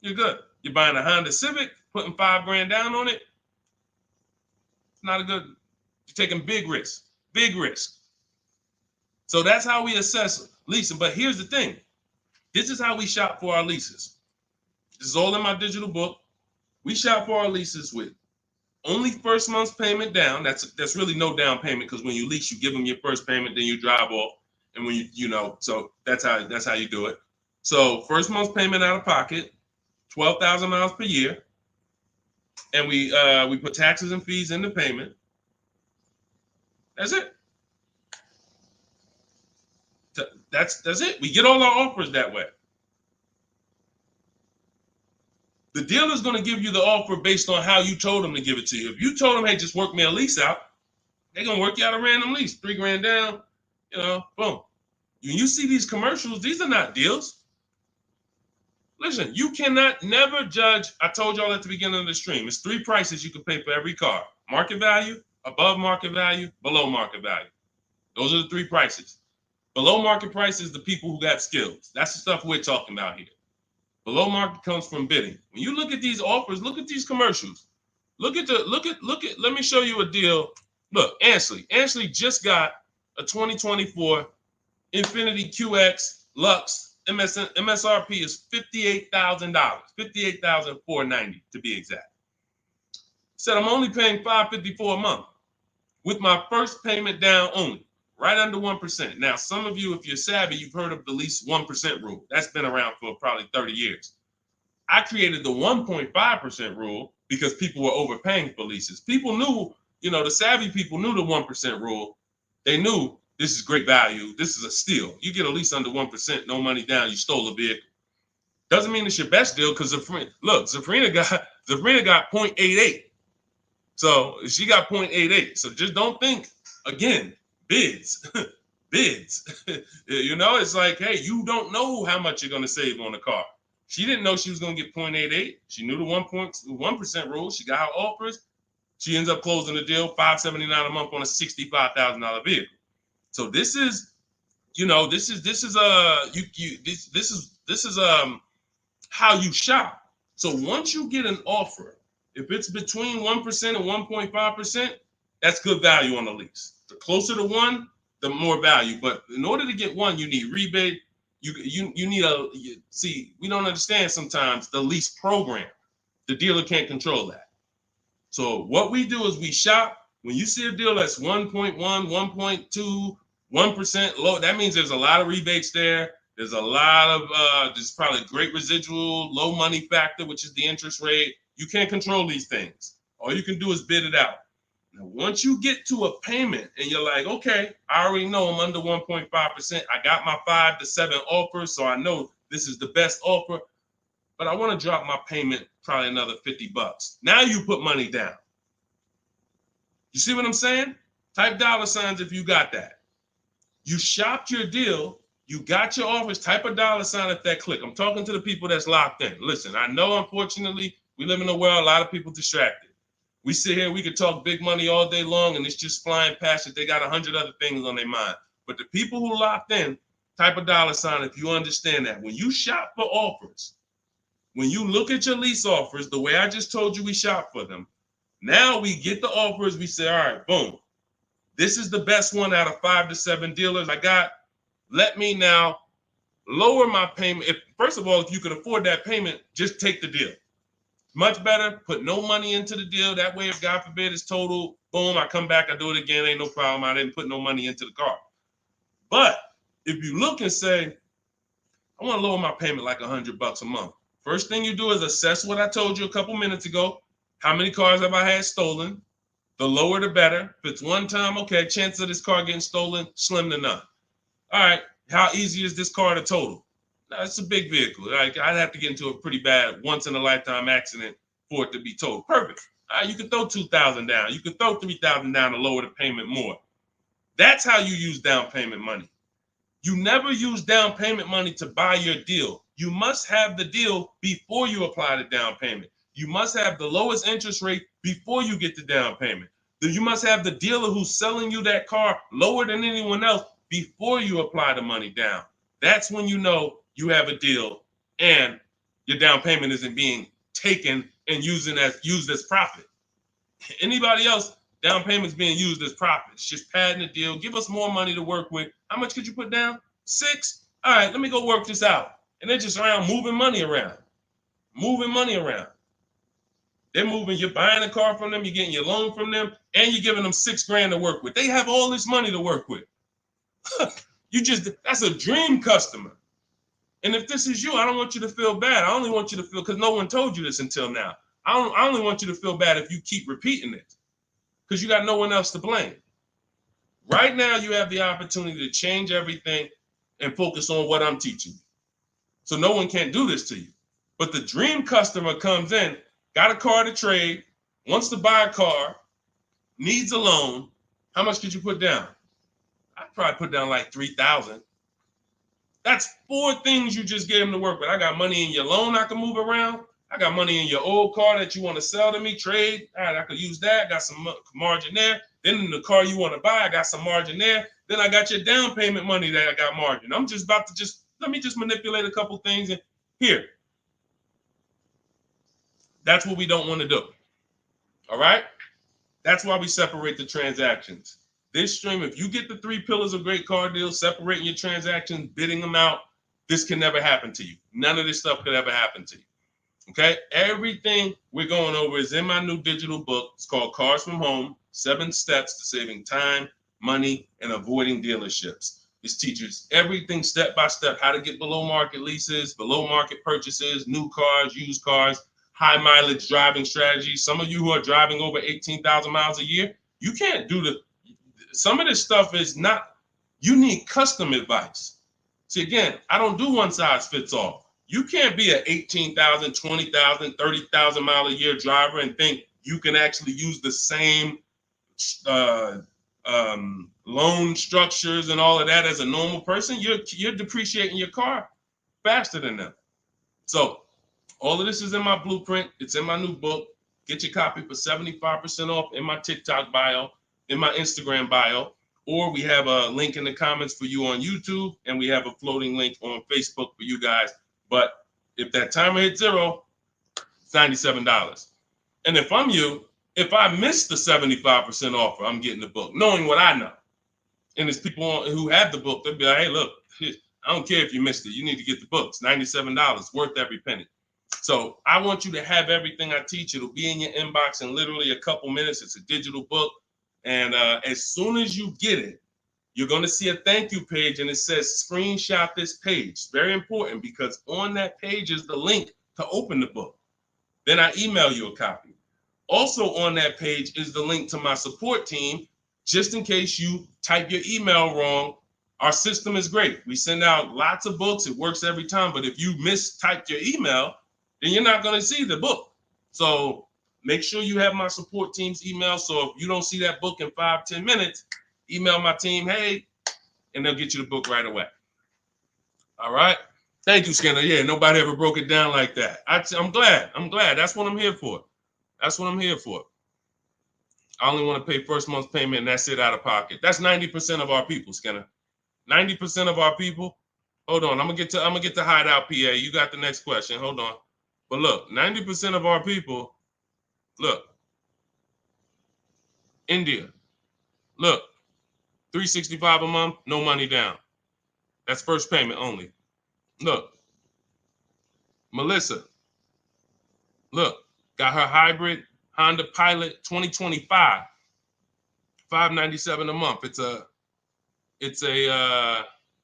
You're good. You're buying a Honda Civic, putting $5,000 down on it. It's not a good. You're taking big risks. Big risk. So that's how we assess leasing. But here's the thing. This is how we shop for our leases. This is all in my digital book. We shop for our leases with only first month's payment down. That's really no down payment because when you lease, you give them your first payment, then you drive off. And when so that's how you do it. So first month's payment out of pocket, 12,000 miles per year. And we put taxes and fees in the payment. That's it. That's it. We get all our offers that way. The dealer's going to give you the offer based on how you told them to give it to you. If you told them, hey, just work me a lease out, They're gonna work you out a random lease, $3 grand down, boom. When you see these commercials, these are not deals. Listen, you cannot never judge. I told y'all at the beginning of the stream, it's 3 prices you can pay for every car: market value, above market value, below market value. Those are the 3 prices. Below market price is the people who got skills. That's the stuff we're talking about here. Below market comes from bidding. When you look at these offers, look at these commercials. Look at. Let me show you a deal. Look, Ansley just got a 2024 Infiniti QX Lux. MSRP is $58,000, $58,490 to be exact. Said I'm only paying $554 a month with my first payment down only, right under 1%. Now, some of you, if you're savvy, you've heard of the lease 1% rule. That's been around for probably 30 years. I created the 1.5% rule because people were overpaying for leases. People knew, the savvy people knew the 1% rule. They knew this is great value. This is a steal. You get a lease under 1%, no money down, you stole a vehicle. Doesn't mean it's your best deal because Zafrina got 0.88. So she got 0.88. So just don't think, again, bids. Bids. It's like, hey, you don't know how much you're going to save on the car. She didn't know she was going to get 0.88. She knew the 1% rule. She got her offers. She ends up closing the deal, $579 a month on a $65,000 vehicle. So this is how you shop. So once you get an offer, if it's between 1% and 1.5%, that's good value on the lease. The closer to 1, the more value. But in order to get 1, you need rebate. You need we don't understand sometimes the lease program. The dealer can't control that. So what we do is we shop. When you see a deal that's 1.1, 1.2, 1% low, that means there's a lot of rebates there. There's a lot of there's probably great residual, low money factor, which is the interest rate. You can't control these things. All you can do is bid it out. Now, once you get to a payment and you're like, okay, I already know I'm under 1.5%. I got my 5 to 7 offers, so I know this is the best offer. But I want to drop my payment probably another $50. Now you put money down. You see what I'm saying? Type $signs if you got that. You shopped your deal. You got your offers. Type a $sign at that click. I'm talking to the people that's locked in. Listen, I know, unfortunately, we live in a world, a lot of people distracted. We sit here, we could talk big money all day long, and it's just flying past it. They got 100 other things on their mind. But the people who locked in, type a $sign if you understand that. When you shop for offers, when you look at your lease offers, the way I just told you we shop for them, now we get the offers, we say, all right, boom. This is the best one out of 5 to 7 dealers I got. Let me now lower my payment. First of all, if you can afford that payment, just take the deal. Much better, put no money into the deal. That way, if God forbid it's total, boom, I come back, I do it again, ain't no problem. I didn't put no money into the car. But if you look and say, I want to lower my payment like $100 a month. First thing you do is assess what I told you a couple minutes ago. How many cars have I had stolen? The lower, the better. If it's one time, okay, chance of this car getting stolen, slim to none. All right, how easy is this car to total? Now, it's a big vehicle. I'd have to get into a pretty bad once-in-a-lifetime accident for it to be totaled. Perfect. All right, you can throw $2,000 down. You can throw $3,000 down to lower the payment more. That's how you use down payment money. You never use down payment money to buy your deal. You must have the deal before you apply the down payment. You must have the lowest interest rate before you get the down payment. You must have the dealer who's selling you that car lower than anyone else before you apply the money down. That's when you know you have a deal and your down payment isn't being taken and used as profit. Anybody else, down payment's being used as profit. It's just padding the deal. Give us more money to work with. How much could you put down? 6? All right, let me go work this out. And they're just around moving money around. They're moving, you're buying a car from them, you're getting your loan from them, and you're giving them $6,000 to work with. They have all this money to work with. That's a dream customer. And if this is you, I don't want you to feel bad. I only want you to feel, because no one told you this until now. I only want you to feel bad if you keep repeating it, because you got no one else to blame. Right now, you have the opportunity to change everything and focus on what I'm teaching you. So no one can do this to you. But the dream customer comes in, got a car to trade, wants to buy a car, needs a loan, How much could you put down? I'd probably put down like 3,000. That's 4 things you just gave him to work with. I got money in your loan I can move around. I got money in your old car that you want to sell to me, trade. All right, I could use that. Got some margin there. Then in the car you want to buy, I got some margin there. Then I got your down payment money that I got margin. I'm just about to let me manipulate a couple things and here. That's what we don't want to do. All right? That's why we separate the transactions. This stream, if you get the 3 pillars of great car deals, separating your transactions, bidding them out, this can never happen to you. None of this stuff could ever happen to you. Okay? Everything we're going over is in my new digital book. It's called Cars from Home, 7 Steps to Saving Time, Money, and Avoiding Dealerships. This teaches everything step by step, how to get below market leases, below market purchases, new cars, used cars, high mileage driving strategies. Some of you who are driving over 18,000 miles a year, you can't do some of this stuff is not, you need custom advice. See, again, I don't do one size fits all. You can't be an 18,000, 20,000, 30,000 mile a year driver and think you can actually use the same loan structures and all of that as a normal person. You're depreciating your car faster than them. So all of this is in my blueprint. It's in my new book. Get your copy for 75% off in my TikTok bio, in my Instagram bio, or we have a link in the comments for you on YouTube, and we have a floating link on Facebook for you guys. But if that timer hits 0, it's $97. And if I'm you, if I miss the 75% offer, I'm getting the book, knowing what I know. And there's people who have the book, they'll be like, hey, look, I don't care if you missed it. You need to get the book. It's $97, worth every penny. So I want you to have everything I teach. It'll be in your inbox in literally a couple minutes. It's a digital book. And as soon as you get it, you're going to see a thank you page, and it says screenshot this page. Very important, because on that page is the link to open the book. Then I email you a copy. Also on that page is the link to my support team, just in case you type your email wrong. Our system is great. We send out lots of books. It works every time. But if you mistyped your email, then you're not going to see the book. So make sure you have my support team's email. So if you don't see that book in 5-10 minutes, email my team, hey, and they'll get you the book right away. All right. Thank you, Skinner. Yeah, nobody ever broke it down like that. I'm glad. That's what I'm here for. That's what I'm here for. I only want to pay first month's payment, and that's it out of pocket. That's 90% of our people, Skinner. 90% of our people. Hold on, I'm gonna get to Hideout PA. You got the next question. Hold on. But look, 90% of our people, look, India, look, $365 a month, no money down. That's first payment only. Look, Melissa, look, got her hybrid Honda Pilot 2025, $597 a month.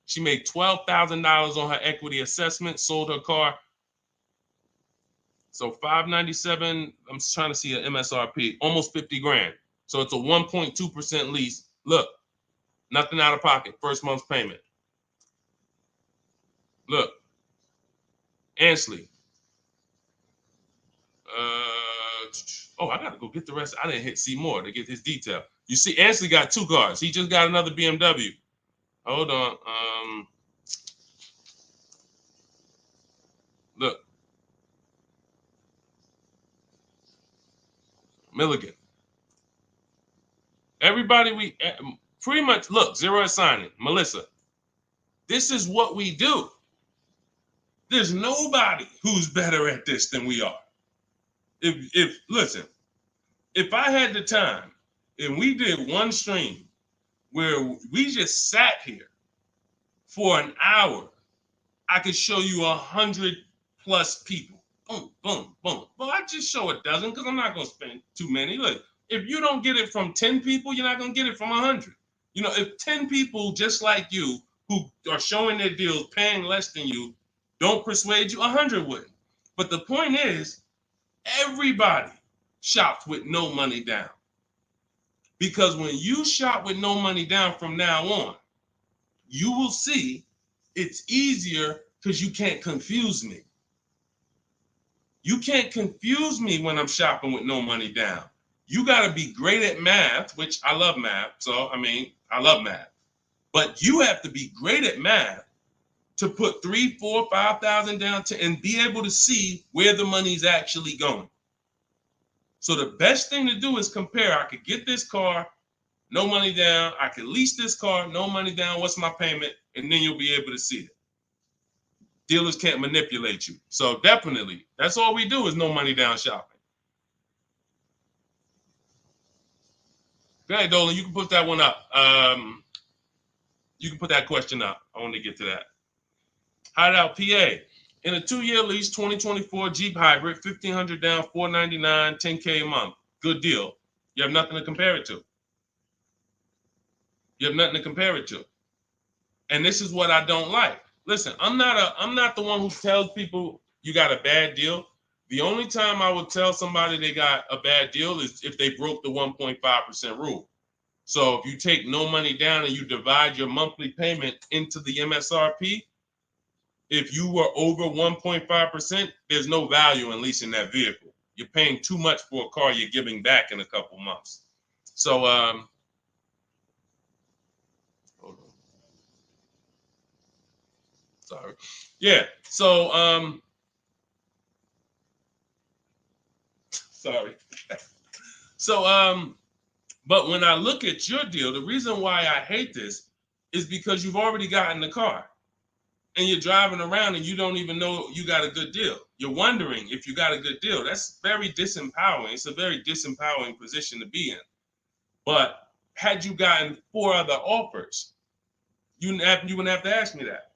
She made $12,000 on her equity assessment, sold her car. So $597, I'm trying to see an MSRP, almost 50 grand. So it's a 1.2% lease. Look, nothing out of pocket, first month's payment. Look, Ansley. I gotta go get the rest. I didn't hit see more to get his detail. You see, Ansley got 2 cars. He just got another BMW. Hold on. Look. Milligan. Everybody, we pretty much, look, zero is signing. Melissa. This is what we do. There's nobody who's better at this than we are. Listen, if I had the time and we did one stream where we just sat here for an hour, I could show you 100+ people. Boom, boom, boom. Well, I just show a dozen because I'm not going to spend too many. Look, if you don't get it from 10 people, you're not going to get it from 100. You know, if 10 people just like you who are showing their deals, paying less than you, don't persuade you, 100 wouldn't. But the point is, everybody shops with no money down. Because when you shop with no money down from now on, you will see it's easier because you can't confuse me. You can't confuse me when I'm shopping with no money down. You got to be great at math, which I love math. So, I mean, I love math. But you have to be great at math to put 3, 4, 5,000 down and be able to see where the money's actually going. So the best thing to do is compare. I could get this car, no money down. I could lease this car, no money down. What's my payment? And then you'll be able to see it. Dealers can't manipulate you. So definitely, that's all we do is no money down shopping. Go ahead, Dolan. You can put that one up. You can put that question up. I want to get to that. Hideout PA. In a 2-year lease, 2024 Jeep Hybrid, 1,500 down, 499, 10K a month. Good deal. You have nothing to compare it to. You have nothing to compare it to. And this is what I don't like. Listen, I'm not the one who tells people you got a bad deal. The only time I would tell somebody they got a bad deal is if they broke the 1.5% rule. So if you take no money down and you divide your monthly payment into the MSRP, if you were over 1.5%, there's no value in leasing that vehicle. You're paying too much for a car you're giving back in a couple months. So, hold on. Sorry. Yeah. So, sorry. So, but when I look at your deal, the reason why I hate this is because you've already gotten the car and you're driving around and you don't even know you got a good deal. You're wondering if you got a good deal. That's very disempowering. It's a very disempowering position to be in. But had you gotten 4 other offers, you wouldn't have to ask me that.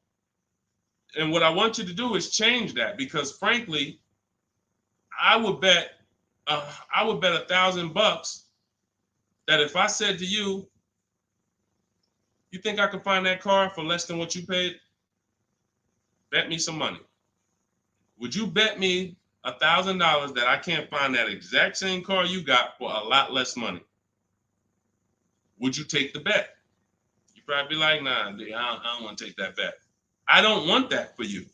And what I want you to do is change that, because frankly, I would bet $1,000 that if I said to you, you think I can find that car for less than what you paid? Bet me some money. Would you bet me $1,000 that I can't find that exact same car you got for a lot less money? Would you take the bet? You'd probably be like, nah, I don't want to take that bet. I don't want that for you.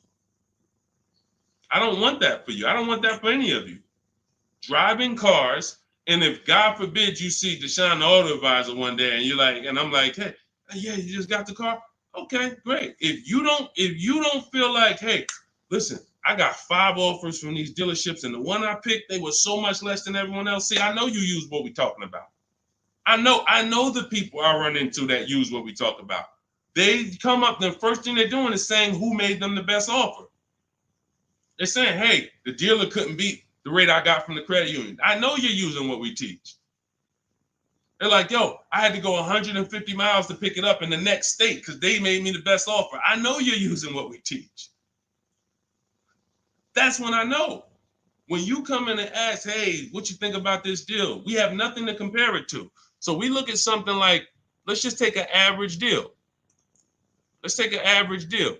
I don't want that for you. I don't want that for any of you. Driving cars, and if God forbid you see Deshone the Auto Advisor one day and you're like, and I'm like, hey, yeah, you just got the car? Okay, great. If you don't feel like, hey, listen, I got 5 offers from these dealerships, and the one I picked, they were so much less than everyone else. See, I know you use what we're talking about. I know the people I run into that use what we talk about. They come up, the first thing they're doing is saying who made them the best offer. They're saying, hey, the dealer couldn't beat the rate I got from the credit union. I know you're using what we teach. They're like, yo, I had to go 150 miles to pick it up in the next state because they made me the best offer. I know you're using what we teach. That's when I know. When you come in and ask, hey, what you think about this deal? We have nothing to compare it to. So we look at something like, let's just take an average deal. Let's take an average deal.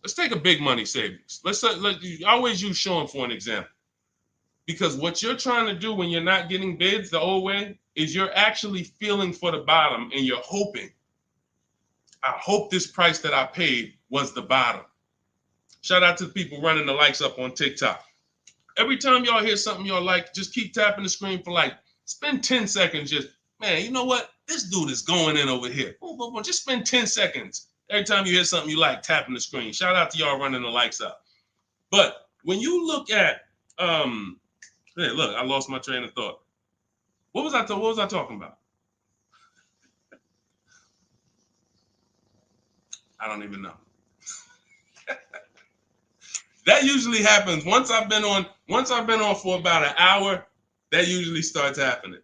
Let's take a big money savings. Let's always use Sean for an example. Because what you're trying to do when you're not getting bids the old way is you're actually feeling for the bottom and you're hoping. I hope this price that I paid was the bottom. Shout out to the people running the likes up on TikTok. Every time y'all hear something y'all like, just keep tapping the screen for like, spend 10 seconds just, man, you know what? This dude is going in over here. Just spend 10 seconds. Every time you hear something you like, tapping the screen. Shout out to y'all running the likes up. But when you look at, hey, look, I lost my train of thought. What was I talking about? I don't even know. That usually happens once I've been on for about an hour. That usually starts happening.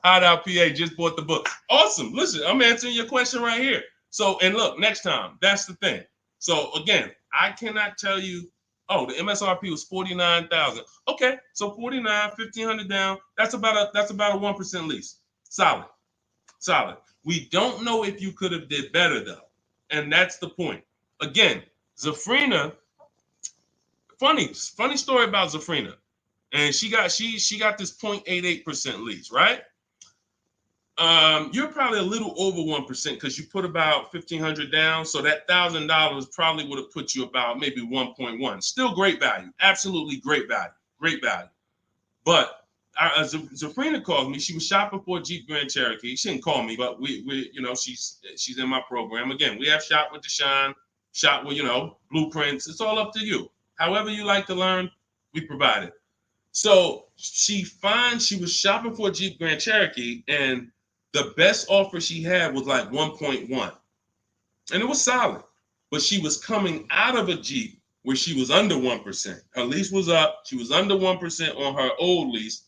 Hideout PA just bought the book. Awesome. Listen, I'm answering your question right here. So, and look, next time, that's the thing. So again, I cannot tell you, oh, the MSRP was 49,000. Okay, so 49, 1,500 down. That's about a 1% lease. Solid. We don't know if you could have did better though, and that's the point. Again, Zafrina. Funny story about Zafrina, and she got this 0.88% lease, right? You're probably a little over 1% because you put about 1,500 down, so that $1,000 probably would have put you about maybe 1.1. Still great value, absolutely great value. great value. But Zafrina called me. She was shopping for a Jeep Grand Cherokee. She didn't call me, but we you know, she's in my program. Again, we have Shop with Deshone, Shop with, you know, blueprints. It's all up to you. However you like to learn, we provide it. So she was shopping for a Jeep Grand Cherokee, and the best offer she had was like 1.1. And it was solid. But she was coming out of a Jeep where she was under 1%. Her lease was up. She was under 1% on her old lease.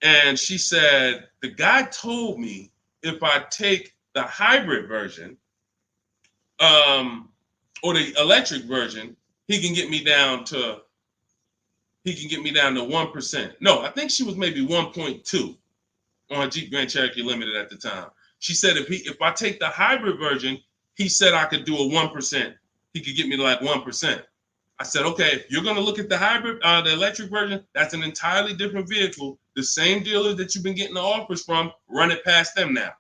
And she said, the guy told me if I take the hybrid version, or the electric version, he can get me down to 1%. No, I think she was maybe 1.2 on a Jeep Grand Cherokee Limited at the time. She said if I take the hybrid version, he said I could do a 1%. He could get me to like 1%. I said, okay, if you're going to look at the hybrid, the electric version, that's an entirely different vehicle. The same dealers that you've been getting the offers from, run it past them now.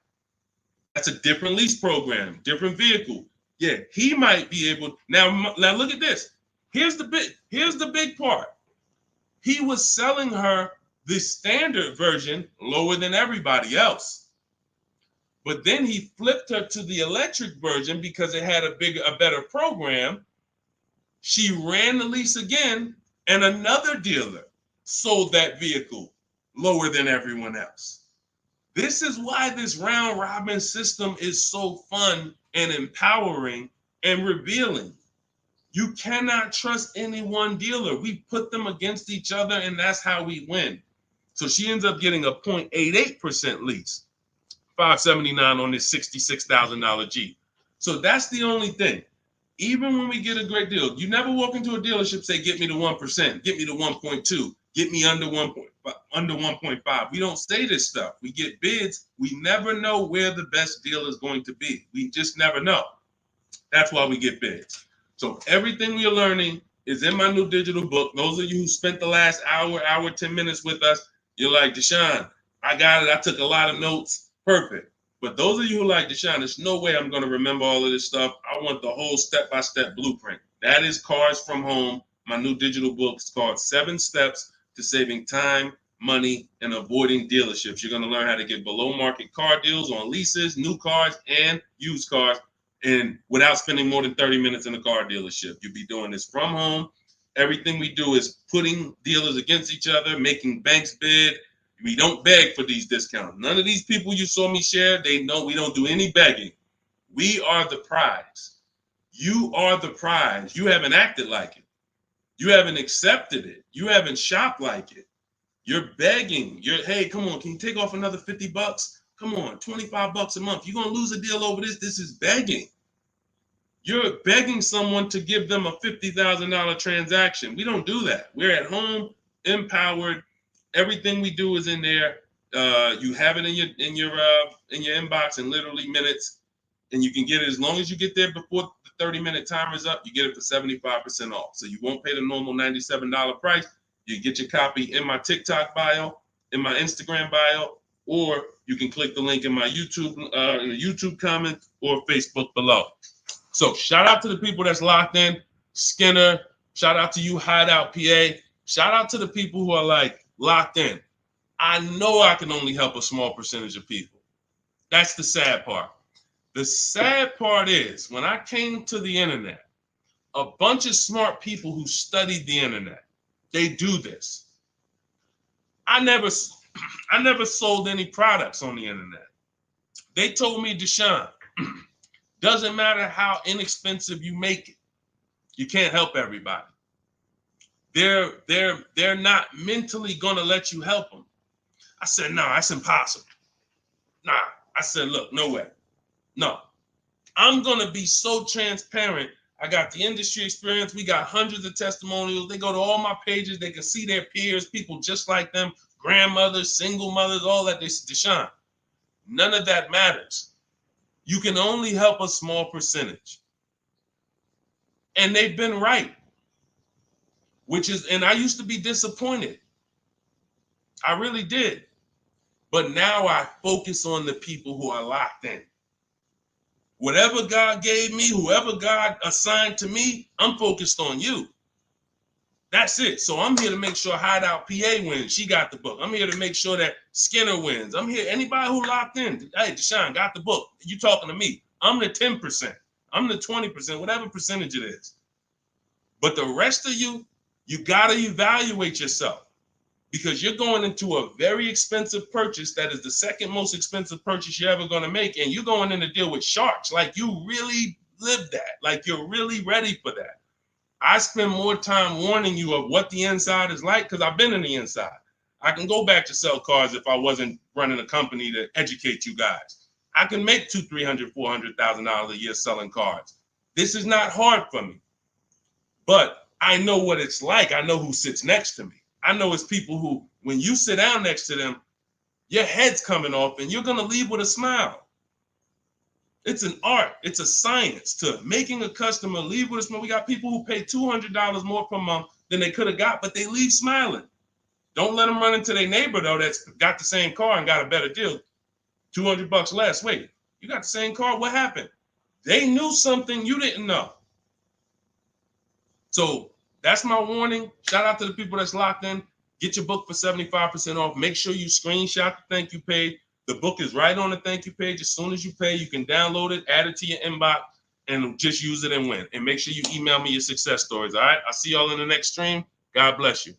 That's a different lease program, different vehicle. Yeah, he might be able. Now look at this. Here's the big part. He was selling her the standard version lower than everybody else. But then he flipped her to the electric version because it had a better program. She ran the lease again, and another dealer sold that vehicle lower than everyone else. This is why this round robin system is so fun and empowering and revealing. You cannot trust any one dealer. We put them against each other, and that's how we win. So she ends up getting a 0.88% lease, $579 on this $66,000 Jeep. So that's the only thing. Even when we get a great deal, you never walk into a dealership say, get me to 1%, get me to 1.2, get me under 1.5. We don't say this stuff. We get bids. We never know where the best deal is going to be. We just never know. That's why we get bids. So everything we are learning is in my new digital book. Those of you who spent the last hour, 10 minutes with us, you're like, Deshone, I got it. I took a lot of notes. Perfect. But those of you who like Deshone, there's no way I'm going to remember all of this stuff. I want the whole step-by-step blueprint. That is Cars from Home. My new digital book is called 7 Steps to Saving Time, Money, and Avoiding Dealerships. You're going to learn how to get below-market car deals on leases, new cars, and used cars, and without spending more than 30 minutes in a car dealership. You'll be doing this from home. Everything we do is putting dealers against each other, making banks bid. We don't beg for these discounts. None of these people you saw me share, they know we don't do any begging. We are the prize. You are the prize. You haven't acted like it. You haven't accepted it. You haven't shopped like it. You're begging. Hey, come on, can you take off another $50? Come on, $25 a month. You're going to lose a deal over this. This is begging. You're begging someone to give them a $50,000 transaction. We don't do that. We're at home, empowered. Everything we do is in there. You have it in your inbox in literally minutes, and you can get it as long as you get there before the 30-minute timer is up. You get it for 75% off. So you won't pay the normal $97 price. You get your copy in my TikTok bio, in my Instagram bio, or you can click the link in my YouTube comment or Facebook below. So shout out to the people that's locked in. Skinner, shout out to you, Hideout PA. Shout out to the people who are like locked in. I know I can only help a small percentage of people. That's the sad part. The sad part is when I came to the internet, a bunch of smart people who studied the internet, they do this. I never sold any products on the internet. They told me, Deshone, doesn't matter how inexpensive you make it, you can't help everybody. They're not mentally gonna let you help them. I said, no, that's impossible. Nah, I said, look, no way. No, I'm gonna be so transparent. I got the industry experience. We got hundreds of testimonials. They go to all my pages. They can see their peers, people just like them, grandmothers, single mothers, all that. They said, Deshone, none of that matters. You can only help a small percentage. And they've been right. And I used to be disappointed. I really did. But now I focus on the people who are locked in. Whatever God gave me, whoever God assigned to me, I'm focused on you. That's it. So I'm here to make sure Hideout PA wins. She got the book. I'm here to make sure that Skinner wins. I'm here. Anybody who locked in, hey, Deshone got the book. You talking to me. I'm the 10%. I'm the 20%, whatever percentage it is. But the rest of you, you got to evaluate yourself because you're going into a very expensive purchase that is the second most expensive purchase you're ever going to make. And you're going in to deal with sharks. Like you really live that. Like you're really ready for that. I spend more time warning you of what the inside is like because I've been in the inside. I can go back to sell cars if I wasn't running a company to educate you guys. I can make $200,000, $300,000, $400,000 a year selling cars. This is not hard for me, but I know what it's like. I know who sits next to me. I know it's people who, when you sit down next to them, your head's coming off and you're going to leave with a smile. It's an art. It's a science to making a customer leave with a smile. We got people who pay $200 more per month than they could have got, but they leave smiling. Don't let them run into their neighbor, though, that's got the same car and got a better deal. $200 less. Wait, you got the same car? What happened? They knew something you didn't know. So that's my warning. Shout out to the people that's locked in. Get your book for 75% off. Make sure you screenshot the thank you page. The book is right on the thank you page. As soon as you pay, you can download it, add it to your inbox, and just use it and win. And make sure you email me your success stories. All right. I'll see y'all in the next stream. God bless you.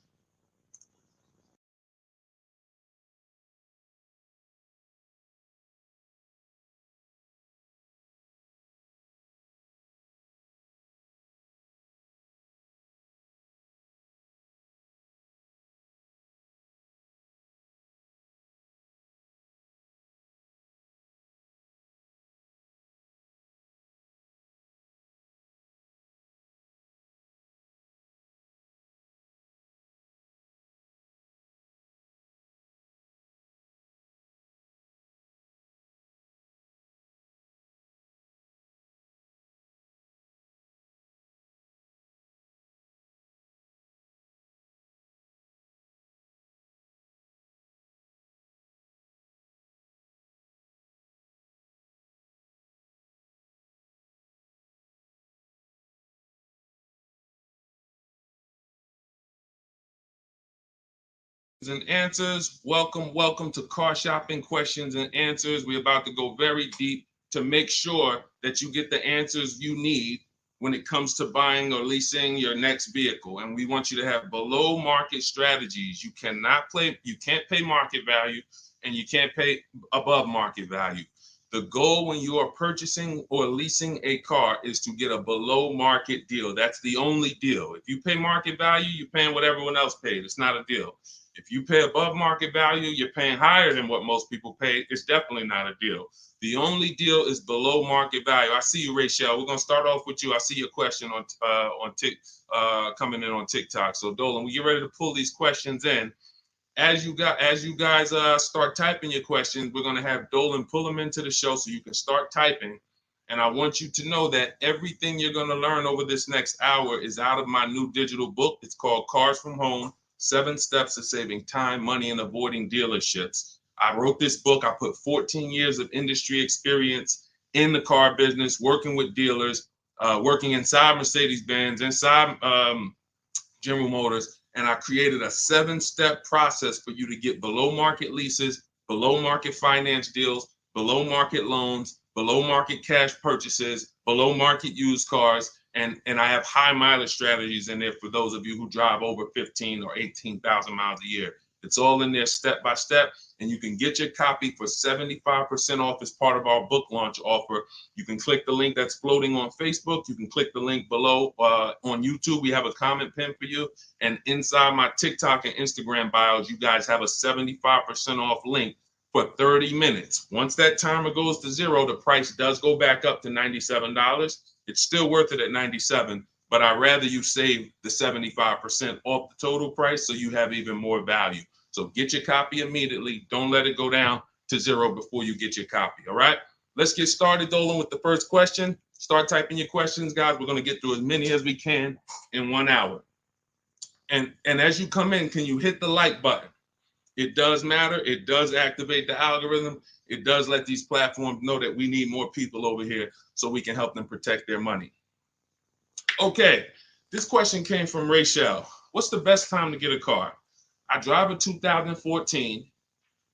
And answers. Welcome to Car Shopping Questions and Answers. We're about to go very deep to make sure that you get the answers you need when it comes to buying or leasing your next vehicle. And we want you to have below market strategies. You can't pay market value and you can't pay above market value. The goal when you are purchasing or leasing a car is to get a below market deal. That's the only deal. If you pay market value, you're paying what everyone else paid. It's not a deal. If you pay above market value, you're paying higher than what most people pay. It's definitely not a deal. The only deal is below market value. I see you, Rachel. We're gonna start off with you. I see your question coming in on TikTok. So Dolan, we get ready to pull these questions in. As you guys start typing your questions, we're gonna have Dolan pull them into the show so you can start typing. And I want you to know that everything you're gonna learn over this next hour is out of my new digital book. It's called Cars from Home. 7 Steps to Saving Time, Money, and Avoiding Dealerships. I wrote this book. I put 14 years of industry experience in the car business, working with dealers, working inside Mercedes-Benz, inside General Motors, and I created a 7-step process for you to get below market leases, below market finance deals, below market loans, below market cash purchases, below market used cars, and I have high mileage strategies in there for those of you who drive over 15 or 18,000 miles a year. It's all in there step by step, and you can get your copy for 75% off as part of our book launch offer. You can click the link that's floating on Facebook. You can click the link below on YouTube. We have a comment pin for you. And inside my TikTok and Instagram bios, you guys have a 75% off link for 30 minutes. Once that timer goes to 0, the price does go back up to $97. It's still worth it at $97, but I'd rather you save the 75% off the total price so you have even more value. So get your copy immediately. Don't let it go down to 0 before you get your copy, all right? Let's get started, Dolan, with the first question. Start typing your questions, guys. We're going to get through as many as we can in 1 hour. And as you come in, can you hit the like button? It does matter. It does activate the algorithm. It does let these platforms know that we need more people over here so we can help them protect their money. Okay, this question came from Rachel. what's the best time to get a car? I drive a 2014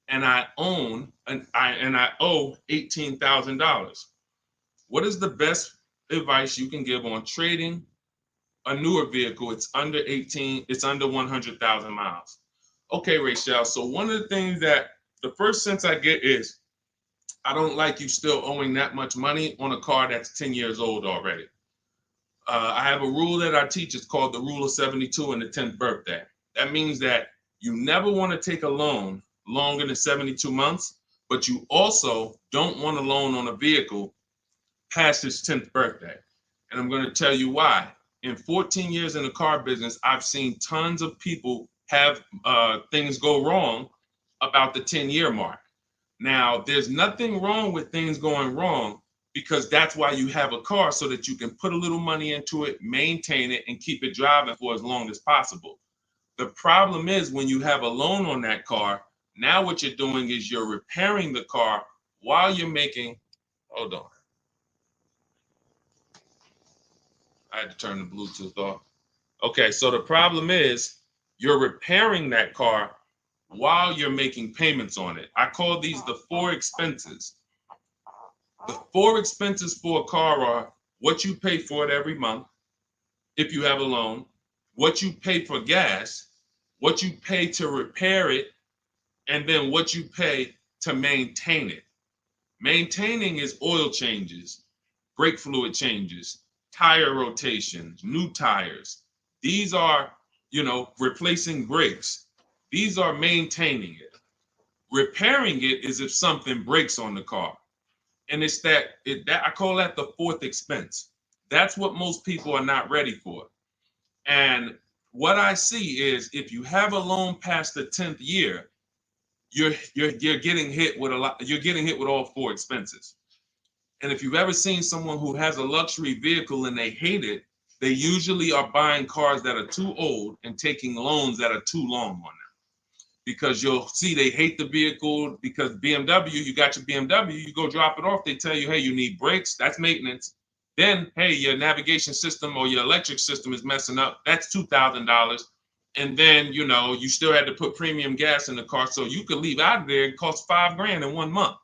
and I own and I owe $18,000. What is the best advice you can give on trading a newer vehicle? It's under 18, it's under 100,000 miles. Okay, Rachel. So one of the things that the first sense I get is I don't like you still owing that much money on a car that's 10 years old already. I have a rule that I teach. It's called the rule of 72 and the 10th birthday. That means that you never want to take a loan longer than 72 months, but you also don't want a loan on a vehicle past its 10th birthday. And I'm going to tell you why. In 14 years in the car business, I've seen tons of people have things go wrong about the 10-year mark. Now, there's nothing wrong with things going wrong because that's why you have a car, so that you can put a little money into it, maintain it, and keep it driving for as long as possible. The problem is when you have a loan on that car, now what you're doing is you're repairing the car while you're making, hold on. I had to turn the Bluetooth off. Okay, so the problem is you're repairing that car while you're making payments on it. I call these the four expenses. The four expenses for a car are what you pay for it every month, if you have a loan, what you pay for gas, what you pay to repair it, and then what you pay to maintain it. Maintaining is oil changes, brake fluid changes, tire rotations, new tires. These are, replacing brakes. These are maintaining it. Repairing it is if something breaks on the car. And it's that I call that the fourth expense. That's what most people are not ready for. And what I see is if you have a loan past the 10th year, you're getting hit with you're getting hit with all four expenses. And if you've ever seen someone who has a luxury vehicle and they hate it, they usually are buying cars that are too old and taking loans that are too long on them. Because you'll see they hate the vehicle because BMW, you got your BMW, you go drop it off, they tell you, hey, you need brakes, that's maintenance. Then, hey, your navigation system or your electric system is messing up, that's $2,000. And then, you still had to put premium gas in the car, so you could leave out of there, it costs $5,000 in 1 month.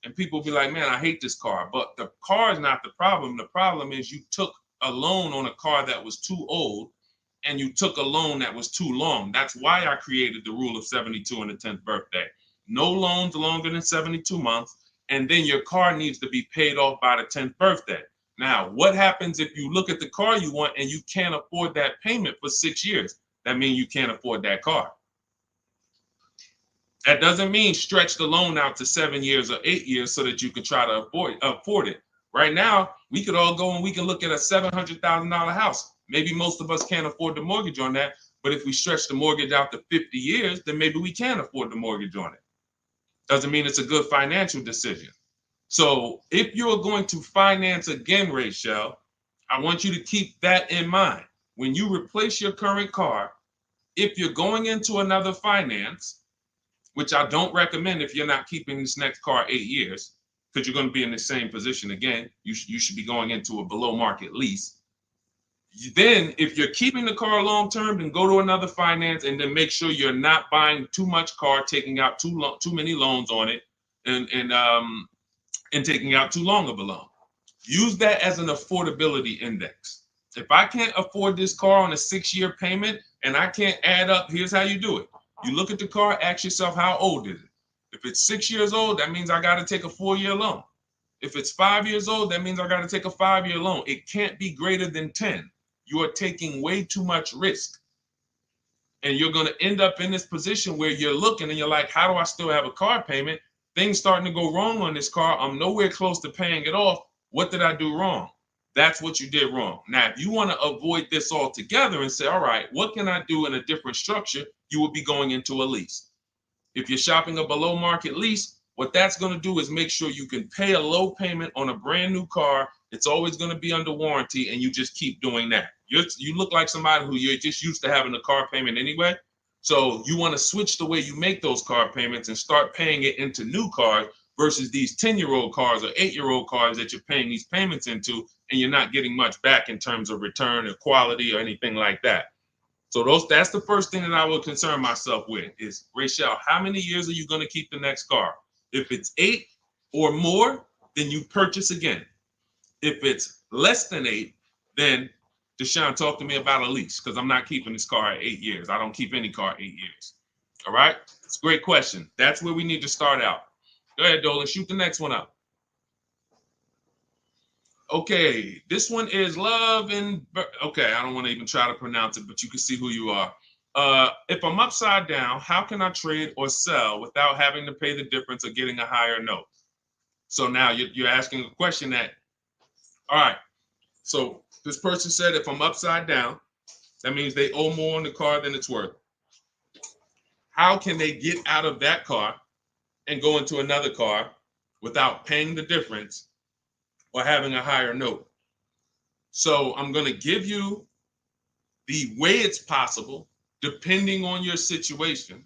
And people be like, man, I hate this car. But the car is not the problem. The problem is you took a loan on a car that was too old, and you took a loan that was too long. That's why I created the rule of 72 and the 10th birthday. No loans longer than 72 months, and then your car needs to be paid off by the 10th birthday. Now, what happens if you look at the car you want and you can't afford that payment for 6 years? That means you can't afford that car. That doesn't mean stretch the loan out to 7 years or 8 years so that you can try to afford it. Right now, we could all go and we can look at a $700,000 house. Maybe most of us can't afford the mortgage on that, but if we stretch the mortgage out to 50 years, then maybe we can afford the mortgage on it. Doesn't mean it's a good financial decision. So if you're going to finance again, Rachel, I want you to keep that in mind. When you replace your current car, if you're going into another finance, which I don't recommend if you're not keeping this next car 8 years, because you're going to be in the same position again, you should be going into a below market lease. Then if you're keeping the car long term, then go to another finance and then make sure you're not buying too much car, taking out too many loans on it, and taking out too long of a loan. Use that as an affordability index. If I can't afford this car on a 6-year payment and I can't add up, here's how you do it. You look at the car, ask yourself, how old is it? If it's 6 years old, that means I got to take a 4-year loan. If it's 5 years old, that means I got to take a 5-year loan. It can't be greater than 10. You are taking way too much risk. And you're going to end up in this position where you're looking and you're like, how do I still have a car payment? Things starting to go wrong on this car. I'm nowhere close to paying it off. What did I do wrong? That's what you did wrong. Now, if you want to avoid this altogether and say, all right, what can I do in a different structure? You would be going into a lease. If you're shopping a below market lease, what that's going to do is make sure you can pay a low payment on a brand new car. It's always going to be under warranty, and you just keep doing that. You look like somebody who you're just used to having a car payment anyway. So you want to switch the way you make those car payments and start paying it into new cars versus these 10-year-old cars or 8-year-old cars that you're paying these payments into, and you're not getting much back in terms of return or quality or anything like that. So that's the first thing that I would concern myself with is, Rachel, how many years are you going to keep the next car? If it's 8 or more, then you purchase again. If it's less than 8, then Deshone, talk to me about a lease, because I'm not keeping this car at 8 years. I don't keep any car 8 years. All right? It's a great question. That's where we need to start out. Go ahead, Dolan. Shoot the next one up. Okay, this one is Love and okay, I don't want to even try to pronounce it, but you can see who you are. If I'm upside down, how can I trade or sell without having to pay the difference or getting a higher note? So now you're asking a question that, all right, so this person said, if I'm upside down, that means they owe more on the car than it's worth. How can they get out of that car and go into another car without paying the difference or having a higher note? So I'm going to give you the way it's possible, depending on your situation,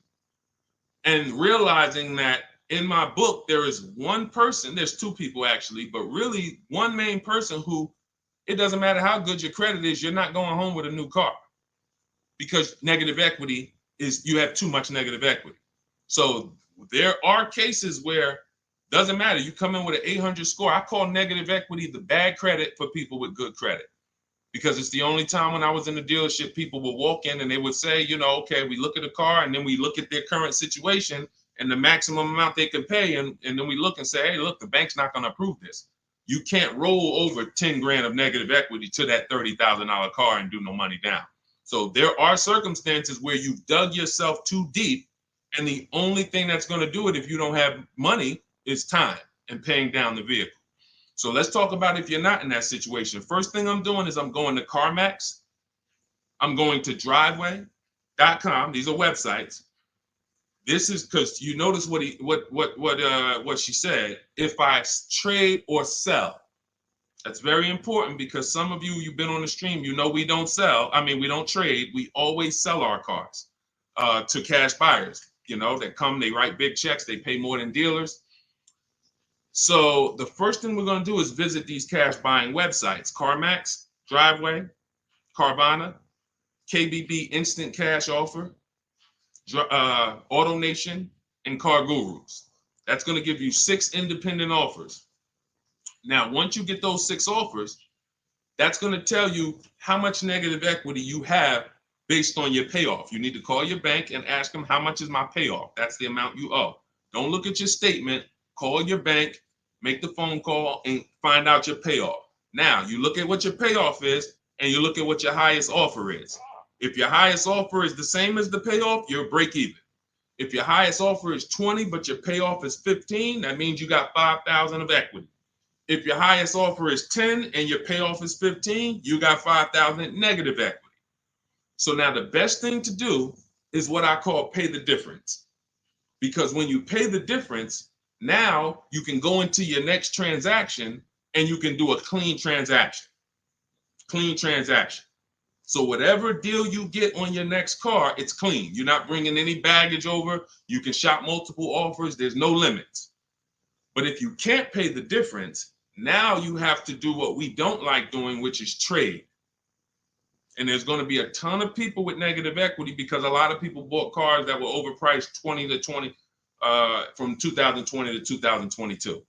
and realizing that in my book, there is one person, there's two people actually, but really one main person who, it doesn't matter how good your credit is, you're not going home with a new car, because negative equity is, you have too much negative equity. So there are cases where doesn't matter. You come in with an 800 score. I call negative equity the bad credit for people with good credit, because it's the only time when I was in the dealership, people would walk in and they would say, you know, okay, we look at a car and then we look at their current situation and the maximum amount they can pay. And then we look and say, hey, look, the bank's not going to approve this. You can't roll over 10 grand of negative equity to that $30,000 car and do no money down. So there are circumstances where you've dug yourself too deep, and the only thing that's going to do it if you don't have money is time and paying down the vehicle. So let's talk about if you're not in that situation. First thing I'm doing is I'm going to CarMax. I'm going to driveway.com. These are websites. This is because you notice what she said. If I trade or sell, that's very important, because some of you've been on the stream, you know we don't sell. I mean, we don't trade. We always sell our cars to cash buyers. You know, that come, they write big checks, they pay more than dealers. So the first thing we're going to do is visit these cash buying websites: CarMax, Driveway, Carvana, KBB Instant Cash Offer, AutoNation, and Car Gurus. That's going to give you 6 independent offers. Now, once you get those 6 offers, that's going to tell you how much negative equity you have based on your payoff. You need to call your bank and ask them, how much is my payoff? That's the amount you owe. Don't look at your statement. Call your bank, make the phone call, and find out your payoff. Now, you look at what your payoff is, and you look at what your highest offer is. If your highest offer is the same as the payoff, you're break even. If your highest offer is 20, but your payoff is 15, that means you got 5,000 of equity. If your highest offer is 10 and your payoff is 15, you got 5,000 negative equity. So now the best thing to do is what I call pay the difference. Because when you pay the difference, now you can go into your next transaction and you can do a clean transaction. Clean transaction. So whatever deal you get on your next car, it's clean. You're not bringing any baggage over. You can shop multiple offers. There's no limits. But if you can't pay the difference, now you have to do what we don't like doing, which is trade. And there's going to be a ton of people with negative equity, because a lot of people bought cars that were overpriced from 2020 to 2022.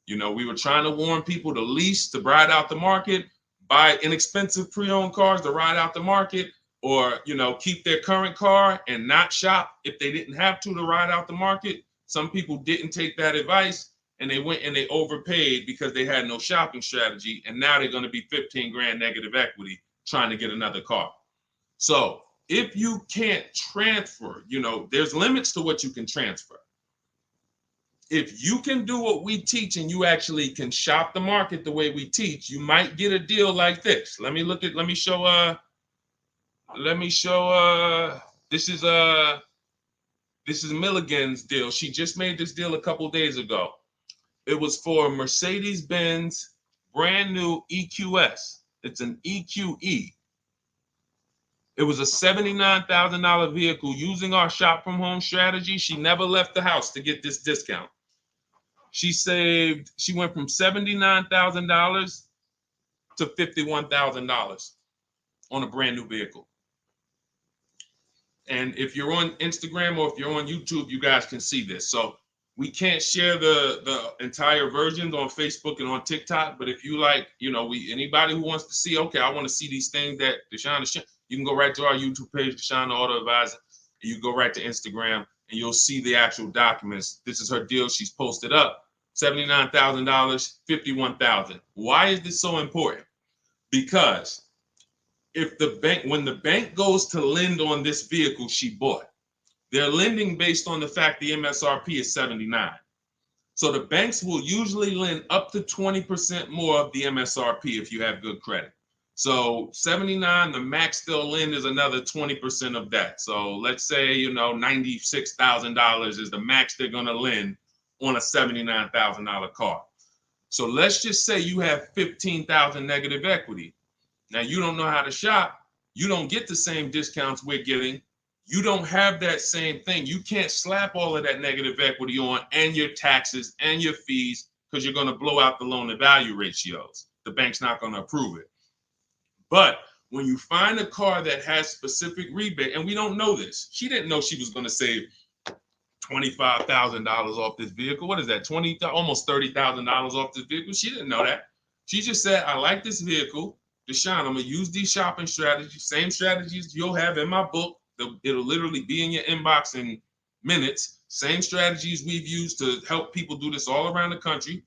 You know, we were trying to warn people to lease, to ride out the market, buy inexpensive pre-owned cars to ride out the market, or, you know, keep their current car and not shop if they didn't have to ride out the market. Some people didn't take that advice, and they went and they overpaid because they had no shopping strategy. And now they're going to be 15 grand negative equity trying to get another car. So if you can't transfer, you know, there's limits to what you can transfer. If you can do what we teach and you actually can shop the market the way we teach, you might get a deal like this. Let me show, this is Milligan's deal. She just made this deal a couple days ago. It was for Mercedes-Benz brand new EQS. It's an EQE. It was a $79,000 vehicle. Using our shop from home strategy, she never left the house to get this discount. She went from$79,000 to $51,000 on a brand new vehicle. And if you're on Instagram or if you're on YouTube, you guys can see this. So we can't share the entire versions on Facebook and on TikTok. But if you like, anybody who wants to see, okay, I want to see these things that Deshone is sharing, you can go right to our YouTube page, Deshone the Auto Advisor. And you go right to Instagram and you'll see the actual documents. This is her deal. She's posted up $79,000, $51,000. Why is this so important? Because when the bank goes to lend on this vehicle she bought, they're lending based on the fact the MSRP is 79. So the banks will usually lend up to 20% more of the MSRP if you have good credit. So 79, the max they'll lend is another 20% of that. So let's say, $96,000 is the max they're going to lend on a $79,000 car. So let's just say you have 15,000 negative equity. Now, you don't know how to shop. You don't get the same discounts we're getting. You don't have that same thing. You can't slap all of that negative equity on and your taxes and your fees because you're going to blow out the loan to value ratios. The bank's not going to approve it. But when you find a car that has specific rebate, and we don't know this, she didn't know she was going to save $25,000 off this vehicle. What is that? Almost $30,000 off this vehicle. She didn't know that. She just said, I like this vehicle. Deshone, I'm going to use these shopping strategies, same strategies you'll have in my book. It'll literally be in your inbox in minutes. Same strategies we've used to help people do this all around the country.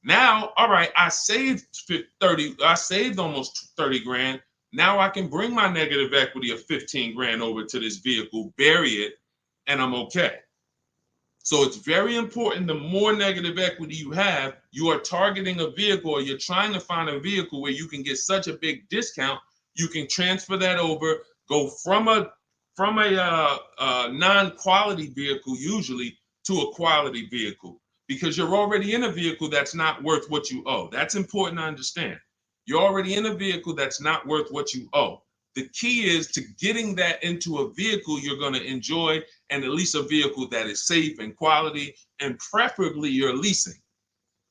Now, all right, I saved almost 30 grand. Now I can bring my negative equity of 15 grand over to this vehicle, bury it, and I'm okay. So it's very important. The more negative equity you have, you are targeting a vehicle, or you're trying to find a vehicle where you can get such a big discount, you can transfer that over, go from a non-quality vehicle usually to a quality vehicle, because you're already in a vehicle that's not worth what you owe. That's important to understand. You're already in a vehicle that's not worth what you owe. The key is to getting that into a vehicle you're going to enjoy, and at least a vehicle that is safe and quality, and preferably you're leasing.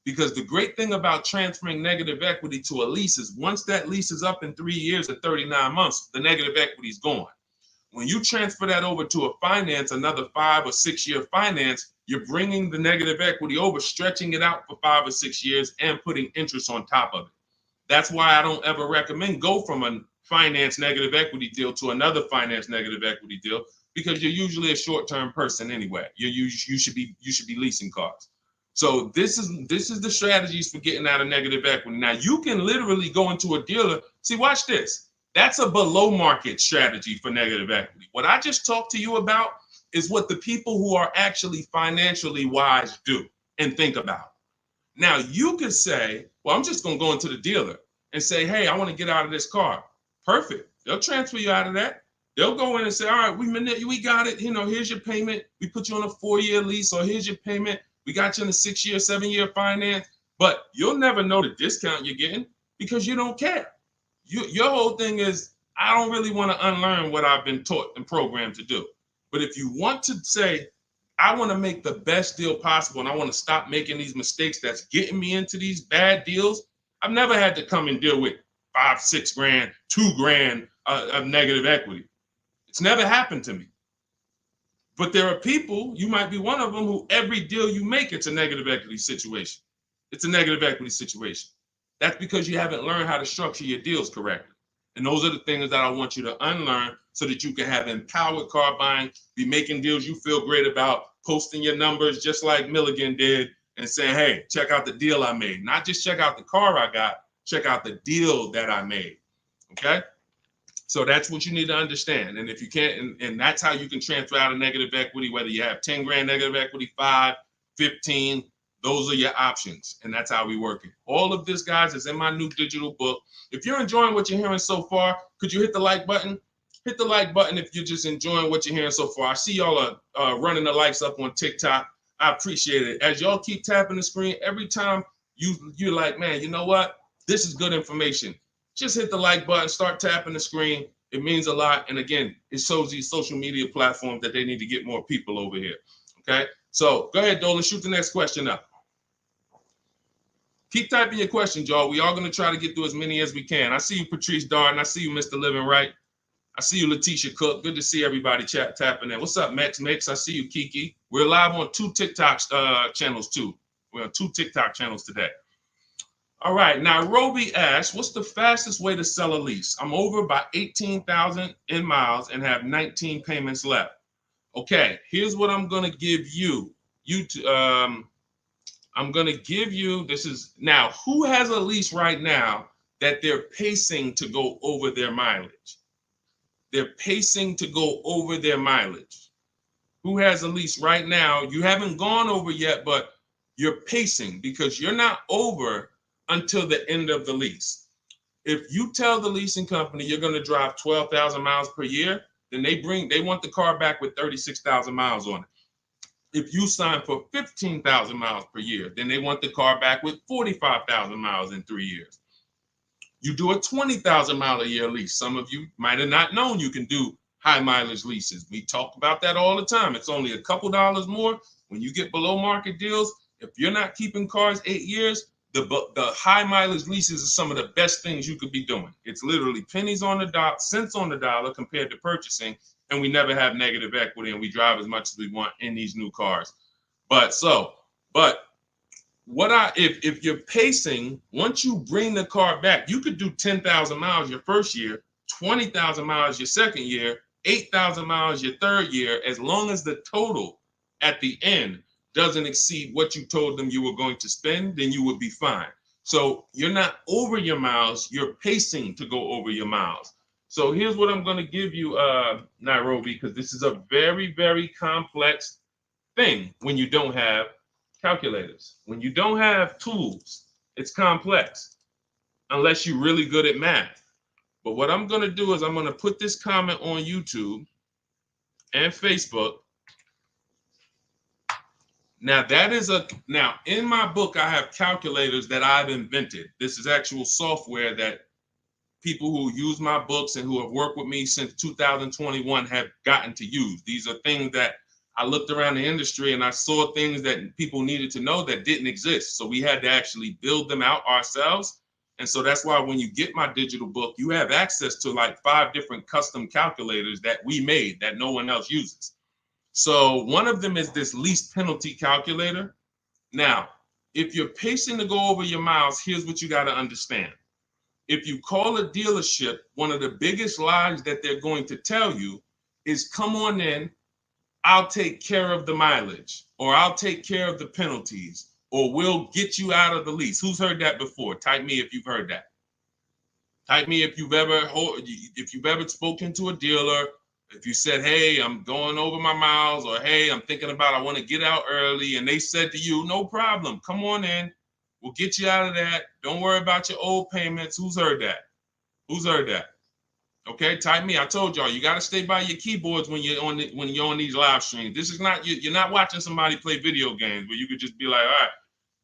Because the great thing about transferring negative equity to a lease is once that lease is up in 3 years or 39 months, the negative equity is gone. When you transfer that over to a finance, another 5 or 6 year finance, you're bringing the negative equity over, stretching it out for 5 or 6 years and putting interest on top of it. That's why I don't ever recommend go from a finance negative equity deal to another finance negative equity deal, because you're usually a short-term person anyway. You should be leasing cars. So this is the strategies for getting out of negative equity. Now you can literally go into a dealer. See, watch this. That's a below market strategy for negative equity. What I just talked to you about is what the people who are actually financially wise do and think about. Now you could say, well, I'm just going to go into the dealer and say, hey, I want to get out of this car. Perfect. They'll transfer you out of that. They'll go in and say, all right, we got it. Here's your payment. We put you on a 4-year lease, or here's your payment. We got you in a 6-year, 7-year finance. But you'll never know the discount you're getting because you don't care. Your whole thing is, I don't really want to unlearn what I've been taught and programmed to do. But if you want to say, I want to make the best deal possible and I want to stop making these mistakes that's getting me into these bad deals, I've never had to come and deal with 5, 6 grand, 2 grand of negative equity. It's never happened to me. But there are people, you might be one of them, who every deal you make, it's a negative equity situation. It's a negative equity situation. That's because you haven't learned how to structure your deals correctly. And those are the things that I want you to unlearn so that you can have empowered car buying, be making deals you feel great about, posting your numbers just like Milligan did, and saying, hey, check out the deal I made. Not just check out the car I got, check out the deal that I made. Okay? So that's what you need to understand. And if you can't, and that's how you can transfer out of negative equity, whether you have 10 grand negative equity, 5, 15, those are your options. And that's how we work it. All of this, guys, is in my new digital book. If you're enjoying what you're hearing so far, could you hit the like button? Hit the like button if you're just enjoying what you're hearing so far. I see y'all are running the likes up on TikTok. I appreciate it. As y'all keep tapping the screen, every time you're like, man, you know what? This is good information. Just hit the like button, start tapping the screen. It means a lot. And again, it shows these social media platforms that they need to get more people over here. Okay? So go ahead, Dolan, shoot the next question up. Keep typing your questions, y'all. We are going to try to get through as many as we can. I see you, Patrice Darden. I see you, Mr. Living Right. I see you, Letitia Cook. Good to see everybody tapping in. What's up, Mex? I see you, Kiki. We're live on 2 TikTok channels too. We're on 2 TikTok channels today. All right, now Roby asks, what's the fastest way to sell a lease? I'm over by 18,000 in miles and have 19 payments left. Okay, here's what I'm gonna give you. I'm gonna give you, this is, now, who has a lease right now that they're pacing to go over their mileage? They're pacing to go over their mileage. Who has a lease right now? You haven't gone over yet, but you're pacing because you're not over until the end of the lease. If you tell the leasing company you're going to drive 12,000 miles per year, then they want the car back with 36,000 miles on it. If you sign for 15,000 miles per year, then they want the car back with 45,000 miles in 3 years. You do a 20,000 mile a year lease. Some of you might have not known you can do high mileage leases. We talk about that all the time. It's only a couple dollars more when you get below market deals. If you're not keeping cars 8 years, the high mileage leases are some of the best things you could be doing. It's literally pennies on the dot, cents on the dollar compared to purchasing, and we never have negative equity, and we drive as much as we want in these new cars. If you're pacing, once you bring the car back, you could do 10,000 miles your first year, 20,000 miles your second year, 8,000 miles your third year, as long as the total at the end doesn't exceed what you told them you were going to spend, then you would be fine. So you're not over your miles, you're pacing to go over your miles. So here's what I'm going to give you, Nairobi, because this is a very, very complex thing when you don't have calculators. When you don't have tools, it's complex unless you're really good at math. But what I'm going to do is I'm going to put this comment on YouTube and Facebook. Now now in my book, I have calculators that I've invented. This is actual software that people who use my books and who have worked with me since 2021 have gotten to use. These are things that I looked around the industry and I saw things that people needed to know that didn't exist. So we had to actually build them out ourselves. And so that's why when you get my digital book, you have access to like 5 different custom calculators that we made that no one else uses. So one of them is this lease penalty calculator. Now, if you're pacing to go over your miles, here's what you got to understand. If you call a dealership, one of the biggest lies that they're going to tell you is, come on in, I'll take care of the mileage, or I'll take care of the penalties, or we'll get you out of the lease. Who's heard that before? Type me if you've heard that. Type me if you've ever spoken to a dealer, if you said, hey, I'm going over my miles, or hey, I'm thinking about, I want to get out early, and they said to you, no problem, come on in, we'll get you out of that. Don't worry about your old payments. Who's heard that? Who's heard that? Okay, type me. I told y'all, you got to stay by your keyboards when you're on these live streams. This is not, you're not watching somebody play video games where you could just be like, all right,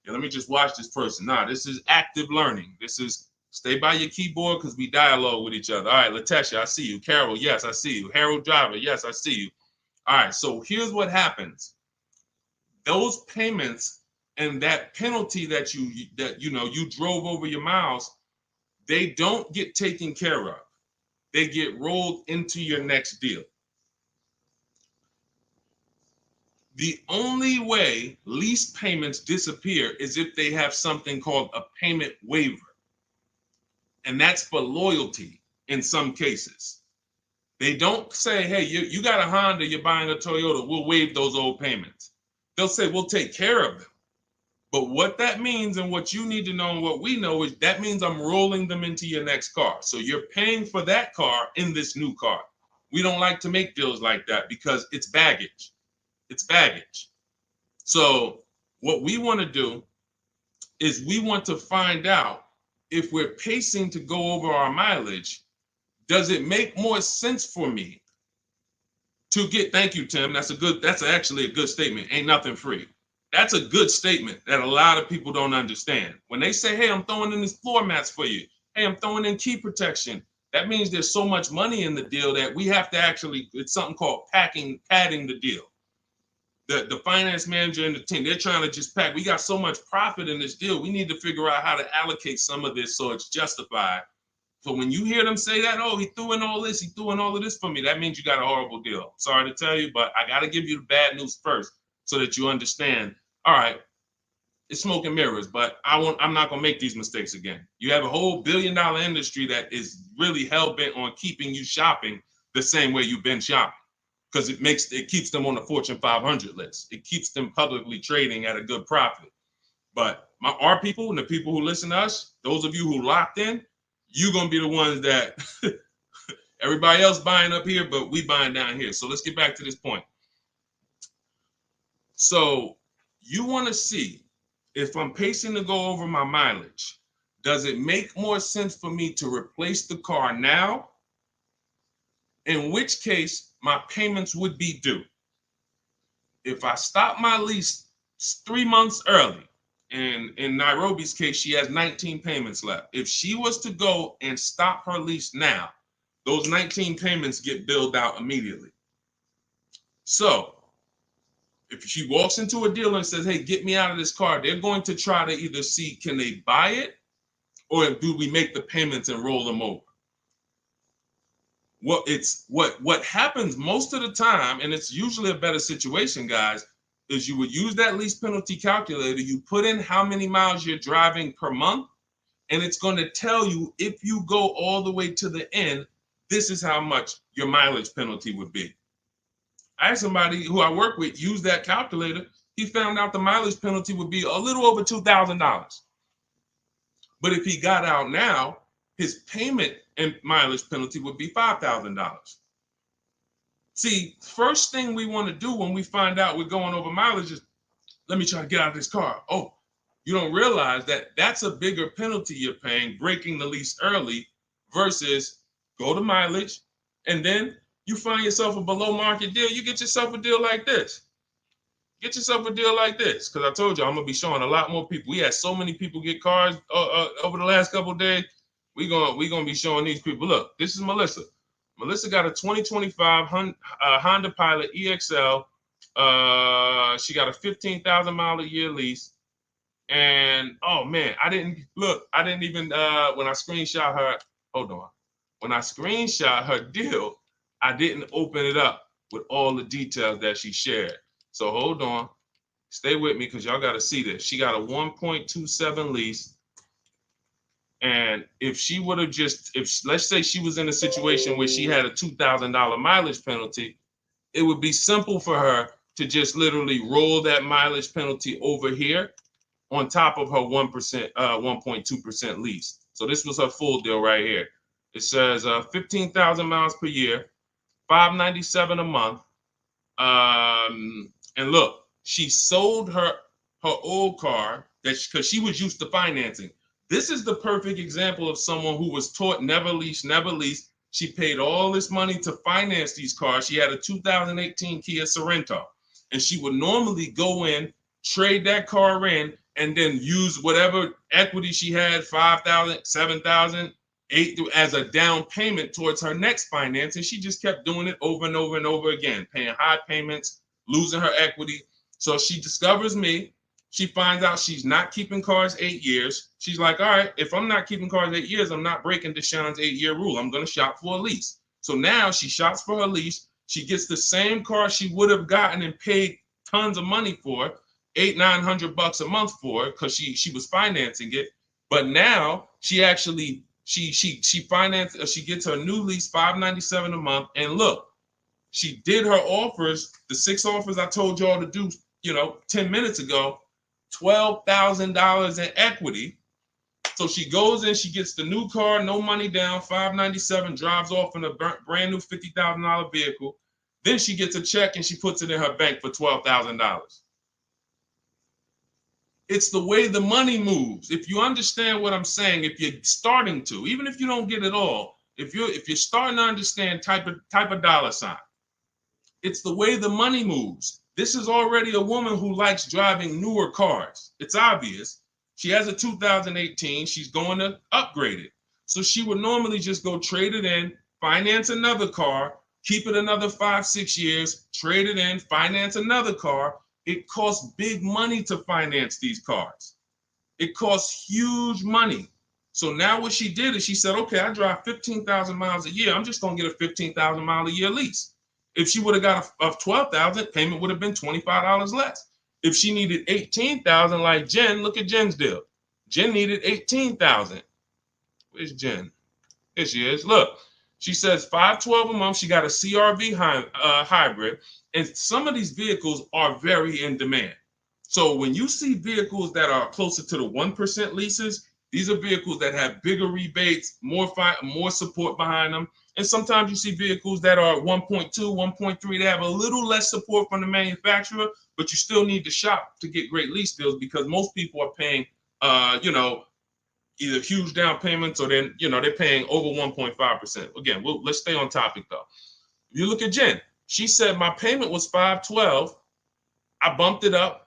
yeah, let me just watch this person. Nah, this is active learning. This is stay by your keyboard because we dialogue with each other. All right, Latesha, I see you. Carol, yes, I see you. Harold Driver, yes, I see you. All right, so here's what happens. Those payments and that penalty that you drove over your miles, they don't get taken care of. They get rolled into your next deal. The only way lease payments disappear is if they have something called a payment waiver. And that's for loyalty in some cases. They don't say, hey, you got a Honda, you're buying a Toyota, we'll waive those old payments. They'll say, we'll take care of them. But what that means, and what you need to know and what we know, is that means I'm rolling them into your next car. So you're paying for that car in this new car. We don't like to make deals like that because it's baggage. It's baggage. So what we want to do is we want to find out, if we're pacing to go over our mileage, does it make more sense for me to get, thank you, Tim. That's actually a good statement. Ain't nothing free. That's a good statement that a lot of people don't understand. When they say, hey, I'm throwing in these floor mats for you. Hey, I'm throwing in key protection. That means there's so much money in the deal that we have to actually, it's something called padding the deal. The finance manager and the team, they're trying to just pack. We got so much profit in this deal. We need to figure out how to allocate some of this so it's justified So when you hear them say that, oh, he threw in all this, he threw in all of this for me, that means you got a horrible deal. Sorry to tell you, but I got to give you the bad news first so that you understand. All right, it's smoke and mirrors, but I'm not gonna make these mistakes again. You have a whole billion-dollar industry that is really hell-bent on keeping you shopping the same way you've been shopping, because it keeps them on the Fortune 500 list. It keeps them publicly trading at a good profit. But our people and the people who listen to us, those of you who locked in, you're gonna be the ones that everybody else buying up here, but we buying down here. So let's get back to this point. So you want to see if I'm pacing to go over my mileage, does it make more sense for me to replace the car now? In which case, my payments would be due. If I stop my lease 3 months early, and in Nairobi's case, she has 19 payments left. If she was to go and stop her lease now, those 19 payments get billed out immediately. So if she walks into a dealer and says, hey, get me out of this car, they're going to try to either see, can they buy it, or do we make the payments and roll them over? What happens most of the time, and it's usually a better situation, guys, is you would use that lease penalty calculator, you put in how many miles you're driving per month, and it's going to tell you, if you go all the way to the end, this is how much your mileage penalty would be. I had somebody who I work with use that calculator. He found out the mileage penalty would be a little over $2,000. But if he got out now, his payment and mileage penalty would be $5,000. See, first thing we want to do when we find out we're going over mileage is, let me try to get out of this car. Oh, you don't realize that that's a bigger penalty you're paying, breaking the lease early, versus go to mileage, and then you find yourself a below market deal. You get yourself a deal like this. Get yourself a deal like this, because I told you I'm gonna be showing a lot more people. We had so many people get cars over the last couple of days. We gonna be showing these people. Look, this is Melissa. Melissa got a 2025 Honda Pilot EXL. She got a 15,000 mile a year lease. And oh man, I didn't even when I screenshot her, hold on. When I screenshot her deal, I didn't open it up with all the details that she shared. So hold on, stay with me, because y'all got to see this. She got a 1.27 lease. And if she would have let's say she was in a situation where she had a $2,000 mileage penalty, it would be simple for her to just literally roll that mileage penalty over here on top of her 1.2% lease. So this was her full deal right here. It says 15,000 miles per year, $597 a month. And look, she sold her old car because she was used to financing. This is the perfect example of someone who was taught never lease, never lease. She paid all this money to finance these cars. She had a 2018 Kia Sorento, and she would normally go in, trade that car in, and then use whatever equity she had, 5,000, 7,000, 8,000, as a down payment towards her next finance. And she just kept doing it over and over and over again, paying high payments, losing her equity. So she discovers me. She finds out she's not keeping cars 8 years. She's like, all right, if I'm not keeping cars 8 years, I'm not breaking Deshone's 8-year rule. I'm going to shop for a lease. So now she shops for her lease. She gets the same car she would have gotten and paid tons of money for, $800-900 a month for, because she was financing it. But now she actually she financed, she gets her new lease, $597 a month. And look, she did her offers, the 6 offers I told y'all to do, 10 minutes ago, $12,000 in equity. So she goes in, she gets the new car, no money down, $597, drives off in a brand new $50,000 vehicle. Then she gets a check and she puts it in her bank for $12,000. It's the way the money moves. If you understand what I'm saying, if you're starting to, even if you don't get it all, if you're starting to understand type of dollar sign, it's the way the money moves. This is already a woman who likes driving newer cars. It's obvious. She has a 2018. She's going to upgrade it. So she would normally just go trade it in, finance another car, keep it another 5-6 years, trade it in, finance another car. It costs big money to finance these cars. It costs huge money. So now what she did is she said, okay, I drive 15,000 miles a year. I'm just going to get a 15,000 mile a year lease. If she would have got a 12,000, payment would have been $25 less. If she needed 18,000 like Jen, look at Jen's deal. Jen needed 18,000. Where's Jen? Here she is. Look, she says $512 a month. She got a CRV hybrid, and some of these vehicles are very in demand. So when you see vehicles that are closer to the 1% leases, these are vehicles that have bigger rebates, more support behind them. And sometimes you see vehicles that are 1.2, 1.3. They have a little less support from the manufacturer, but you still need to shop to get great lease deals because most people are paying, either huge down payments or then, they're paying over 1.5%. Again, let's stay on topic though. If you look at Jen, she said my payment was $512. I bumped it up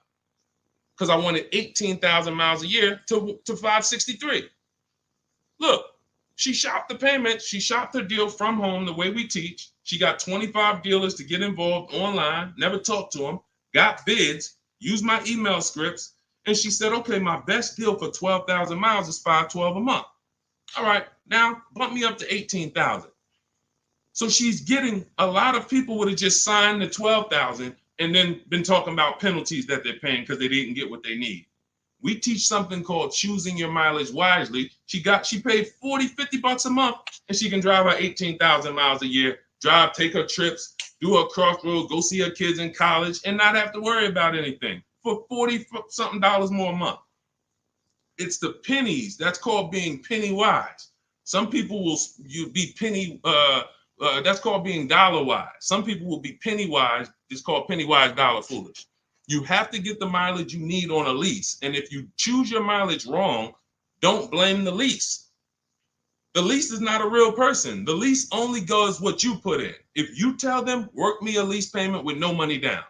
because I wanted 18,000 miles a year to $563. Look, she shopped the payment. She shopped her deal from home the way we teach. She got 25 dealers to get involved online, never talked to them, got bids, used my email scripts, and she said, okay, my best deal for 12,000 miles is $512 a month. All right, now bump me up to 18,000. So she's getting, a lot of people would have just signed the 12,000 and then been talking about penalties that they're paying because they didn't get what they need. We teach something called choosing your mileage wisely. She paid $40-$50 a month and she can drive her 18,000 miles a year, take her trips, do her crossroads, go see her kids in college and not have to worry about anything for $40-something more a month. It's the pennies. That's called being penny wise. Some people will be penny, that's called being dollar wise. Some people will be penny wise. It's called penny wise, dollar foolish. You have to get the mileage you need on a lease. And if you choose your mileage wrong, don't blame the lease. The lease is not a real person. The lease only goes what you put in. If you tell them, work me a lease payment with no money down,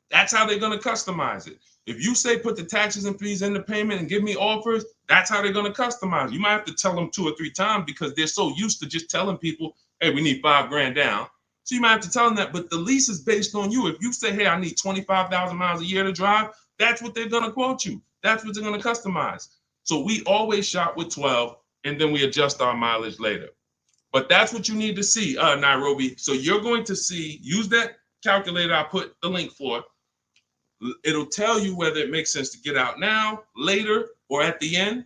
that's how they're going to customize it. If you say put the taxes and fees in the payment and give me offers, that's how they're going to customize it. You might have to tell them 2 or 3 times because they're so used to just telling people, hey, we need $5,000 down. So you might have to tell them that, but the lease is based on you. If you say, hey, I need 25,000 miles a year to drive, that's what they're going to quote you. That's what they're going to customize. So we always shop with 12 and then we adjust our mileage later. But that's what you need to see, Nairobi. So you're going to see, use that calculator I put the link for. It'll tell you whether it makes sense to get out now, later, or at the end.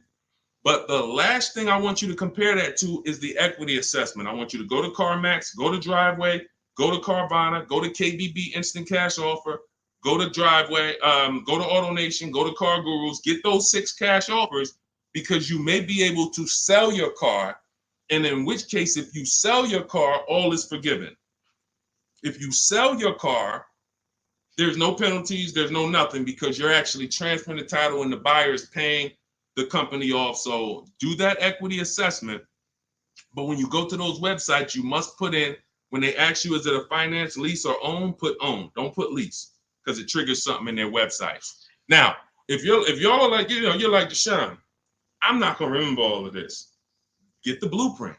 But the last thing I want you to compare that to is the equity assessment. I want you to go to CarMax, go to Driveway, go to Carvana, go to KBB Instant Cash Offer, go to Driveway, go to AutoNation, go to Car Gurus, get those 6 cash offers because you may be able to sell your car. And in which case, if you sell your car, all is forgiven. If you sell your car, there's no penalties, there's no nothing because you're actually transferring the title and the buyer is paying the company off. So do that equity assessment. But when you go to those websites, you must put in, when they ask you, is it a finance, lease, or own, put own. Don't put lease because it triggers something in their websites. Now, if y'all are like, you're like Deshone, I'm not going to remember all of this. Get the blueprint.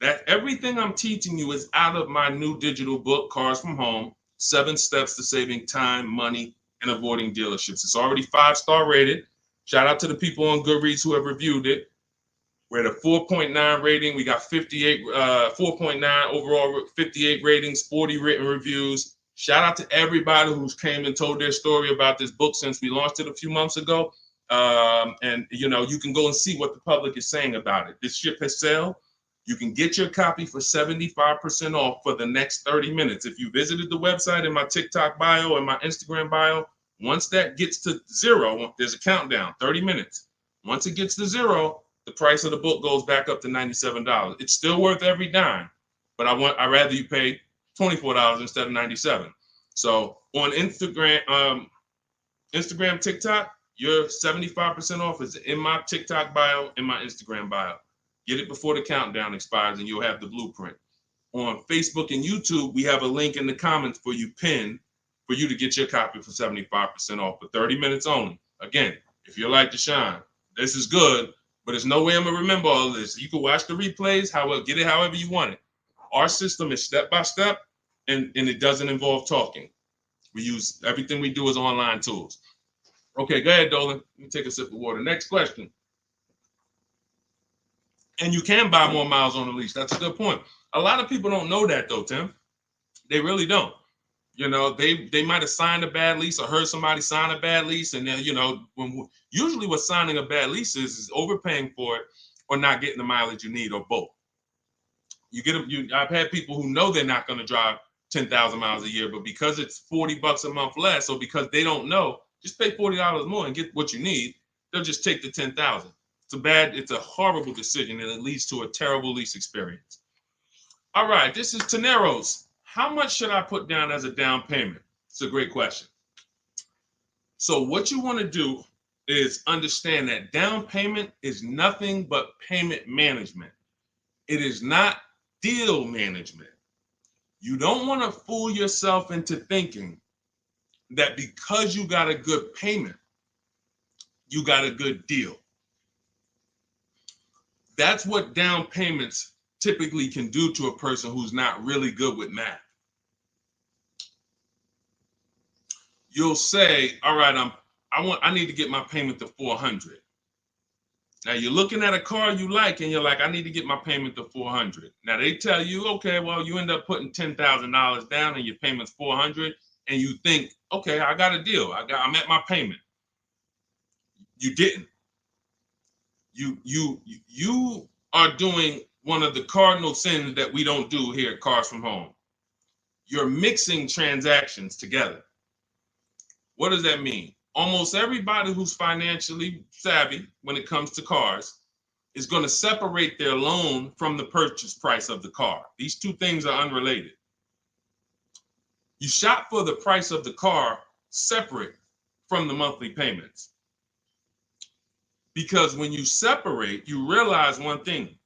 That everything I'm teaching you is out of my new digital book, Cars from Home, 7 Steps to Saving Time, Money, and Avoiding Dealerships. It's already 5-star rated. Shout out to the people on Goodreads who have reviewed it. We're at a 4.9 rating. We got 4.9 overall, 58 ratings, 40 written reviews. Shout out to everybody who's came and told their story about this book since we launched it a few months ago. And you can go and see what the public is saying about it. This ship has sailed. You can get your copy for 75% off for the next 30 minutes. If you visited the website in my TikTok bio and my Instagram bio, once that gets to 0, there's a countdown, 30 minutes. Once it gets to 0, the price of the book goes back up to $97. It's still worth every dime, but I'd rather you pay $24 instead of $97. So on Instagram, TikTok, your 75% off is in my TikTok bio, in my Instagram bio. Get it before the countdown expires and you'll have the blueprint. On Facebook and YouTube, we have a link in the comments for you pinned for you to get your copy for 75% off for 30 minutes only. Again, if you're like Deshone, this is good, but there's no way I'm going to remember all of this. You can watch the replays, get it however you want it. Our system is step-by-step, and it doesn't involve talking. Everything we do is online tools. Okay, go ahead, Dolan. Let me take a sip of water. Next question. And you can buy more miles on the lease. That's a good point. A lot of people don't know that though, Tim. They really don't. You know, they might have signed a bad lease or heard somebody sign a bad lease, and then, you know, usually what signing a bad lease is overpaying for it or not getting the mileage you need, or both. You get them. I've had people who know they're not going to drive 10,000 miles a year, but because it's $40 a month less, or because they don't know, just pay $40 more and get what you need. They'll just take the 10,000. It's a horrible decision, and it leads to a terrible lease experience. All right, this is Teneros. How much should I put down as a down payment? It's a great question. So what you want to do is understand that down payment is nothing but payment management. It is not deal management. You don't want to fool yourself into thinking that because you got a good payment, you got a good deal. That's what down payments typically can do to a person who's not really good with math. You'll say, all right, I need to get my payment to 400. Now you're looking at a car you like, and you're like, I need to get my payment to 400. Now they tell you, okay, well, you end up putting $10,000 down and your payment's 400, and you think, okay, I got a deal. I'm at my payment. You didn't. You are doing one of the cardinal sins that we don't do here at Cars from Home. You're mixing transactions together. What does that mean? Almost everybody who's financially savvy when it comes to cars is going to separate their loan from the purchase price of the car. These two things are unrelated. You shop for the price of the car separate from the monthly payments. Because when you separate, you realize one thing.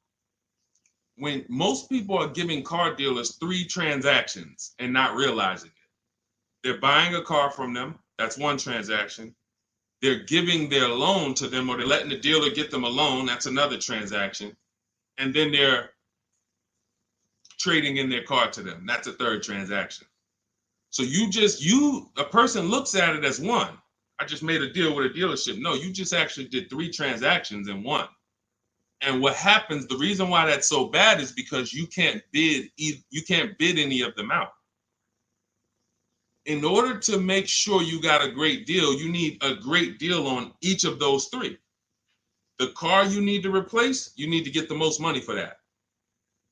When most people are giving car dealers 3 transactions and not realizing it, they're buying a car from them. That's one transaction. They're giving their loan to them, or they're letting the dealer get them a loan. That's another transaction. And then they're trading in their car to them. That's a third transaction. So a person looks at it as one. I just made a deal with a dealership. No, you just actually did 3 transactions in one. And what happens, the reason why that's so bad is because you can't bid any of them out. In order to make sure you got a great deal, you need a great deal on each of those 3. The car you need to replace, you need to get the most money for that.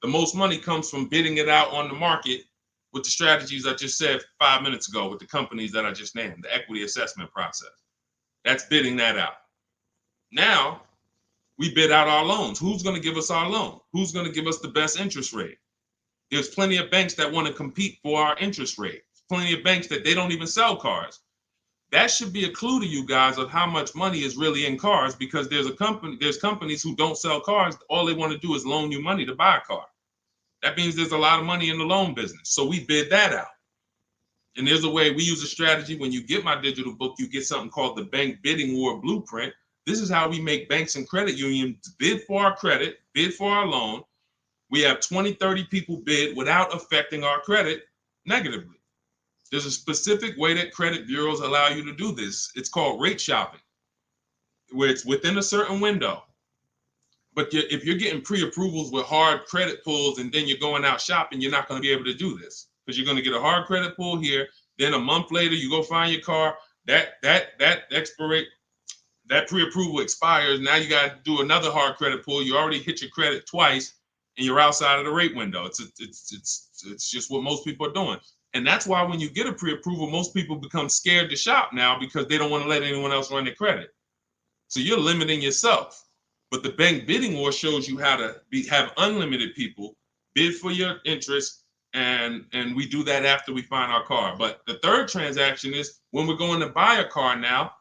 The most money comes from bidding it out on the market with the strategies I just said 5 minutes ago with the companies that I just named, the equity assessment process. That's bidding that out. Now, we bid out our loans. Who's going to give us our loan? Who's going to give us the best interest rate? There's plenty of banks that want to compete for our interest rate. Plenty of banks that they don't even sell cars. That should be a clue to you guys of how much money is really in cars, because there's companies who don't sell cars. All they want to do is loan you money to buy a car. That means there's a lot of money in the loan business. So we bid that out. And there's a way we use a strategy. When you get my digital book, you get something called the Bank Bidding War Blueprint. This is how we make banks and credit unions bid for our credit, bid for our loan. We have 20, 30 people bid without affecting our credit negatively. There's a specific way that credit bureaus allow you to do this. It's called rate shopping, where it's within a certain window. But if you're getting pre-approvals with hard credit pulls and then you're going out shopping, you're not going to be able to do this, because you're going to get a hard credit pull here. Then a month later, you go find your car. That pre-approval expires. Now you got to do another hard credit pull. You already hit your credit twice, and you're outside of the rate window. It's just what most people are doing. And that's why when you get a pre-approval, most people become scared to shop now, because they don't want to let anyone else run their credit. So you're limiting yourself. But the Bank Bidding War shows you how to have unlimited people bid for your interest, and we do that after we find our car. But the third transaction is when we're going to buy a car now.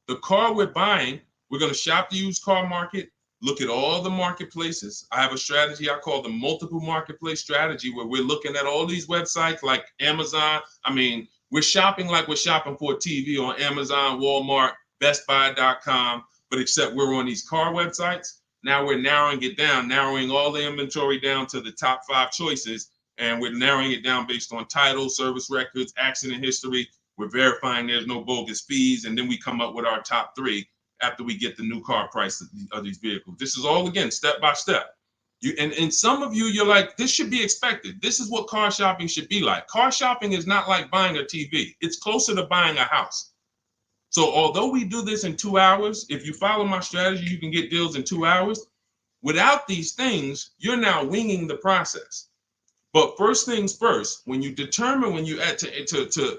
The car we're buying, we're going to shop the used car market, look at all the marketplaces. I have a strategy I call the multiple marketplace strategy, where we're looking at all these websites like Amazon. I mean, we're shopping like we're shopping for a TV on Amazon, Walmart, BestBuy.com, but except we're on these car websites. Now we're narrowing it down, narrowing all the inventory down to the top 5 choices, and we're narrowing it down based on title, service records, accident history. We're verifying there's no bogus fees, and then we come up with our top 3 after we get the new car price of these vehicles. This is all, again, step by step. And some of you, you're like, this should be expected. This is what car shopping should be like. Car shopping is not like buying a TV. It's closer to buying a house. So although we do this in 2 hours, if you follow my strategy, you can get deals in 2 hours. Without these things, you're now winging the process. But first things first, when you determine, when you add to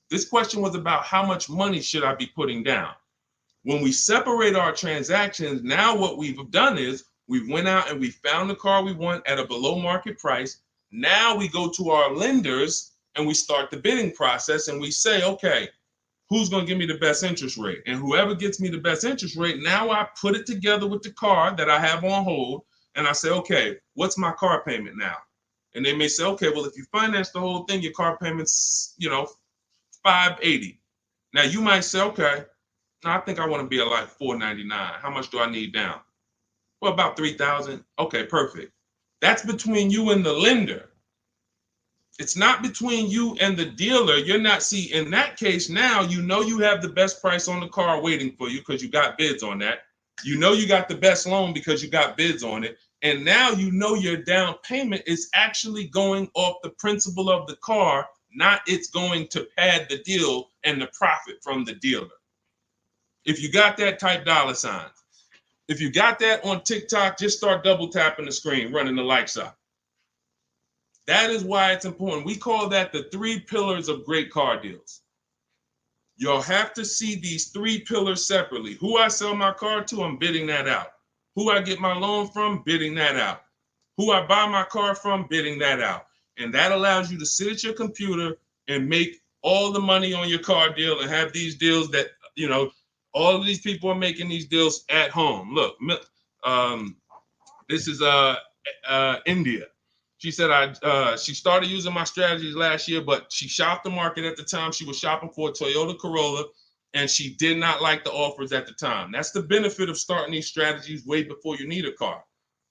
this question was about how much money should I be putting down? When we separate our transactions, now what we've done is we went out and we found the car we want at a below market price. Now we go to our lenders and we start the bidding process and we say, okay, who's going to give me the best interest rate? And whoever gets me the best interest rate, now I put it together with the car that I have on hold. And I say, okay, what's my car payment now? And they may say, okay, well, if you finance the whole thing, your car payment's, $580. Now you might say, okay, I think I want to be at like $499. How much do I need down? Well, about $3,000. Okay, perfect. That's between you and the lender. It's not between you and the dealer. You're not, see, in that case, now you have the best price on the car waiting for you because you got bids on that. You got the best loan because you got bids on it. And now your down payment is actually going off the principal of the car, not it's going to pad the deal and the profit from the dealer. If you got that, type $sign. If you got that on TikTok, just start double tapping the screen, running the like sign. That is why it's important. We call that the 3 pillars of great car deals. You'll have to see these 3 pillars separately. Who I sell my car to, I'm bidding that out. Who I get my loan from, bidding that out. Who I buy my car from, bidding that out. And that allows you to sit at your computer and make all the money on your car deal and have these deals that, all of these people are making these deals at home. Look, this is India. She said she started using my strategies last year, but she shopped the market at the time. She was shopping for a Toyota Corolla, and she did not like the offers at the time. That's the benefit of starting these strategies way before you need a car.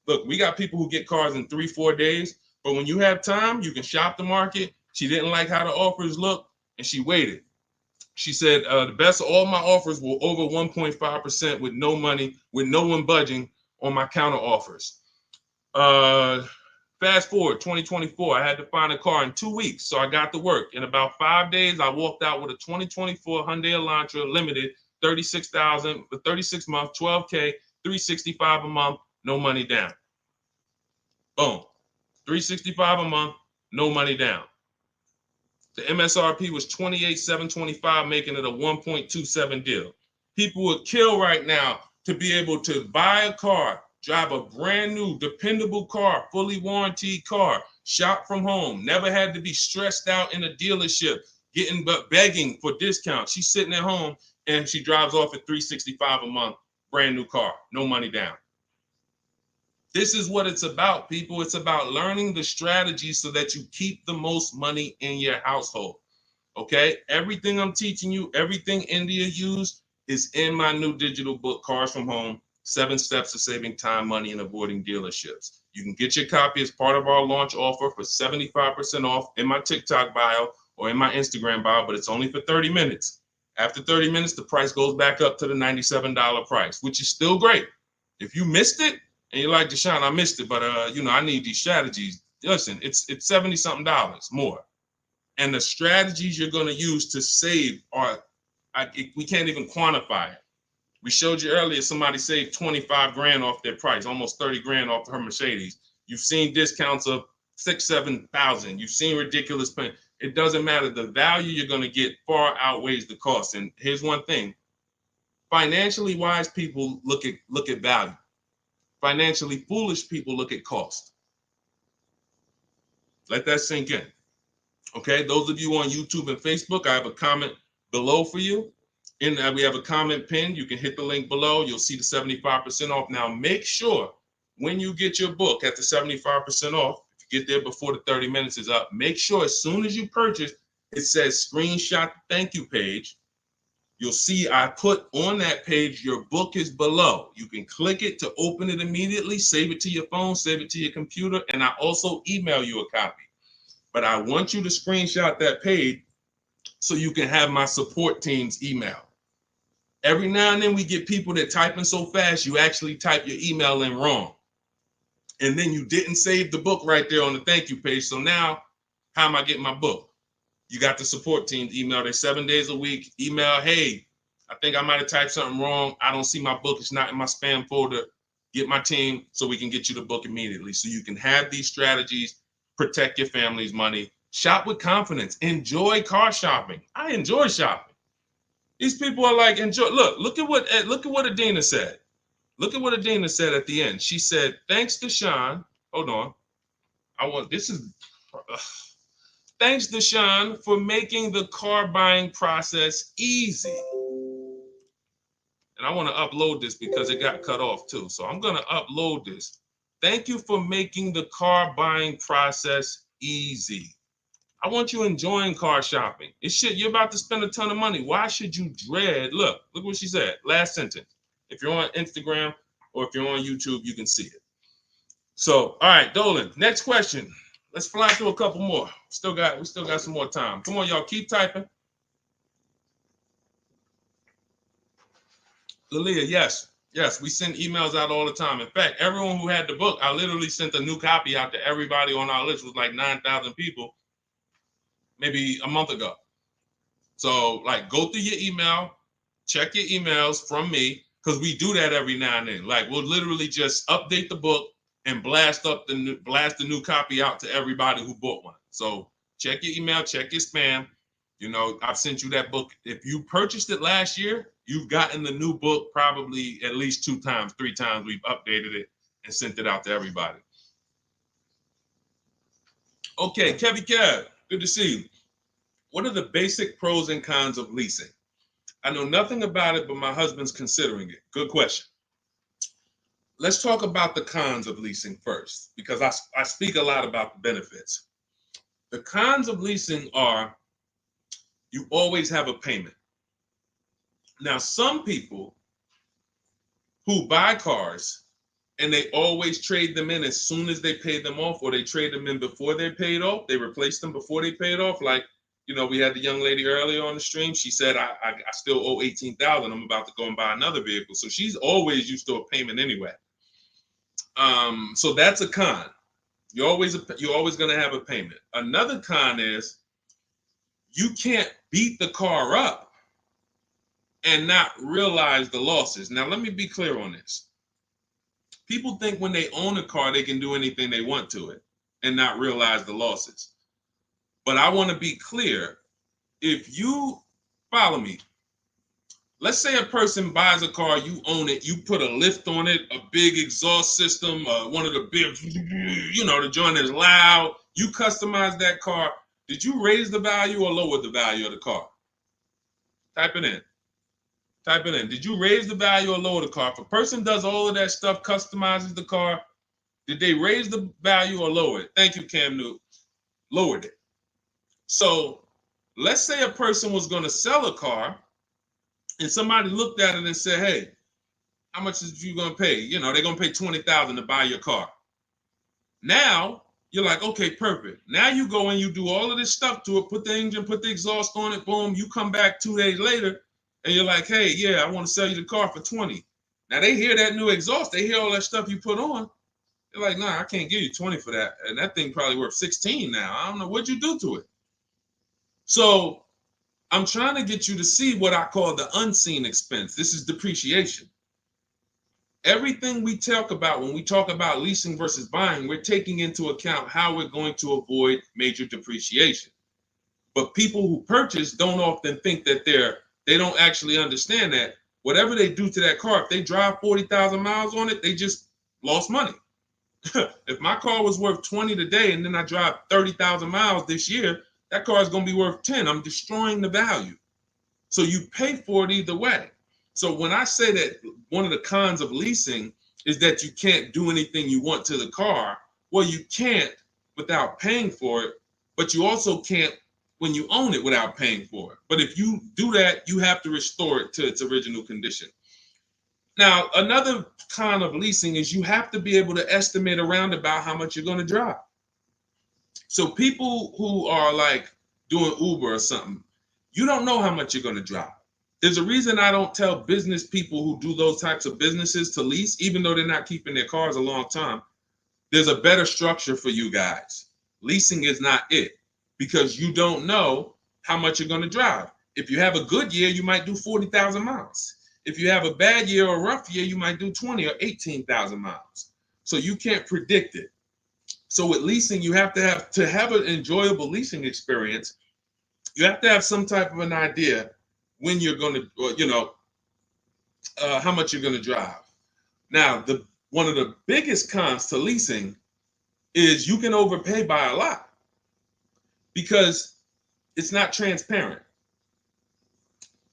Look, we got people who get cars in 3-4 days, but when you have time, you can shop the market. She didn't like how the offers looked, and she waited. She said the best of all my offers were over 1.5% with no money, with no one budging on my counter offers. Fast forward 2024, I had to find a car in 2 weeks, so I got to work. In about 5 days, I walked out with a 2024 Hyundai Elantra Limited, $36,000 for 36 months, $12K, $365 a month, no money down. Boom, $365 a month, no money down. The MSRP was $28,725, making it a 1.27 deal. People would kill right now to be able to buy a car, drive a brand new, dependable car, fully warranted car, shop from home, never had to be stressed out in a dealership, begging for discounts. She's sitting at home and she drives off at $365 a month, brand new car, no money down. This is what it's about, people. It's about learning the strategy so that you keep the most money in your household. Okay? Everything I'm teaching you, everything India used is in my new digital book, Cars from Home, 7 Steps to Saving Time, Money, and Avoiding Dealerships. You can get your copy as part of our launch offer for 75% off in my TikTok bio or in my Instagram bio, but it's only for 30 minutes. After 30 minutes, the price goes back up to the $97 price, which is still great. If you missed it, and you're like, Deshone, I missed it, but I need these strategies. Listen, it's $70-something more. And the strategies you're going to use to save we can't even quantify it. We showed you earlier, somebody saved 25 grand off their price, almost 30 grand off her Mercedes. You've seen discounts of 6,000-7,000. You've seen ridiculous pay. It doesn't matter. The value you're going to get far outweighs the cost. And here's one thing. Financially wise people look at value. Financially foolish people look at cost. Let that sink in. Okay, those of you on YouTube and Facebook, I have a comment below for you. We have a comment pinned. You can hit the link below. You'll see the 75% off. Now, make sure when you get your book at the 75% off, if you get there before the 30 minutes is up, make sure as soon as you purchase, it says screenshot the thank you page. You'll see I put on that page, your book is below. You can click it to open it immediately, save it to your phone, save it to your computer, and I also email you a copy. But I want you to screenshot that page so you can have my support team's email. Every now and then we get people that typing so fast, you actually type your email in wrong. and then you didn't save the book right there on the thank you page. So now, how am I getting my book? You got the support team email. They're 7 days a week. Email, hey, I think I might have typed something wrong. I don't see my book. It's not in my spam folder. Get my team so we can get you the book immediately. So you can have these strategies, protect your family's money, shop with confidence, enjoy car shopping. I enjoy shopping. These people are like, enjoy. Look at what Adina said. Look at what Adina said at the end. She said, thanks to Sean. Hold on. Thanks to Sean for making the car buying process easy. And I want to upload this because it got cut off too. So I'm going to upload this. Thank you for making the car buying process easy. I want you enjoying car shopping. It's shit. You're about to spend a ton of money. Why should you dread? Look what she said. Last sentence. If you're on Instagram or if you're on YouTube, you can see it. So, all right, Dolan, next question. Let's fly through a couple more. We still got some more time. Come on, y'all, keep typing. Lalia, yes, we send emails out all the time. In fact, everyone who had the book, I literally sent a new copy out to everybody on our list. It was like 9,000 people, maybe a month ago. So, like, go through your email, check your emails from me, because we do that every now and then. Like, we'll literally just update the book and blast the new copy out to everybody who bought one. So check your email, check your spam. You know, I've sent you that book. If you purchased it last year, you've gotten the new book probably at least 2 times, 3 times. We've updated it and sent it out to everybody. Okay, Kevy Kev, good to see you. What are the basic pros and cons of leasing? I know nothing about it, but my husband's considering it. Good question. Let's talk about the cons of leasing first, because I speak a lot about the benefits. The cons of leasing are you always have a payment. Now, some people who buy cars and they always trade them in as soon as they pay them off, or they trade them in before they paid off, they replace them before they paid off. Like, you know, we had the young lady earlier on the stream. She said, I still owe $18,000. I'm about to go and buy another vehicle. So she's always used to a payment anyway. So that's a con. You're always going to have a payment. Another con is you can't beat the car up and not realize the losses. Now, let me be clear on this. People think when they own a car, they can do anything they want to it and not realize the losses. But I want to be clear. If you follow me, let's say a person buys a car, you own it, you put a lift on it, a big exhaust system, one of the big, you know, the joint is loud. You customize that car. Did you raise the value or lower the value of the car? Type it in. Type it in. Did you raise the value or lower the car? If a person does all of that stuff, customizes the car, did they raise the value or lower it? Thank you, Cam Newton. Lowered it. So let's say a person was going to sell a car and somebody looked at it and said, hey, how much is you going to pay? You know, they're going to pay $20,000 to buy your car. Now you're like, okay, perfect. Now you go and you do all of this stuff to it, put the engine, put the exhaust on it, boom. You come back 2 days later and you're like, hey, yeah, I want to sell you the car for 20. Now they hear that new exhaust. They hear all that stuff you put on. They're like, nah, I can't give you 20 for that. And that thing probably worth 16 now. I don't know what you do to it. So I'm trying to get you to see what I call the unseen expense. This is depreciation. Everything we talk about when we talk about leasing versus buying, we're taking into account how we're going to avoid major depreciation. But people who purchase don't often think that they don't actually understand that whatever they do to that car, if they drive 40,000 miles on it, they just lost money. If my car was worth 20 today and then I drive 30,000 miles this year, that car is going to be worth 10. I'm destroying the value. So you pay for it either way. So when I say that one of the cons of leasing is that you can't do anything you want to the car, well, you can't without paying for it, but you also can't when you own it without paying for it. But if you do that, you have to restore it to its original condition. Now, another con of leasing is you have to be able to estimate around about how much you're going to drive. So people who are like doing Uber or something, you don't know how much you're going to drive. There's a reason I don't tell business people who do those types of businesses to lease, even though they're not keeping their cars a long time. there's a better structure for you guys. Leasing is not it, because you don't know how much you're going to drive. If you have a good year, you might do 40,000 miles. If you have a bad year or a rough year, you might do 20 or 18,000 miles. So you can't predict it. So with leasing, you have to have an enjoyable leasing experience. You have to have some type of an idea when you're going to, how much you're going to drive. Now, one of the biggest cons to leasing is you can overpay by a lot because it's not transparent.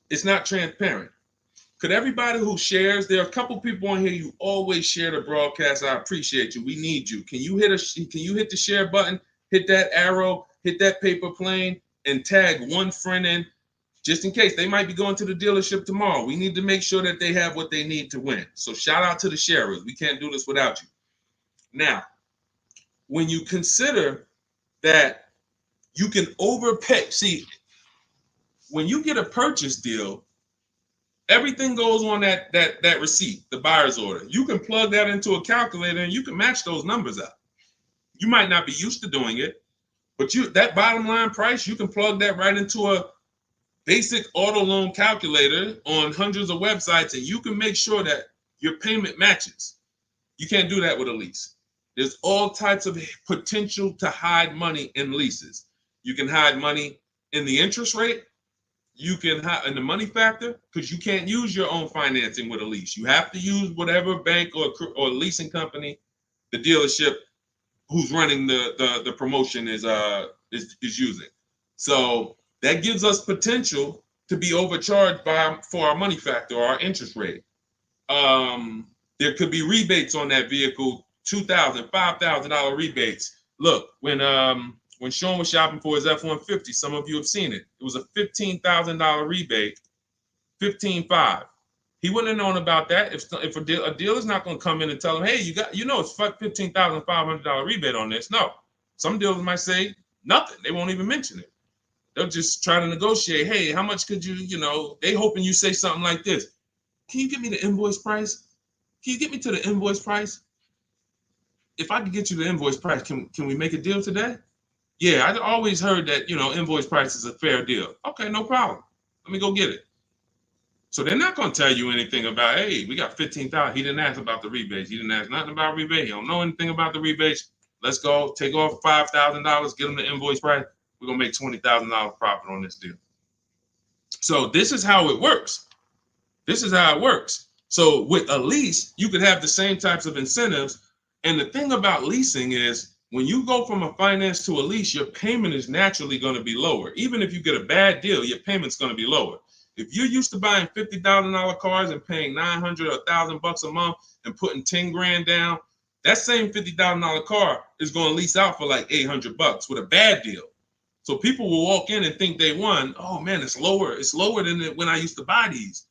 It's not transparent. Could everybody who shares, there are a couple people on here, you always share the broadcast. I appreciate you. We need you. Can you hit the share button, hit that arrow, hit that paper plane, and tag one friend in, just in case they might be going to the dealership tomorrow. We need to make sure that they have what they need to win. So shout out to the sharers. We can't do this without you. Now, when you consider that you can overpay, see, when you get a purchase deal, everything goes on that receipt, the buyer's order. You can plug that into a calculator and you can match those numbers up. You might not be used to doing it, but that bottom line price, you can plug that right into a basic auto loan calculator on hundreds of websites, and you can make sure that your payment matches. You can't do that with a lease. There's all types of potential to hide money in leases. You can hide money in the interest rate. You can hide in the money factor, because you can't use your own financing with a lease. You have to use whatever bank or leasing company the dealership who's running the promotion is using. So that gives us potential to be overcharged for our money factor or our interest rate. There could be rebates on that vehicle, $2,000, $5,000 rebates. Look, when Sean was shopping for his F-150, some of you have seen it. It was a $15,000 rebate, $15,500. He wouldn't have known about that if a dealer's not going to come in and tell him, hey, it's $15,500 rebate on this. No, some dealers might say nothing. They won't even mention it. They'll just try to negotiate. Hey, how much could you, they hoping you say something like this. Can you get me the invoice price? Can you get me to the invoice price? If I could get you the invoice price, can we make a deal today? Yeah, I always heard that, invoice price is a fair deal. Okay, no problem. Let me go get it. So they're not going to tell you anything about, hey, we got $15,000. He didn't ask about the rebates. He didn't ask nothing about rebate. He don't know anything about the rebates. Let's go take off $5,000, get him the invoice price. We're going to make $20,000 profit on this deal. So this is how it works. This is how it works. So with a lease, you could have the same types of incentives. And the thing about leasing is when you go from a finance to a lease, your payment is naturally going to be lower. Even if you get a bad deal, your payment's going to be lower. If you're used to buying $50,000 cars and paying $900 or $1,000 a month and putting 10 grand down, that same $50,000 car is going to lease out for like $800 with a bad deal. So people will walk in and think they won. Oh man, it's lower. It's lower than when I used to buy these.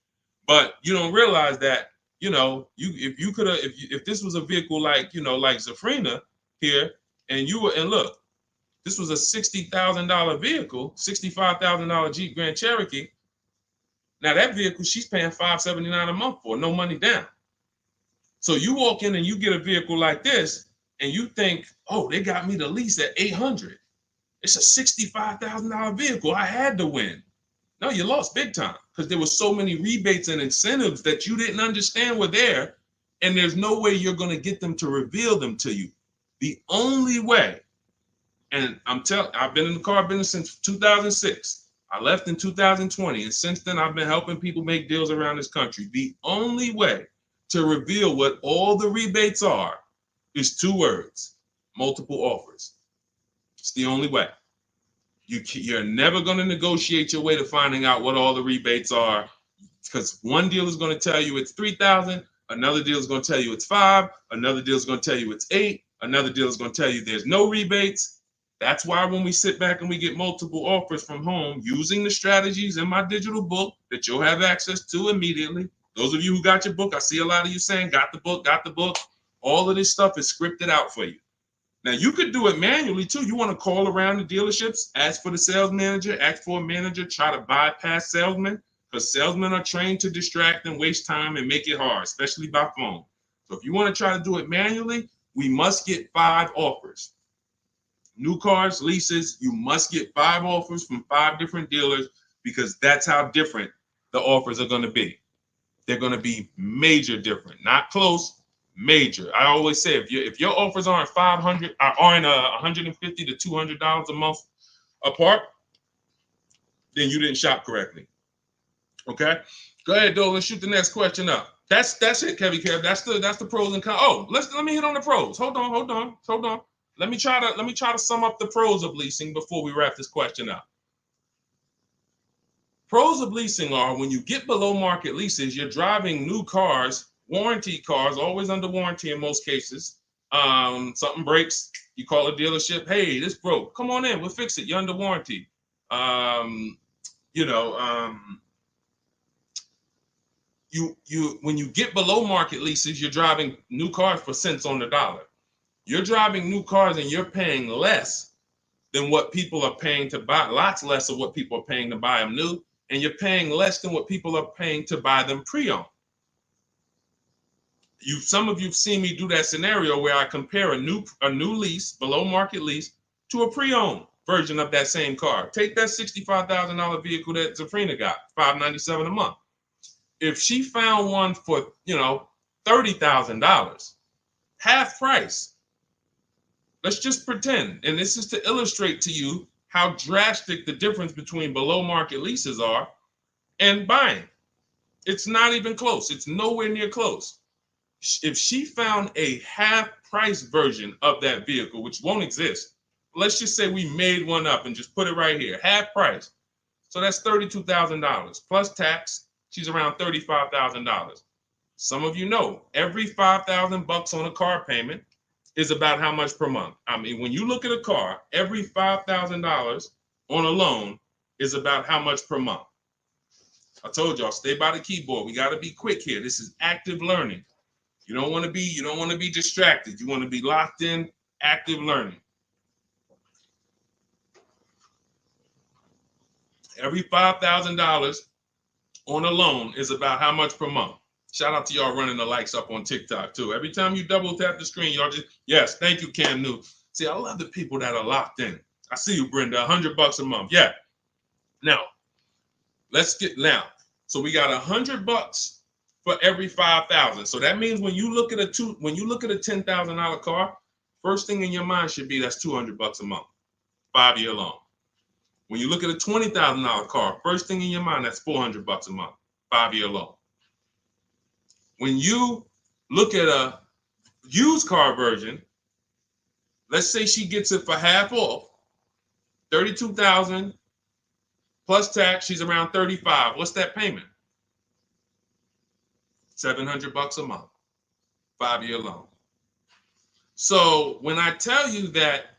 But you don't realize that, if this was a vehicle like Zafrina here, and look, this was a $60,000 vehicle, $65,000 Jeep Grand Cherokee. Now that vehicle, she's paying $579 a month for, no money down. So you walk in and you get a vehicle like this, and you think, oh, they got me the lease at $800. It's a $65,000 vehicle. I had to win. No, you lost big time because there were so many rebates and incentives that you didn't understand were there, and there's no way you're going to get them to reveal them to you. The only way, and I've been in the car business since 2006. I left in 2020, and since then I've been helping people make deals around this country. The only way to reveal what all the rebates are is 2 words: multiple offers. It's the only way. You're never going to negotiate your way to finding out what all the rebates are, because one deal is going to tell you it's $3,000, another deal is going to tell you it's $5,000, another deal is going to tell you it's $8,000, another deal is going to tell you there's no rebates. That's why when we sit back and we get multiple offers from home using the strategies in my digital book that you'll have access to immediately. Those of you who got your book, I see a lot of you saying, got the book. All of this stuff is scripted out for you. Now, you could do it manually, too. You want to call around the dealerships, ask for the sales manager, ask for a manager, try to bypass salesmen, because salesmen are trained to distract and waste time and make it hard, especially by phone. So if you want to try to do it manually, we must get 5 offers. New cars, leases, you must get 5 offers from 5 different dealers because that's how different the offers are going to be. They're going to be major different, not close, major. I always say if your offers aren't $150 to $200 a month apart, then you didn't shop correctly. Okay, go ahead, Doe. Let's shoot the next question up. That's it, Kevy Kev. That's the pros and cons. Oh, let me hit on the pros. Hold on. Let me try to sum up the pros of leasing before we wrap this question up. Pros of leasing are when you get below market leases, you're driving new cars, warranty cars, always under warranty in most cases. Something breaks, you call a dealership. Hey, this broke. Come on in, we'll fix it. You're under warranty. When you get below market leases, you're driving new cars for cents on the dollar. You're driving new cars and you're paying less than what people are paying to buy, lots less of what people are paying to buy them new, and you're paying less than what people are paying to buy them pre-owned. Some of you've seen me do that scenario where I compare a new lease, below market lease, to a pre-owned version of that same car. Take that $65,000 vehicle that Zafrina got, $597 a month. If she found one for, $30,000, half price, let's just pretend, and this is to illustrate to you how drastic the difference between below market leases are and buying. It's not even close. It's nowhere near close. If she found a half price version of that vehicle, which won't exist, let's just say we made one up and just put it right here, half price. So that's $32,000 plus tax. She's around $35,000. Some of you know every $5,000 on a car payment is about how much per month. I mean, when you look at a car, every $5,000 on a loan is about how much per month. I told y'all, stay by the keyboard. We got to be quick here. This is active learning. You don't want to be distracted. You want to be locked in, active learning. Every $5,000 on a loan is about how much per month. Shout out to y'all running the likes up on TikTok too. Every time you double tap the screen, y'all just, yes, thank you, Cam New. See, I love the people that are locked in. I see you, Brenda, $100 a month. Yeah. Now, so we got $100 for every 5,000. So that means when you look at a $10,000 car, first thing in your mind should be that's $200 a month, 5-year loan. When you look at a $20,000 car, first thing in your mind, that's $400 a month, 5-year loan. When you look at a used car version, let's say she gets it for half off, $32,000 plus tax, she's around $35,000. What's that payment? $700 a month, 5-year loan. So when I tell you that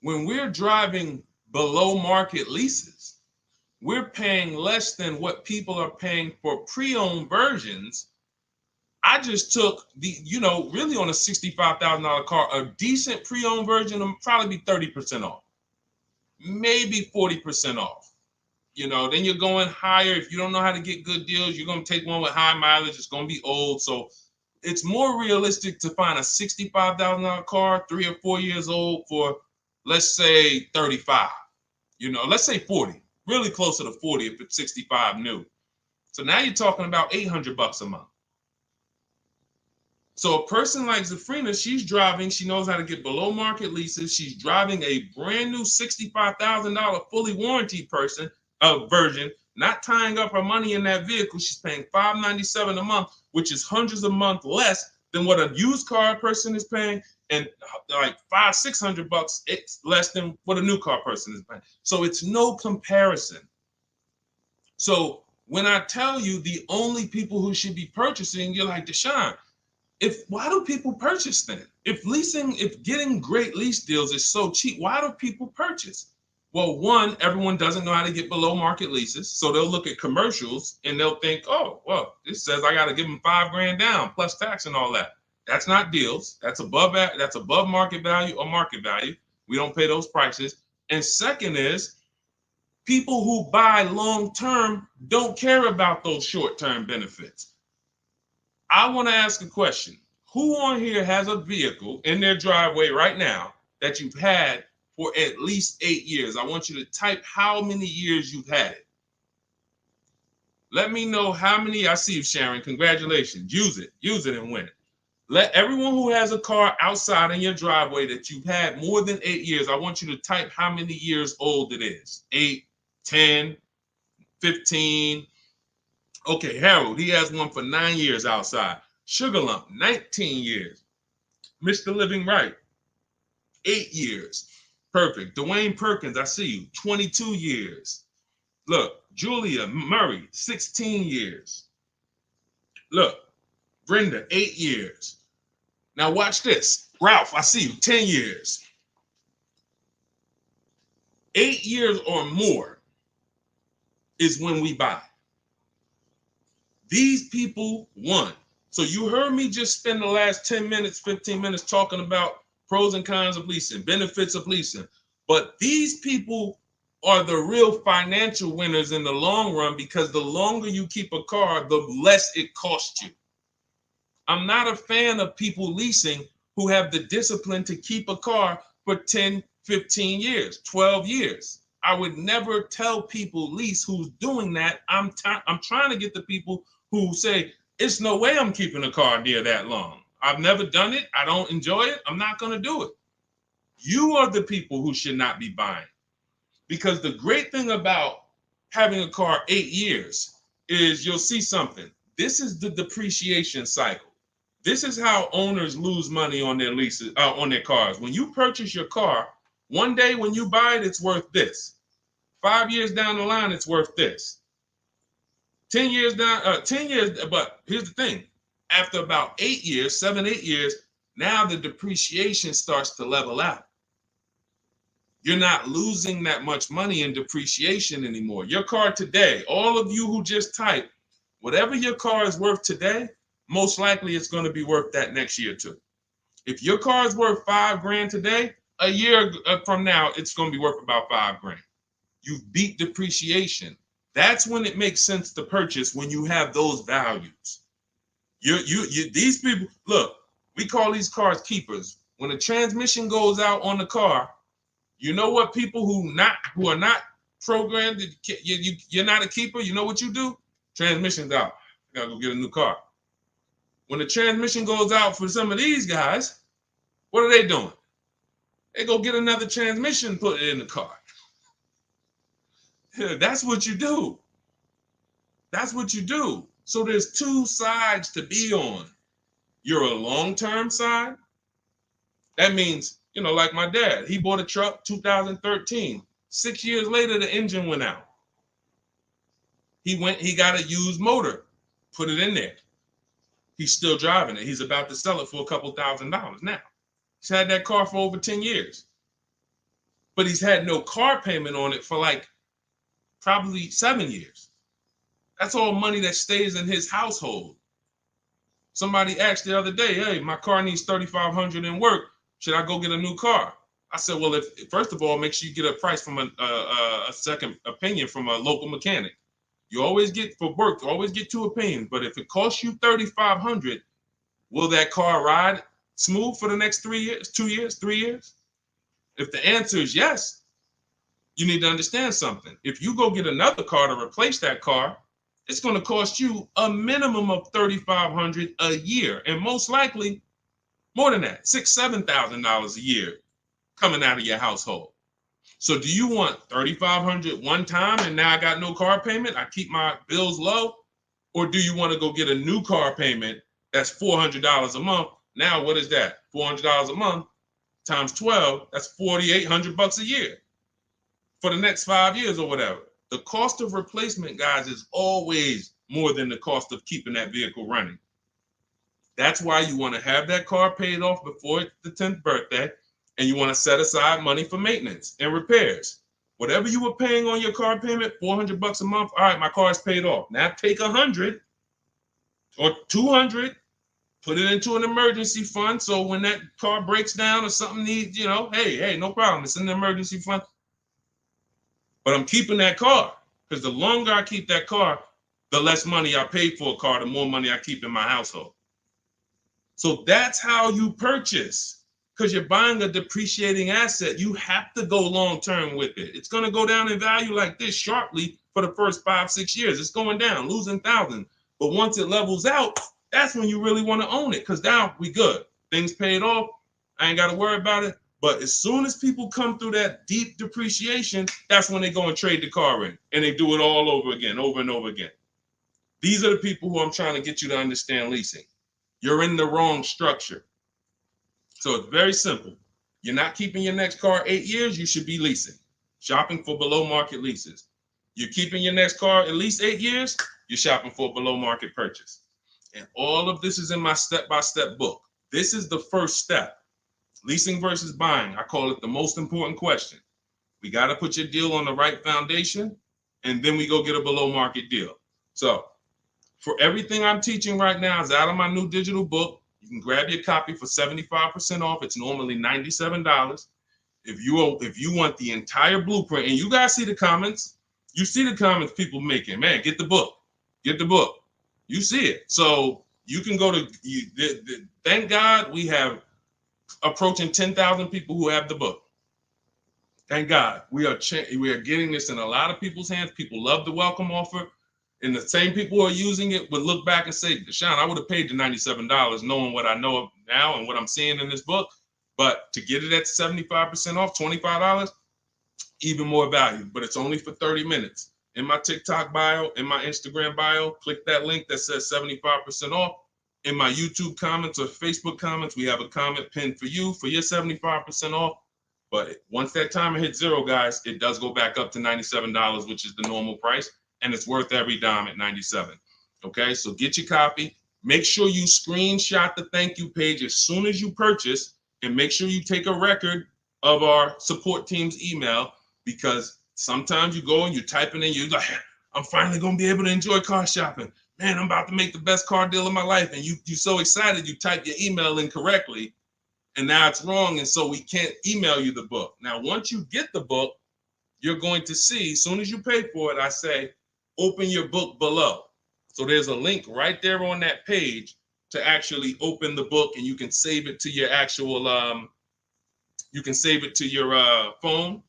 when we're driving below market leases, we're paying less than what people are paying for pre-owned versions. I just took really on a $65,000 car, a decent pre-owned version will probably be 30% off, maybe 40% off. Then you're going higher. If you don't know how to get good deals, you're going to take one with high mileage. It's going to be old. So it's more realistic to find a $65,000 car, 3 or 4 years old for, let's say 35, let's say 40, really closer to 40 if it's 65 new. So now you're talking about $800 a month. So a person like Zafrina, she's driving, she knows how to get below market leases. She's driving a brand new $65,000 fully warranted version, not tying up her money in that vehicle. She's paying $597 a month, which is hundreds a month less than what a used car person is paying, and like $500-$600 it's less than what a new car person is paying. So it's no comparison. So when I tell you the only people who should be purchasing, you're like, Deshone, why do people purchase then? If getting great lease deals is so cheap, why do people purchase? Well, one, everyone doesn't know how to get below market leases. So they'll look at commercials and they'll think, oh, well, this says I got to give them $5,000 down plus tax and all that. That's not deals. That's above market value or market value. We don't pay those prices. And second is, people who buy long-term don't care about those short-term benefits. I want to ask a question. Who on here has a vehicle in their driveway right now that you've had for at least 8 years? I want you to type how many years you've had it. Let me know how many. I see you, Sharon. Congratulations. Use it and win. Let everyone who has a car outside in your driveway that you've had more than 8 years, I want you to type how many years old it is. 8, 10, 15. Okay, Harold, he has one for 9 years outside. Sugar Lump, 19 years. Mr. Living Right, 8 years. Perfect. Dwayne Perkins, I see you, 22 years. Look, Julia Murray, 16 years. Look, Brenda, 8 years. Now watch this. Ralph, I see you, 10 years. 8 years or more is when we buy. These people won. So you heard me just spend the last 10 minutes, 15 minutes talking about pros and cons of leasing, benefits of leasing. But these people are the real financial winners in the long run, because the longer you keep a car, the less it costs you. I'm not a fan of people leasing who have the discipline to keep a car for 10, 15 years, 12 years. I would never tell people lease who's doing that. I'm trying to get the people who say, it's no way I'm keeping a car near that long. I've never done it. I don't enjoy it. I'm not going to do it. You are the people who should not be buying. Because the great thing about having a car 8 years is you'll see something. This is the depreciation cycle. This is how owners lose money on their leases, on their cars. When you purchase your car, one day when you buy it, it's worth this. 5 years down the line, it's worth this. 10 years down, 10 years, but here's the thing. After about 8 years, 7, 8 years, now the depreciation starts to level out. You're not losing that much money in depreciation anymore. Your car today, all of you who just typed, whatever your car is worth today, most likely it's going to be worth that next year too. If your car is worth $5,000 today, a year from now, it's going to be worth about $5,000. You beat depreciation. That's when it makes sense to purchase, when you have those values. These people, look, we call these cars keepers. When a transmission goes out on the car, you know what people who are not programmed, you're not a keeper, you know what you do? Transmission's out. You gotta go get a new car. When the transmission goes out for some of these guys, what are they doing? They go get another transmission and put it in the car. That's what you do. That's what you do. So there's two sides to be on. You're a long-term side. That means, like my dad, he bought a truck 2013. 6 years later, the engine went out. He got a used motor, put it in there. He's still driving it. He's about to sell it for a couple $1,000s now. He's had that car for over 10 years. But he's had no car payment on it for probably 7 years. That's all money that stays in his household. Somebody asked the other day, hey, my car needs $3,500 in work. Should I go get a new car? I said, well, first of all, make sure you get a price from a second opinion from a local mechanic. You always get, for work, you always get 2 opinions. But if it costs you $3,500, will that car ride smooth for the next 3 years, 2 years, 3 years? If the answer is yes, you need to understand something. If you go get another car to replace that car, it's going to cost you a minimum of $3,500 a year, and most likely more than that, $6,000, $7,000 a year coming out of your household. So do you want $3,500 one time and now I got no car payment, I keep my bills low? Or do you want to go get a new car payment that's $400 a month? Now what is that? $400 a month times 12, that's $4,800 a year for the next 5 years or whatever. The cost of replacement, guys, is always more than the cost of keeping that vehicle running. That's why you want to have that car paid off before the 10th birthday, and you want to set aside money for maintenance and repairs. Whatever you were paying on your car payment, $400 a month. All right, my car is paid off. Now take $100 or $200, put it into an emergency fund. So when that car breaks down or something needs, hey, no problem. It's in the emergency fund. But I'm keeping that car, because the longer I keep that car, the less money I pay for a car, the more money I keep in my household. So that's how you purchase, because you're buying a depreciating asset. You have to go long term with it. It's going to go down in value like this sharply for the first 5-6 years. It's going down, losing thousands. But once it levels out, that's when you really want to own it, because now we good. Things paid off. I ain't got to worry about it. But as soon as people come through that deep depreciation, that's when they go and trade the car in, and they do it all over again, over and over again. These are the people who I'm trying to get you to understand leasing. You're in the wrong structure. So it's very simple. You're not keeping your next car 8 years, you should be leasing, shopping for below market leases. You're keeping your next car at least 8 years, you're shopping for a below market purchase. And all of this is in my step-by-step book. This is the first step. Leasing versus buying. I call it the most important question. We got to put your deal on the right foundation, and then we go get a below market deal. So for everything I'm teaching right now is out of my new digital book. You can grab your copy for 75% off. It's normally $97. If you want the entire blueprint, and you guys see the comments, you see the comments people making, man, get the book. Get the book. You see it. So you can go to, thank God we have approaching 10,000 people who have the book. Thank God. We are getting this in a lot of people's hands. People love the welcome offer. And the same people who are using it would look back and say, Deshone, I would have paid the $97 knowing what I know now and what I'm seeing in this book. But to get it at 75% off, $25, even more value. But it's only for 30 minutes. In my TikTok bio, in my Instagram bio, click that link that says 75% off. In my YouTube comments or Facebook comments, we have a comment pinned for you for your 75% off. But once that timer hits zero, guys, it does go back up to $97, which is the normal price. And it's worth every dime at $97. Okay, so get your copy. Make sure you screenshot the thank you page as soon as you purchase, and make sure you take a record of our support team's email, because sometimes you go and you type it in, you're like, I'm finally going to be able to enjoy car shopping. Man, I'm about to make the best car deal of my life. And you're so excited, you type your email in correctly, and now it's wrong. And so we can't email you the book. Now, once you get the book, you're going to see, as soon as you pay for it, I say, open your book below. So there's a link right there on that page to actually open the book, and you can save it to your actual, you can save it to your phone.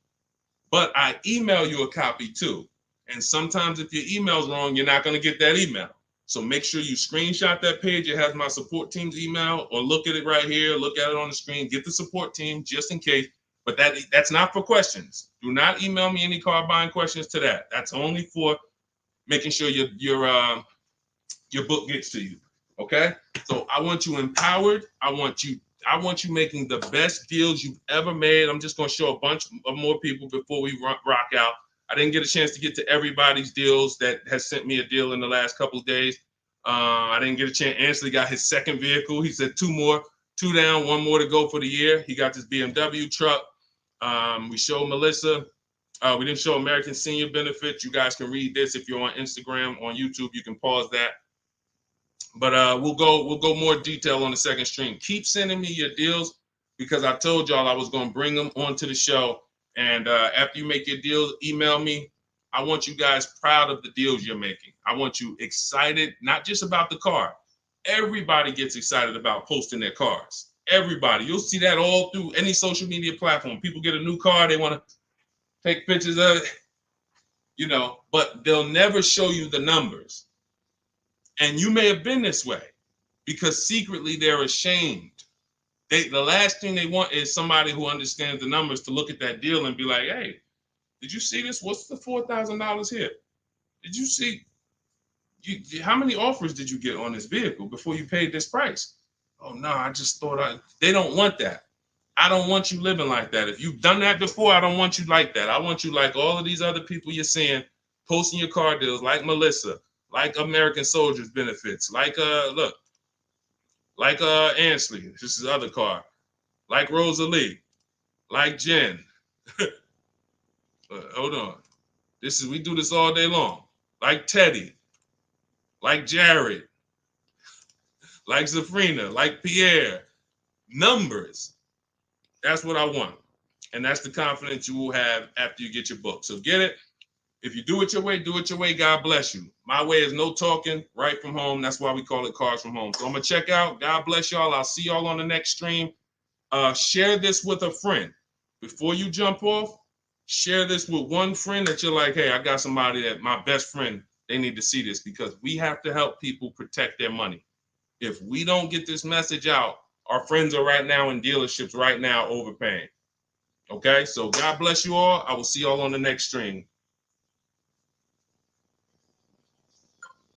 But I email you a copy too. And sometimes if your email's wrong, you're not going to get that email. So make sure you screenshot that page. It has my support team's email, or look at it right here. Look at it on the screen. Get the support team just in case. But that's not for questions. Do not email me any car buying questions to that. That's only for making sure your book gets to you. Okay? So I want you empowered. I want you making the best deals you've ever made. I'm just going to show a bunch of more people before we rock out. I didn't get a chance to get to everybody's deals that has sent me a deal in the last couple of days. I didn't get a chance. Ansley got his second vehicle. He said 2 down, 1 more to go for the year. He got this BMW truck. We showed Melissa. We didn't show American Senior Benefits. You guys can read this if you're on Instagram, on YouTube. You can pause that. But we'll go more detail on the second stream. Keep sending me your deals, because I told y'all I was going to bring them onto the show. And after you make your deals, email me. I want you guys proud of the deals you're making. I want you excited, not just about the car. Everybody gets excited about posting their cars. Everybody. You'll see that all through any social media platform. People get a new car, they want to take pictures of it, but they'll never show you the numbers. And you may have been this way, because secretly they're ashamed. The last thing they want is somebody who understands the numbers to look at that deal and be like, hey, did you see this? What's the $4,000 here? Did you see? How many offers did you get on this vehicle before you paid this price? Oh, no, I just thought they don't want that. I don't want you living like that. If you've done that before, I don't want you like that. I want you like all of these other people you're seeing posting your car deals, like Melissa, like American Soldiers Benefits, like Ansley, this is his other car, like Rosalie, like Jen. Hold on. We do this all day long. Like Teddy, like Jared, like Zafrina, like Pierre. Numbers. That's what I want. And that's the confidence you will have after you get your book. So get it. If you do it your way, do it your way. God bless you. My way is no talking, right from home. That's why we call it Cars from Home. So I'm going to check out. God bless y'all. I'll see y'all on the next stream. Share this with a friend. Before you jump off, share this with one friend that you're like, hey, I got somebody that my best friend, they need to see this, because we have to help people protect their money. If we don't get this message out, our friends are right now in dealerships right now overpaying. Okay, so God bless you all. I will see y'all on the next stream.